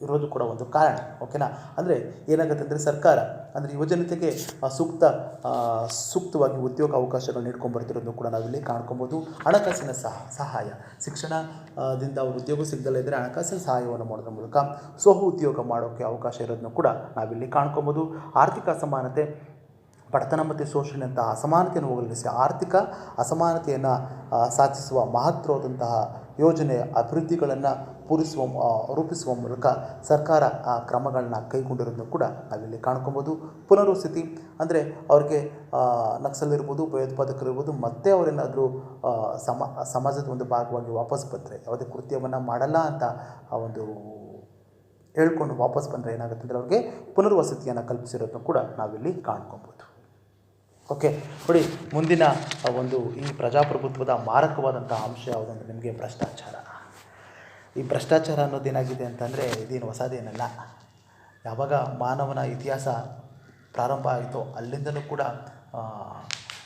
ಇರೋದು ಕೂಡ ಒಂದು ಕಾರಣ. ಓಕೆನಾ? ಅಂದರೆ ಏನಾಗುತ್ತೆ ಅಂದರೆ ಸರ್ಕಾರ ಅಂದರೆ ಯುವಜನತೆಗೆ ಸೂಕ್ತವಾಗಿ ಉದ್ಯೋಗ ಅವಕಾಶಗಳು ನೀಡ್ಕೊಂಡ್ಬರ್ತಿರೋದನ್ನು ಕೂಡ ನಾವಿಲ್ಲಿ ಕಾಣ್ಕೊಬೋದು. ಹಣಕಾಸಿನ ಸಹಾಯ, ಶಿಕ್ಷಣದಿಂದ ಅವರು ಉದ್ಯೋಗ ಸಿಗದಲ್ಲೇ ಇದ್ದರೆ ಹಣಕಾಸಿನ ಸಹಾಯವನ್ನು ಮಾಡೋದ್ರ ಮೂಲಕ ಉದ್ಯೋಗ ಮಾಡೋಕ್ಕೆ ಅವಕಾಶ ಇರೋದನ್ನು ಕೂಡ ನಾವಿಲ್ಲಿ ಕಾಣ್ಕೊಬೋದು. ಆರ್ಥಿಕ ಅಸಮಾನತೆ, ಬಡತನ ಮತ್ತು ಶೋಷಣೆಯಂಥ ಅಸಮಾನತೆಯನ್ನು ಹೋಗಲಿಸಿ ಆರ್ಥಿಕ ಅಸಮಾನತೆಯನ್ನು ಸಾಧಿಸುವ ಮಹತ್ವವಾದಂತಹ ಯೋಜನೆ ಅಭಿವೃದ್ಧಿಗಳನ್ನು ರೂಪಿಸುವ ಮೂಲಕ ಸರ್ಕಾರ ಕ್ರಮಗಳನ್ನ ಕೈಗೊಂಡಿರೋದನ್ನು ಕೂಡ ನಾವಿಲ್ಲಿ ಕಾಣ್ಕೊಬೋದು. ಪುನರ್ವಸತಿ ಅಂದರೆ ಅವ್ರಿಗೆ ನಕ್ಸಲ್ ಇರ್ಬೋದು, ಭಯೋತ್ಪಾದಕರಿರ್ಬೋದು, ಮತ್ತೆ ಅವರೇನಾದರೂ ಸಮಾಜದ ಒಂದು ಭಾಗವಾಗಿ ವಾಪಸ್ ಬಂದರೆ, ಯಾವುದೇ ಕೃತ್ಯವನ್ನು ಮಾಡಲ್ಲ ಅಂತ ಒಂದು ಹೇಳ್ಕೊಂಡು ವಾಪಸ್ ಬಂದರೆ ಏನಾಗುತ್ತೆ ಅಂದರೆ ಅವ್ರಿಗೆ ಪುನರ್ವಸತಿಯನ್ನು ಕಲ್ಪಿಸಿರೋದನ್ನು ಕೂಡ ನಾವಿಲ್ಲಿ ಕಾಣ್ಕೊಬೋದು. ಓಕೆ ನೋಡಿ, ಮುಂದಿನ ಈ ಪ್ರಜಾಪ್ರಭುತ್ವದ ಮಾರಕವಾದಂಥ ಅಂಶ ಯಾವುದಂದ್ರೆ ನಿಮಗೆ ಭ್ರಷ್ಟಾಚಾರ. ಈ ಭ್ರಷ್ಟಾಚಾರ ಅನ್ನೋದೇನಾಗಿದೆ ಅಂತಂದರೆ ಇದೇನು ಹೊಸದೇನಲ್ಲ. ಯಾವಾಗ ಮಾನವನ ಇತಿಹಾಸ ಪ್ರಾರಂಭ ಆಯಿತೋ ಅಲ್ಲಿಂದಲೂ ಕೂಡ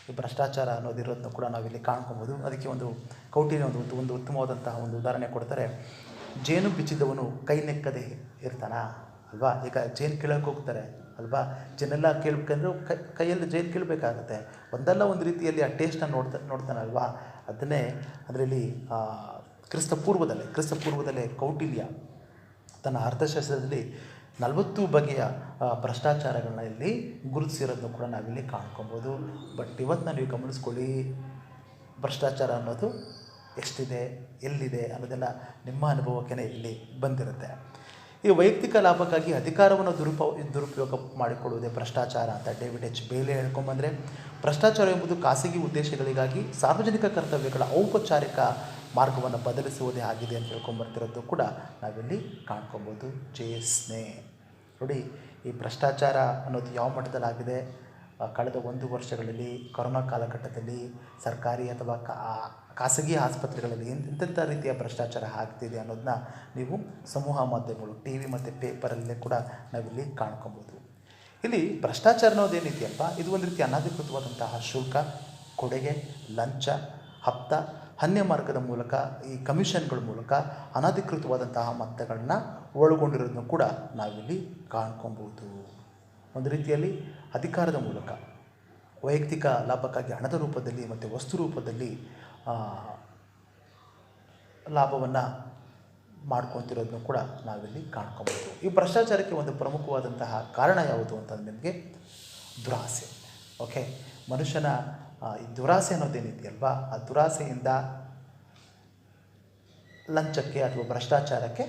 ಈ ಭ್ರಷ್ಟಾಚಾರ ಅನ್ನೋದಿರೋದನ್ನು ಕೂಡ ನಾವಿಲ್ಲಿ ಕಾಣ್ಕೊಬೋದು. ಅದಕ್ಕೆ ಒಂದು ಕೌಟಿಲ್ಯ ಒಂದು ಉತ್ತಮವಾದಂತಹ ಒಂದು ಉದಾಹರಣೆ ಕೊಡ್ತಾರೆ. ಜೇನು ಬಿಚ್ಚಿದವನು ಕೈ ನೆಕ್ಕದೆ ಇರ್ತಾನ ಅಲ್ವಾ? ಈಗ ಜೇನು ಕೀಳಕ್ಕೆ ಹೋಗ್ತಾರೆ ಅಲ್ವಾ? ಜೇನೆಲ್ಲ ಕೇಳಬೇಕಂದ್ರೆ ಕೈಯಲ್ಲಿ ಜೇನು ಕೀಳಬೇಕಾಗುತ್ತೆ. ಒಂದಲ್ಲ ಒಂದು ರೀತಿಯಲ್ಲಿ ಆ ಟೇಸ್ಟನ್ನು ನೋಡ್ತಾನಲ್ವಾ? ಅದನ್ನೇ ಅದರಲ್ಲಿ ಕ್ರಿಸ್ತ ಪೂರ್ವದಲ್ಲೇ ಕೌಟಿಲ್ಯ ತನ್ನ ಅರ್ಥಶಾಸ್ತ್ರದಲ್ಲಿ 40 ಬಗೆಯ ಭ್ರಷ್ಟಾಚಾರಗಳನ್ನ ಇಲ್ಲಿ ಗುರುತಿಸಿರೋದನ್ನು ಕೂಡ ನಾವಿಲ್ಲಿ ಕಾಣ್ಕೊಬೋದು. ಬಟ್ ಇವತ್ತು ನೀವು ಗಮನಿಸ್ಕೊಳ್ಳಿ, ಭ್ರಷ್ಟಾಚಾರ ಅನ್ನೋದು ಎಷ್ಟಿದೆ, ಎಲ್ಲಿದೆ ಅನ್ನೋದೆಲ್ಲ ನಿಮ್ಮ ಅನುಭವಕ್ಕೇ ಇಲ್ಲಿ ಬಂದಿರುತ್ತೆ. ಈ ವೈಯಕ್ತಿಕ ಲಾಭಕ್ಕಾಗಿ ಅಧಿಕಾರವನ್ನು ದುರುಪಯೋಗ ಮಾಡಿಕೊಳ್ಳುವುದೇ ಭ್ರಷ್ಟಾಚಾರ ಅಂತ ಡೇವಿಡ್ H. ಬೇಲೆ ಹೇಳ್ಕೊಂಬಂದರೆ, ಭ್ರಷ್ಟಾಚಾರ ಎಂಬುದು ಖಾಸಗಿ ಉದ್ದೇಶಗಳಿಗಾಗಿ ಸಾರ್ವಜನಿಕ ಕರ್ತವ್ಯಗಳ ಔಪಚಾರಿಕ ಮಾರ್ಗವನ್ನು ಬದಲಿಸುವುದೇ ಆಗಿದೆ ಅಂತ ಹೇಳ್ಕೊಂಬರ್ತಿರೋದು ಕೂಡ ನಾವಿಲ್ಲಿ ಕಾಣ್ಕೊಬೋದು. ಜಯಸ್ನೇ ನೋಡಿ, ಈ ಭ್ರಷ್ಟಾಚಾರ ಅನ್ನೋದು ಯಾವ ಮಟ್ಟದಲ್ಲಾಗಿದೆ? ಕಳೆದ 1 ವರ್ಷಗಳಲ್ಲಿ ಕೊರೋನಾ ಕಾಲಘಟ್ಟದಲ್ಲಿ ಸರ್ಕಾರಿ ಅಥವಾ ಖಾಸಗಿ ಆಸ್ಪತ್ರೆಗಳಲ್ಲಿ ಎಂತೆಂಥ ರೀತಿಯ ಭ್ರಷ್ಟಾಚಾರ ಆಗ್ತಿದೆ ಅನ್ನೋದನ್ನ ನೀವು ಸಮೂಹ ಮಾಧ್ಯಮಗಳು, TV ಮತ್ತು ಪೇಪರಲ್ಲೇ ಕೂಡ ನಾವಿಲ್ಲಿ ಕಾಣ್ಕೊಬೋದು. ಇಲ್ಲಿ ಭ್ರಷ್ಟಾಚಾರ ಅನ್ನೋದೇನಿದೆಯಲ್ವ, ಇದು ಒಂದು ರೀತಿ ಅನಧಿಕೃತವಾದಂತಹ ಶುಲ್ಕ, ಕೊಡುಗೆ, ಲಂಚ, ಹಪ್ತ, ಅನ್ಯ ಮಾರ್ಗದ ಮೂಲಕ ಈ ಕಮಿಷನ್ಗಳ ಮೂಲಕ ಅನಧಿಕೃತವಾದಂತಹ ಮೊತ್ತಗಳನ್ನ ಒಳಗೊಂಡಿರೋದನ್ನು ಕೂಡ ನಾವಿಲ್ಲಿ ಕಾಣ್ಕೊಬೋದು. ಒಂದು ರೀತಿಯಲ್ಲಿ ಅಧಿಕಾರದ ಮೂಲಕ ವೈಯಕ್ತಿಕ ಲಾಭಕ್ಕಾಗಿ ಹಣದ ರೂಪದಲ್ಲಿ ಮತ್ತು ವಸ್ತು ರೂಪದಲ್ಲಿ ಲಾಭವನ್ನು ಮಾಡ್ಕೊತಿರೋದನ್ನು ಕೂಡ ನಾವಿಲ್ಲಿ ಕಾಣ್ಕೊಬೋದು. ಈ ಭ್ರಷ್ಟಾಚಾರಕ್ಕೆ ಒಂದು ಪ್ರಮುಖವಾದಂತಹ ಕಾರಣ ಯಾವುದು ಅಂತಂದರೆ ನಿಮಗೆ ದುರಾಸೆ. ಓಕೆ, ಮನುಷ್ಯನ ಈ ದುರಾಸೆ ಅನ್ನೋದೇನಿದೆಯಲ್ವಾ, ಆ ದುರಾಸೆಯಿಂದ ಲಂಚಕ್ಕೆ ಅಥವಾ ಭ್ರಷ್ಟಾಚಾರಕ್ಕೆ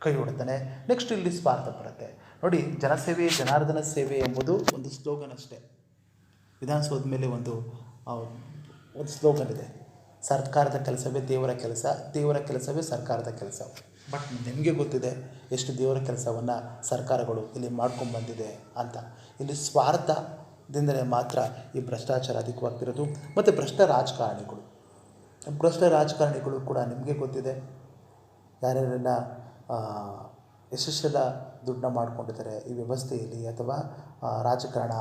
ಕೈ ಹೊಡ್ತಾನೆ. ನೆಕ್ಸ್ಟ್ ಇಲ್ಲಿ ಸ್ವಾರ್ಥ ಬರುತ್ತೆ. ನೋಡಿ, ಜನಸೇವೆ ಜನಾರ್ದನ ಸೇವೆ ಎಂಬುದು ಒಂದು ಸ್ಲೋಗನ್ ಅಷ್ಟೇ. ವಿಧಾನಸೌಧದ ಮೇಲೆ ಒಂದು ಸ್ಲೋಗನ್ ಇದೆ, ಸರ್ಕಾರದ ಕೆಲಸವೇ ದೇವರ ಕೆಲಸ, ದೇವರ ಕೆಲಸವೇ ಸರ್ಕಾರದ ಕೆಲಸ. ಬಟ್ ನಿಮಗೆ ಗೊತ್ತಿದೆ ಎಷ್ಟು ದೇವರ ಕೆಲಸವನ್ನು ಸರ್ಕಾರಗಳು ಇಲ್ಲಿ ಮಾಡ್ಕೊಂಡ್ಬಂದಿದೆ ಅಂತ. ಇಲ್ಲಿ ಸ್ವಾರ್ಥದಿಂದಲೇ ಮಾತ್ರ ಈ ಭ್ರಷ್ಟಾಚಾರ ಅಧಿಕವಾಗ್ತಿರೋದು. ಮತ್ತು ಭ್ರಷ್ಟ ರಾಜಕಾರಣಿಗಳು ಕೂಡ ನಿಮಗೆ ಗೊತ್ತಿದೆ ಯಾರ್ಯಾರೆಲ್ಲ ಎಷ್ಟೆಷ್ಟೆಲ್ಲ ದುಡ್ಡನ್ನ ಮಾಡ್ಕೊಂಡಿದ್ದಾರೆ ಈ ವ್ಯವಸ್ಥೆಯಲ್ಲಿ, ಅಥವಾ ರಾಜಕಾರಣ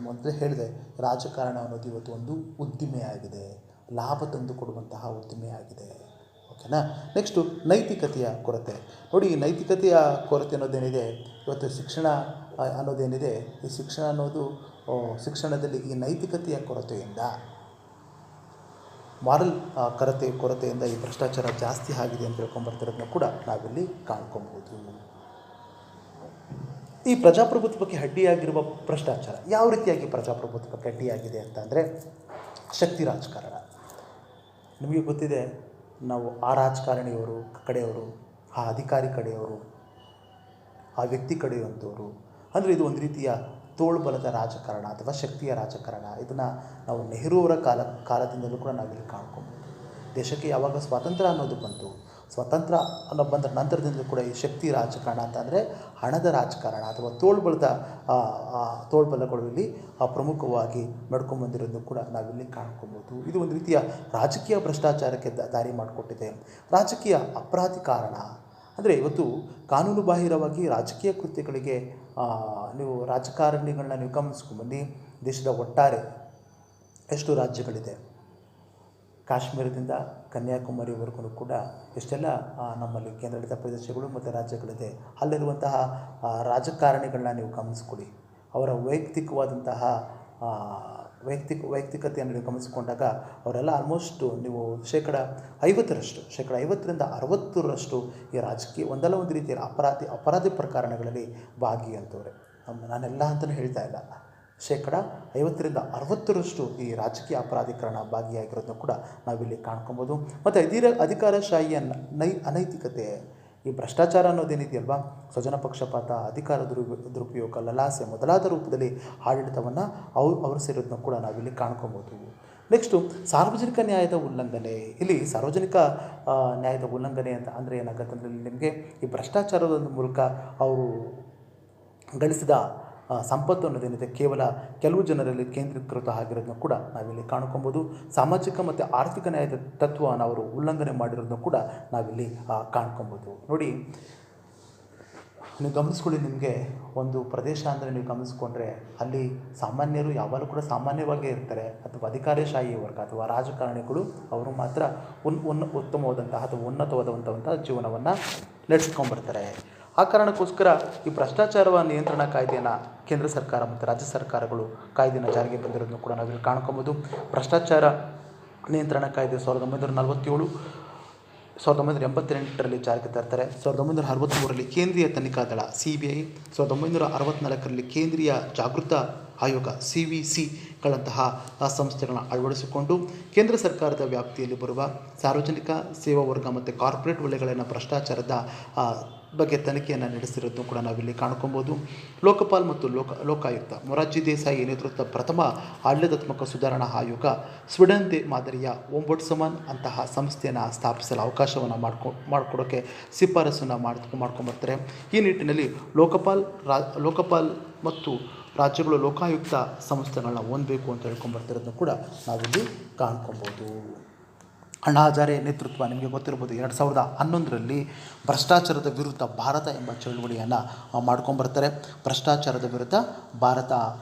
ಮೊದಲೇ ಹೇಳಿದೆ, ರಾಜಕಾರಣ ಅನ್ನೋದು ಇವತ್ತು ಒಂದು ಉದ್ದಿಮೆಯಾಗಿದೆ, ಲಾಭ ತಂದು ಕೊಡುವಂತಹ ಉದ್ದಿಮೆಯಾಗಿದೆ. ಓಕೆನಾ. ನೆಕ್ಸ್ಟು ನೈತಿಕತೆಯ ಕೊರತೆ. ನೋಡಿ, ಈ ನೈತಿಕತೆಯ ಕೊರತೆ ಅನ್ನೋದೇನಿದೆ, ಇವತ್ತು ಶಿಕ್ಷಣ ಅನ್ನೋದೇನಿದೆ, ಈ ಶಿಕ್ಷಣ ಅನ್ನೋದು ಶಿಕ್ಷಣದಲ್ಲಿ ಈ ನೈತಿಕತೆಯ ಕೊರತೆಯಿಂದ, ಮಾರಲ್ ಕೊರತೆಯಿಂದ ಈ ಭ್ರಷ್ಟಾಚಾರ ಜಾಸ್ತಿ ಆಗಿದೆ ಅಂತ ಹೇಳ್ಕೊಂಬರ್ತಿರೋದನ್ನ ಕೂಡ ನಾವಿಲ್ಲಿ ಕಾಣ್ಕೊಬೋದು. ಈ ಪ್ರಜಾಪ್ರಭುತ್ವಕ್ಕೆ ಅಡ್ಡಿಯಾಗಿರುವ ಭ್ರಷ್ಟಾಚಾರ ಯಾವ ರೀತಿಯಾಗಿ ಪ್ರಜಾಪ್ರಭುತ್ವಕ್ಕೆ ಅಡ್ಡಿಯಾಗಿದೆ ಅಂತ ಅಂದರೆ, ಶಕ್ತಿ ರಾಜಕಾರಣ. ನಿಮಗೆ ಗೊತ್ತಿದೆ, ನಾವು ಆ ರಾಜಕಾರಣಿಯವರು ಕಡೆಯವರು, ಆ ಅಧಿಕಾರಿ ಕಡೆಯವರು, ಆ ವ್ಯಕ್ತಿ ಕಡೆಯುವಂಥವರು, ಅಂದರೆ ಇದು ಒಂದು ರೀತಿಯ ತೋಳ್ಬಲದ ರಾಜಕಾರಣ ಅಥವಾ ಶಕ್ತಿಯ ರಾಜಕಾರಣ. ಇದನ್ನು ನಾವು ನೆಹರೂವರ ಕಾಲದಿಂದಲೂ ಕೂಡ ನಾವಿಲ್ಲಿ ಕಾಣ್ಕೊಬೋದು. ದೇಶಕ್ಕೆ ಯಾವಾಗ ಸ್ವಾತಂತ್ರ್ಯ ಅನ್ನೋದು ಬಂತು, ಸ್ವಾತಂತ್ರ್ಯ ಅನ್ನೋ ಬಂದ ನಂತರದಿಂದಲೂ ಕೂಡ ಈ ಶಕ್ತಿ ರಾಜಕಾರಣ ಅಂತಂದರೆ ಹಣದ ರಾಜಕಾರಣ ಅಥವಾ ತೋಳ್ಬಲಗಳು ಇಲ್ಲಿ ಪ್ರಮುಖವಾಗಿ ನಡ್ಕೊಂಡ್ಬಂದಿರೋದನ್ನು ಕೂಡ ನಾವಿಲ್ಲಿ ಕಾಣ್ಕೊಬೋದು. ಇದು ಒಂದು ರೀತಿಯ ರಾಜಕೀಯ ಭ್ರಷ್ಟಾಚಾರಕ್ಕೆ ದಾರಿ ಮಾಡಿಕೊಟ್ಟಿದೆ. ರಾಜಕೀಯ ಅಪರಾಧೀಕರಣ ಅಂದರೆ ಇವತ್ತು ಕಾನೂನು ಬಾಹಿರವಾಗಿ ರಾಜಕೀಯ ಕೃತ್ಯಗಳಿಗೆ ನೀವು ರಾಜಕಾರಣಿಗಳನ್ನ ನೀವು ಗಮನಿಸ್ಕೊಂಡ್ಬನ್ನಿ. ದೇಶದ ಒಟ್ಟಾರೆ ಎಷ್ಟು ರಾಜ್ಯಗಳಿದೆ, ಕಾಶ್ಮೀರದಿಂದ ಕನ್ಯಾಕುಮಾರಿವರೆಗೂ ಕೂಡ ಎಷ್ಟೆಲ್ಲ ನಮ್ಮಲ್ಲಿ ಕೇಂದ್ರಾಡಳಿತ ಪ್ರದೇಶಗಳು ಮತ್ತು ರಾಜ್ಯಗಳಿದೆ. ಅಲ್ಲಿರುವಂತಹ ರಾಜಕಾರಣಿಗಳನ್ನ ನೀವು ಗಮನಿಸ್ಕೊಡಿ. ಅವರ ವೈಯಕ್ತಿಕವಾದಂತಹ ವೈಯಕ್ತಿಕತೆಯನ್ನು ನೀವು ಗಮನಿಸಿಕೊಂಡಾಗ ಅವರೆಲ್ಲ ಆಲ್ಮೋಸ್ಟು ನೀವು ಶೇಕಡ 50ರಿಂದ 60% ಈ ರಾಜಕೀಯ ಒಂದಲ್ಲ ಒಂದು ರೀತಿಯ ಅಪರಾಧಿ ಪ್ರಕರಣಗಳಲ್ಲಿ ಭಾಗಿಯಂತವ್ರೆ. ನಾನೆಲ್ಲ ಅಂತಲೂ ಹೇಳ್ತಾ ಇಲ್ಲ, ಶೇಕಡ 50ರಿಂದ 60% ಈ ರಾಜಕೀಯ ಅಪರಾಧೀಕರಣ ಭಾಗಿಯಾಗಿರೋದನ್ನು ಕೂಡ ನಾವಿಲ್ಲಿ ಕಾಣ್ಕೊಬೋದು. ಮತ್ತು ಅಧಿಕಾರಶಾಹಿಯ ಅನೈತಿಕತೆ, ಈ ಭ್ರಷ್ಟಾಚಾರ ಅನ್ನೋದೇನಿದೆಯಲ್ವಾ, ಸ್ವಜನ ಪಕ್ಷಪಾತ, ಅಧಿಕಾರ ದುರುಪಯೋಗ, ಲಲಾಸೆ ಮೊದಲಾದ ರೂಪದಲ್ಲಿ ಆಡಳಿತವನ್ನು ಅವರು ಸೇರೋದನ್ನ ಕೂಡ ನಾವಿಲ್ಲಿ ಕಾಣ್ಕೊಬೋದು. ನೆಕ್ಸ್ಟು ಸಾರ್ವಜನಿಕ ನ್ಯಾಯದ ಉಲ್ಲಂಘನೆ. ಇಲ್ಲಿ ಸಾರ್ವಜನಿಕ ನ್ಯಾಯದ ಉಲ್ಲಂಘನೆ ಅಂತ ಅಂದರೆ ಏನಾಗುತ್ತೆ ಅಂದರೆ, ನಿಮಗೆ ಈ ಭ್ರಷ್ಟಾಚಾರದ ಮೂಲಕ ಅವರು ಗಳಿಸಿದ ಸಂಪತ್ತು ಅನ್ನೋದೇನಿದೆ ಕೇವಲ ಕೆಲವು ಜನರಲ್ಲಿ ಕೇಂದ್ರೀಕೃತ ಆಗಿರೋದನ್ನ ಕೂಡ ನಾವಿಲ್ಲಿ ಕಾಣ್ಕೊಬೋದು. ಸಾಮಾಜಿಕ ಮತ್ತು ಆರ್ಥಿಕ ನ್ಯಾಯದ ತತ್ವವನ್ನು ಅವರು ಉಲ್ಲಂಘನೆ ಮಾಡಿರೋದನ್ನ ಕೂಡ ನಾವಿಲ್ಲಿ ಕಾಣ್ಕೊಬೋದು. ನೋಡಿ, ನೀವು ಗಮನಿಸ್ಕೊಳ್ಳಿ, ನಿಮಗೆ ಒಂದು ಪ್ರದೇಶ ಅಂದರೆ ನೀವು ಗಮನಿಸ್ಕೊಂಡ್ರೆ ಅಲ್ಲಿ ಸಾಮಾನ್ಯರು ಯಾವಾಗಲೂ ಕೂಡ ಸಾಮಾನ್ಯವಾಗೇ ಇರ್ತಾರೆ, ಅಥವಾ ಅಧಿಕಾರಶಾಹಿ ವರ್ಗ ಅಥವಾ ರಾಜಕಾರಣಿಗಳು ಅವರು ಮಾತ್ರ ಉತ್ತಮವಾದಂತಹ ಅಥವಾ ಉನ್ನತವಾದಂತಹ ಜೀವನವನ್ನು ನಡೆಸ್ಕೊಂಡ್ಬರ್ತಾರೆ. ಆ ಕಾರಣಕ್ಕೋಸ್ಕರ ಈ ಭ್ರಷ್ಟಾಚಾರ ನಿಯಂತ್ರಣ ಕಾಯ್ದೆಯನ್ನು ಕೇಂದ್ರ ಸರ್ಕಾರ ಮತ್ತು ರಾಜ್ಯ ಸರ್ಕಾರಗಳು ಕಾಯ್ದೆಯನ್ನು ಜಾರಿಗೆ ಬಂದಿರೋದನ್ನು ಕೂಡ ನಾವಿಲ್ಲಿ ಕಾಣ್ಕೊಬೋದು. ಭ್ರಷ್ಟಾಚಾರ ನಿಯಂತ್ರಣ ಕಾಯ್ದೆ 1947, 1988ರಲ್ಲಿ ಜಾರಿಗೆ ತರ್ತಾರೆ. 1963ರಲ್ಲಿ ಕೇಂದ್ರೀಯ ತನಿಖಾ ದಳ CBI, 1964ರಲ್ಲಿ ಕೇಂದ್ರೀಯ ಜಾಗೃತ ಆಯೋಗ CVC-ಗಳಂತಹ ಸಂಸ್ಥೆಗಳನ್ನು ಅಳವಡಿಸಿಕೊಂಡು ಕೇಂದ್ರ ಸರ್ಕಾರದ ವ್ಯಾಪ್ತಿಯಲ್ಲಿ ಬರುವ ಸಾರ್ವಜನಿಕ ಸೇವಾ ವರ್ಗ ಮತ್ತು ಕಾರ್ಪೊರೇಟ್ ವಲಯಗಳನ್ನು ಭ್ರಷ್ಟಾಚಾರದ ಬಗ್ಗೆ ತನಿಖೆಯನ್ನು ನಡೆಸಿರೋದನ್ನು ಕೂಡ ನಾವಿಲ್ಲಿ ಕಾಣ್ಕೊಬೋದು. ಲೋಕಪಾಲ್ ಮತ್ತು ಲೋಕಾಯುಕ್ತ ಮೊರಾರ್ಜಿ ದೇಸಾಯಿ ನೇತೃತ್ವದ ಪ್ರಥಮ ಆಡಳಿತಾತ್ಮಕ ಸುಧಾರಣಾ ಆಯೋಗ ಸ್ವೀಡನ್ ಮಾದರಿಯ ಓಂಬುಡ್ಸ್ಮನ್ ಅಂತಹ ಸಂಸ್ಥೆಯನ್ನು ಸ್ಥಾಪಿಸಲು ಅವಕಾಶವನ್ನು ಮಾಡಿಕೊಡೋಕ್ಕೆ ಶಿಫಾರಸನ್ನು ಮಾಡ್ಕೊಂಬರ್ತಾರೆ. ಈ ನಿಟ್ಟಿನಲ್ಲಿ ಲೋಕಪಾಲ್ ಮತ್ತು ರಾಜ್ಯಗಳು ಲೋಕಾಯುಕ್ತ ಸಂಸ್ಥೆಗಳನ್ನ ಹೊಂದಬೇಕು ಅಂತ ಹೇಳ್ಕೊಂಬರ್ತಿರೋದನ್ನು ಕೂಡ ನಾವಿಲ್ಲಿ ಕಾಣ್ಕೊಬೋದು. ಅಣ್ಣಾ ಹಜಾರೆ ನೇತೃತ್ವ ನಿಮಗೆ ಗೊತ್ತಿರ್ಬೋದು, 2011ರಲ್ಲಿ ಭ್ರಷ್ಟಾಚಾರದ ವಿರುದ್ಧ ಭಾರತ ಎಂಬ ಚಳುವಳಿಯನ್ನು ಮಾಡ್ಕೊಂಬರ್ತಾರೆ. ಭ್ರಷ್ಟಾಚಾರದ ವಿರುದ್ಧ ಭಾರತ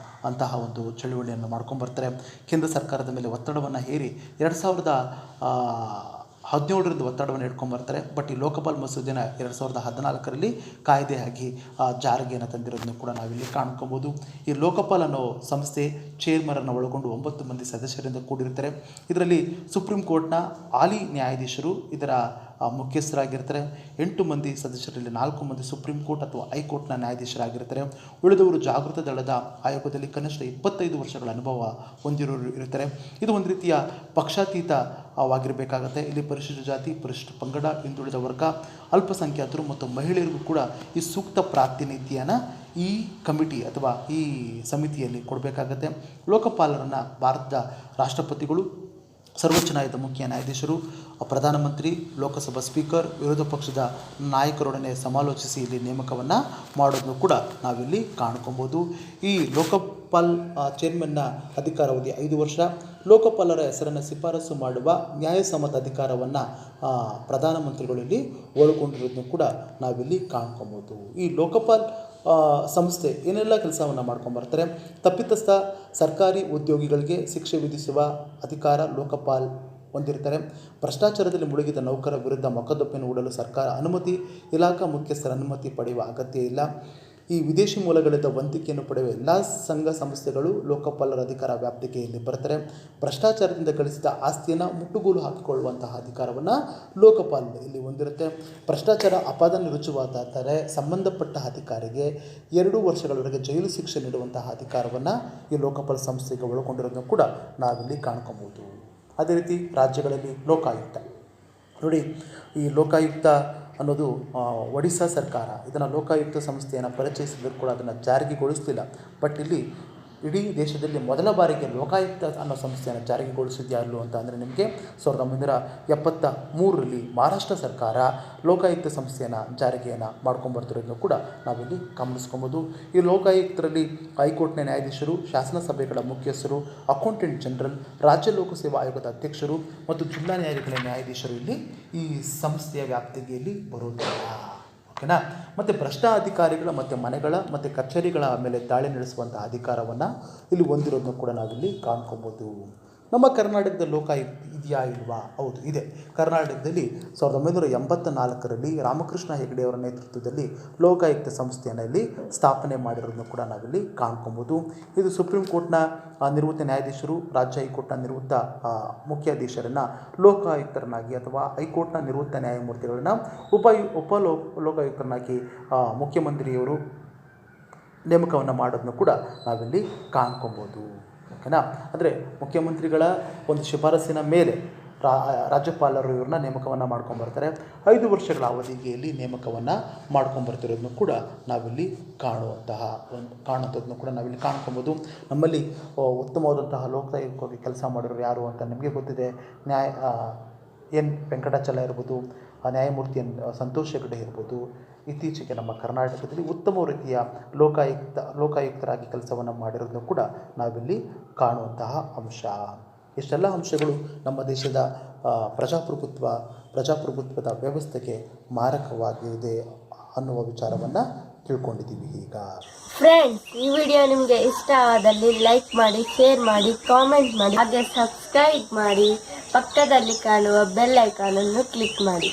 ಅಂತಹ ಒಂದು ಚಳುವಳಿಯನ್ನು ಮಾಡ್ಕೊಂಬರ್ತಾರೆ. ಕೇಂದ್ರ ಸರ್ಕಾರದ ಮೇಲೆ ಒತ್ತಡವನ್ನು ಹೇರಿ 2017ರಿಂದ ಒತ್ತಡವನ್ನು ಇಟ್ಕೊಂಬರ್ತಾರೆ. ಬಟ್ ಈ ಲೋಕಪಾಲ್ ಮಸೂದೆನ 2014ರಲ್ಲಿ ಕಾಯ್ದೆಯಾಗಿ ಜಾರಿಗೆಯನ್ನು ತಂದಿರೋದನ್ನು ಕೂಡ ನಾವಿಲ್ಲಿ ಕಾಣ್ಕೊಬೋದು. ಈ ಲೋಕಪಾಲ್ ಅನ್ನೋ ಸಂಸ್ಥೆ ಚೇರ್ಮನನ್ನು ಒಳಗೊಂಡು 9 ಮಂದಿ ಸದಸ್ಯರಿಂದ ಕೂಡಿರ್ತಾರೆ. ಇದರಲ್ಲಿ ಸುಪ್ರೀಂ ಕೋರ್ಟ್ನ ಹಾಲಿ ನ್ಯಾಯಾಧೀಶರು ಇದರ ಮುಖ್ಯಸ್ಥರಾಗಿರ್ತಾರೆ. 8 ಮಂದಿ ಸದಸ್ಯರಲ್ಲಿ 4 ಮಂದಿ ಸುಪ್ರೀಂ ಕೋರ್ಟ್ ಅಥವಾ ಹೈಕೋರ್ಟ್ನ ನ್ಯಾಯಾಧೀಶರಾಗಿರ್ತಾರೆ. ಉಳಿದವರು ಜಾಗೃತ ದಳದ ಆಯೋಗದಲ್ಲಿ ಕನಿಷ್ಠ 25 ವರ್ಷಗಳ ಅನುಭವ ಹೊಂದಿರೋರು ಇರ್ತಾರೆ. ಇದು ಒಂದು ರೀತಿಯ ಪಕ್ಷಾತೀತ ವಾಗಿರಬೇಕಾಗತ್ತೆ. ಇಲ್ಲಿ ಪರಿಶಿಷ್ಟ ಜಾತಿ, ಪರಿಶಿಷ್ಟ ಪಂಗಡ, ಹಿಂದುಳಿದ ವರ್ಗ, ಅಲ್ಪಸಂಖ್ಯಾತರು ಮತ್ತು ಮಹಿಳೆಯರಿಗೂ ಕೂಡ ಈ ಸೂಕ್ತ ಪ್ರಾತಿನಿಧ್ಯನ ಈ ಕಮಿಟಿ ಅಥವಾ ಈ ಸಮಿತಿಯಲ್ಲಿ ಕೊಡಬೇಕಾಗತ್ತೆ. ಲೋಕಪಾಲರನ್ನು ಭಾರತದ ರಾಷ್ಟ್ರಪತಿಗಳು, ಸರ್ವೋಚ್ಚ ನ್ಯಾಯಾಲಯದ ಮುಖ್ಯ ನ್ಯಾಯಾಧೀಶರು, ಪ್ರಧಾನಮಂತ್ರಿ, ಲೋಕಸಭಾ ಸ್ಪೀಕರ್, ವಿರೋಧ ಪಕ್ಷದ ನಾಯಕರೊಡನೆ ಸಮಾಲೋಚಿಸಿ ಇಲ್ಲಿ ನೇಮಕವನ್ನು ಮಾಡೋದನ್ನು ಕೂಡ ನಾವಿಲ್ಲಿ ಕಾಣ್ಕೊಬೋದು. ಈ ಲೋಕಪಾಲ್ ಚೇರ್ಮನ್ನ ಅಧಿಕಾರಾವಧಿ 5 ವರ್ಷ. ಲೋಕಪಾಲರ ಹೆಸರನ್ನು ಶಿಫಾರಸು ಮಾಡುವ ನ್ಯಾಯಸಮ್ಮತ ಅಧಿಕಾರವನ್ನು ಪ್ರಧಾನಮಂತ್ರಿಗಳು ಇಲ್ಲಿ ಒಳಗೊಂಡಿರೋದನ್ನು ಕೂಡ ನಾವಿಲ್ಲಿ ಕಾಣ್ಕೊಬೋದು. ಈ ಲೋಕಪಾಲ್ ಸಂಸ್ಥೆ ಏನೆಲ್ಲ ಕೆಲಸವನ್ನು ಮಾಡ್ಕೊಂಬರ್ತಾರೆ. ತಪ್ಪಿತಸ್ಥ ಸರ್ಕಾರಿ ಉದ್ಯೋಗಿಗಳಿಗೆ ಶಿಕ್ಷೆ ವಿಧಿಸುವ ಅಧಿಕಾರ ಲೋಕಪಾಲ್ ಹೊಂದಿರ್ತಾರೆ. ಭ್ರಷ್ಟಾಚಾರದಲ್ಲಿ ಮುಳುಗಿದ ನೌಕರ ವಿರುದ್ಧ ಮೊಕದ್ದಮೆಯನ್ನು ಹೂಡಲು ಸರ್ಕಾರ ಅನುಮತಿ, ಇಲಾಖಾ ಮುಖ್ಯಸ್ಥರ ಅನುಮತಿ ಪಡೆಯುವ ಅಗತ್ಯ ಇಲ್ಲ. ಈ ವಿದೇಶಿ ಮೂಲಗಳಿಂದ ವಂತಿಕೆಯನ್ನು ಪಡೆಯುವ ಎಲ್ಲ ಸಂಘ ಸಂಸ್ಥೆಗಳು ಲೋಕಪಾಲರ ಅಧಿಕಾರ ವ್ಯಾಪ್ತಿಗೆ ಇಲ್ಲಿ ಬರ್ತಾರೆ. ಭ್ರಷ್ಟಾಚಾರದಿಂದ ಗಳಿಸಿದ ಆಸ್ತಿಯನ್ನು ಮುಟ್ಟುಗೋಲು ಹಾಕಿಕೊಳ್ಳುವಂತಹ ಅಧಿಕಾರವನ್ನು ಲೋಕಪಾಲ್ ಇಲ್ಲಿ ಹೊಂದಿರುತ್ತೆ. ಭ್ರಷ್ಟಾಚಾರ ಅಪರಾಧ ರುಜುವಾತಾದರೆ ಸಂಬಂಧಪಟ್ಟ ಅಧಿಕಾರಿಗೆ 2 ವರ್ಷಗಳವರೆಗೆ ಜೈಲು ಶಿಕ್ಷೆ ನೀಡುವಂತಹ ಅಧಿಕಾರವನ್ನು ಈ ಲೋಕಪಾಲ್ ಸಂಸ್ಥೆಗೆ ಒಳಗೊಂಡಿರೋದನ್ನು ಕೂಡ ನಾವಿಲ್ಲಿ ಕಾಣ್ಕೊಬೋದು. ಅದೇ ರೀತಿ ರಾಜ್ಯಗಳಲ್ಲಿ ಲೋಕಾಯುಕ್ತ ನೋಡಿ. ಈ ಲೋಕಾಯುಕ್ತ ಅನ್ನೋದು ಒಡಿಶಾ ಸರ್ಕಾರ ಇದನ್ನು ಲೋಕಾಯುಕ್ತ ಸಂಸ್ಥೆಯನ್ನು ಪರಿಚಯಿಸಿದರೂ ಕೂಡ ಅದನ್ನು ಜಾರಿಗೆಗೊಳಿಸಲಿಲ್ಲ. ಬಟ್ ಇಲ್ಲಿ ಇಡೀ ದೇಶದಲ್ಲಿ ಮೊದಲ ಬಾರಿಗೆ ಲೋಕಾಯುಕ್ತ ಅನ್ನೋ ಸಂಸ್ಥೆಯನ್ನು ಜಾರಿಗೆಗೊಳಿಸಿದ್ಯಾರು ಅಂತ ಅಂದರೆ ನಿಮಗೆ 1973ರಲ್ಲಿ ಮಹಾರಾಷ್ಟ್ರ ಸರ್ಕಾರ ಲೋಕಾಯುಕ್ತ ಸಂಸ್ಥೆಯನ್ನು ಜಾರಿಗೆಯನ್ನು ಮಾಡ್ಕೊಂಬರ್ತಿರೋದನ್ನು ಕೂಡ ನಾವಿಲ್ಲಿ ಗಮನಿಸ್ಕೊಬೋದು. ಈ ಲೋಕಾಯುಕ್ತರಲ್ಲಿ ಹೈಕೋರ್ಟ್ನ ನ್ಯಾಯಾಧೀಶರು, ಶಾಸನ ಸಭೆಗಳ ಮುಖ್ಯಸ್ಥರು, ಅಕೌಂಟೆಂಟ್ ಜನರಲ್, ರಾಜ್ಯ ಲೋಕಸೇವಾ ಆಯೋಗದ ಅಧ್ಯಕ್ಷರು ಮತ್ತು ಜಿಲ್ಲಾ ನ್ಯಾಯಾಲಯಗಳ ನ್ಯಾಯಾಧೀಶರು ಇಲ್ಲಿ ಈ ಸಂಸ್ಥೆಯ ವ್ಯಾಪ್ತಿಗೆ ಇಲ್ಲಿ ಬರುವುದಿಲ್ಲ. ಓಕೆನಾ. ಮತ್ತು ಭ್ರಷ್ಟ ಅಧಿಕಾರಿಗಳ ಮತ್ತು ಮನೆಗಳ ಮತ್ತು ಕಚೇರಿಗಳ ಮೇಲೆ ದಾಳಿ ನಡೆಸುವಂಥ ಅಧಿಕಾರವನ್ನು ಇಲ್ಲಿ ಹೊಂದಿರೋದನ್ನು ಕೂಡ ನಾವಿಲ್ಲಿ ಕಾಣ್ಕೊಬೋದು. ನಮ್ಮ ಕರ್ನಾಟಕದ ಲೋಕಾಯುಕ್ತ ಇದೆಯಾ ಇಲ್ವಾ? ಹೌದು, ಇದೆ. ಕರ್ನಾಟಕದಲ್ಲಿ 1984ರಲ್ಲಿ ರಾಮಕೃಷ್ಣ ಹೆಗಡೆ ಅವರ ನೇತೃತ್ವದಲ್ಲಿ ಲೋಕಾಯುಕ್ತ ಸಂಸ್ಥೆಯನ್ನು ಇಲ್ಲಿ ಸ್ಥಾಪನೆ ಮಾಡಿರೋದನ್ನು ಕೂಡ ನಾವಿಲ್ಲಿ ಕಾಣ್ಕೊಬೋದು. ಇದು ಸುಪ್ರೀಂ ಕೋರ್ಟ್ನ ನಿವೃತ್ತ ನ್ಯಾಯಾಧೀಶರು, ರಾಜ್ಯ ಹೈಕೋರ್ಟ್ನ ನಿವೃತ್ತ ಮುಖ್ಯಾಧೀಶರನ್ನು ಲೋಕಾಯುಕ್ತರನ್ನಾಗಿ ಅಥವಾ ಹೈಕೋರ್ಟ್ನ ನಿವೃತ್ತ ನ್ಯಾಯಮೂರ್ತಿಗಳನ್ನ ಲೋಕಾಯುಕ್ತರನ್ನಾಗಿ ಮುಖ್ಯಮಂತ್ರಿಯವರು ನೇಮಕವನ್ನು ಮಾಡೋದನ್ನು ಕೂಡ ನಾವಿಲ್ಲಿ ಕಾಣ್ಕೊಬೋದು. ಓಕೆನಾ. ಅಂದರೆ ಮುಖ್ಯಮಂತ್ರಿಗಳ ಒಂದು ಶಿಫಾರಸಿನ ಮೇಲೆ ರಾಜ್ಯಪಾಲರು ಇವ್ರನ್ನ ನೇಮಕವನ್ನು ಮಾಡ್ಕೊಂಬರ್ತಾರೆ. 5 ವರ್ಷಗಳ ಅವಧಿಗೆ ಇಲ್ಲಿ ನೇಮಕವನ್ನು ಮಾಡ್ಕೊಂಬರ್ತಿರೋದನ್ನು ಕೂಡ ನಾವಿಲ್ಲಿ ಕಾಣುವಂಥದ್ದನ್ನು ಕೂಡ ನಾವಿಲ್ಲಿ ಕಾಣ್ಕೊಬೋದು. ನಮ್ಮಲ್ಲಿ ಉತ್ತಮವಾದಂತಹ ಲೋಕಾಯುಕ್ತವಾಗಿ ಕೆಲಸ ಮಾಡಿರೋರು ಯಾರು ಅಂತ ನಿಮಗೆ ಗೊತ್ತಿದೆ. ಎನ್ ವೆಂಕಟಾಚಲ ಇರ್ಬೋದು, ನ್ಯಾಯಮೂರ್ತಿ ಸಂತೋಷ್ ಹೆಗಡೆ ಇರ್ಬೋದು. ಇತ್ತೀಚೆಗೆ ನಮ್ಮ ಕರ್ನಾಟಕದಲ್ಲಿ ಉತ್ತಮ ರೀತಿಯ ಲೋಕಾಯುಕ್ತರಾಗಿ ಕೆಲಸವನ್ನು ಮಾಡಿರೋದನ್ನು ಕೂಡ ನಾವಿಲ್ಲಿ ಕಾಣುವಂತಹ ಅಂಶ. ಇಷ್ಟೆಲ್ಲ ಅಂಶಗಳು ನಮ್ಮ ದೇಶದ ಪ್ರಜಾಪ್ರಭುತ್ವದ ವ್ಯವಸ್ಥೆಗೆ ಮಾರಕವಾಗಿದೆ ಅನ್ನುವ ವಿಚಾರವನ್ನು ತಿಳ್ಕೊಂಡಿದ್ದೀವಿ. ಈಗ ಫ್ರೆಂಡ್ಸ್, ಈ ವಿಡಿಯೋ ನಿಮಗೆ ಇಷ್ಟ ಆದಲ್ಲಿ ಲೈಕ್ ಮಾಡಿ, ಶೇರ್ ಮಾಡಿ, ಕಾಮೆಂಟ್ ಮಾಡಿ, ಹಾಗೆ ಸಬ್ಸ್ಕ್ರೈಬ್ ಮಾಡಿ, ಪಕ್ಕದಲ್ಲಿ ಕಾಣುವ ಬೆಲ್ ಐಕಾನ್ ಅನ್ನು ಕ್ಲಿಕ್ ಮಾಡಿ.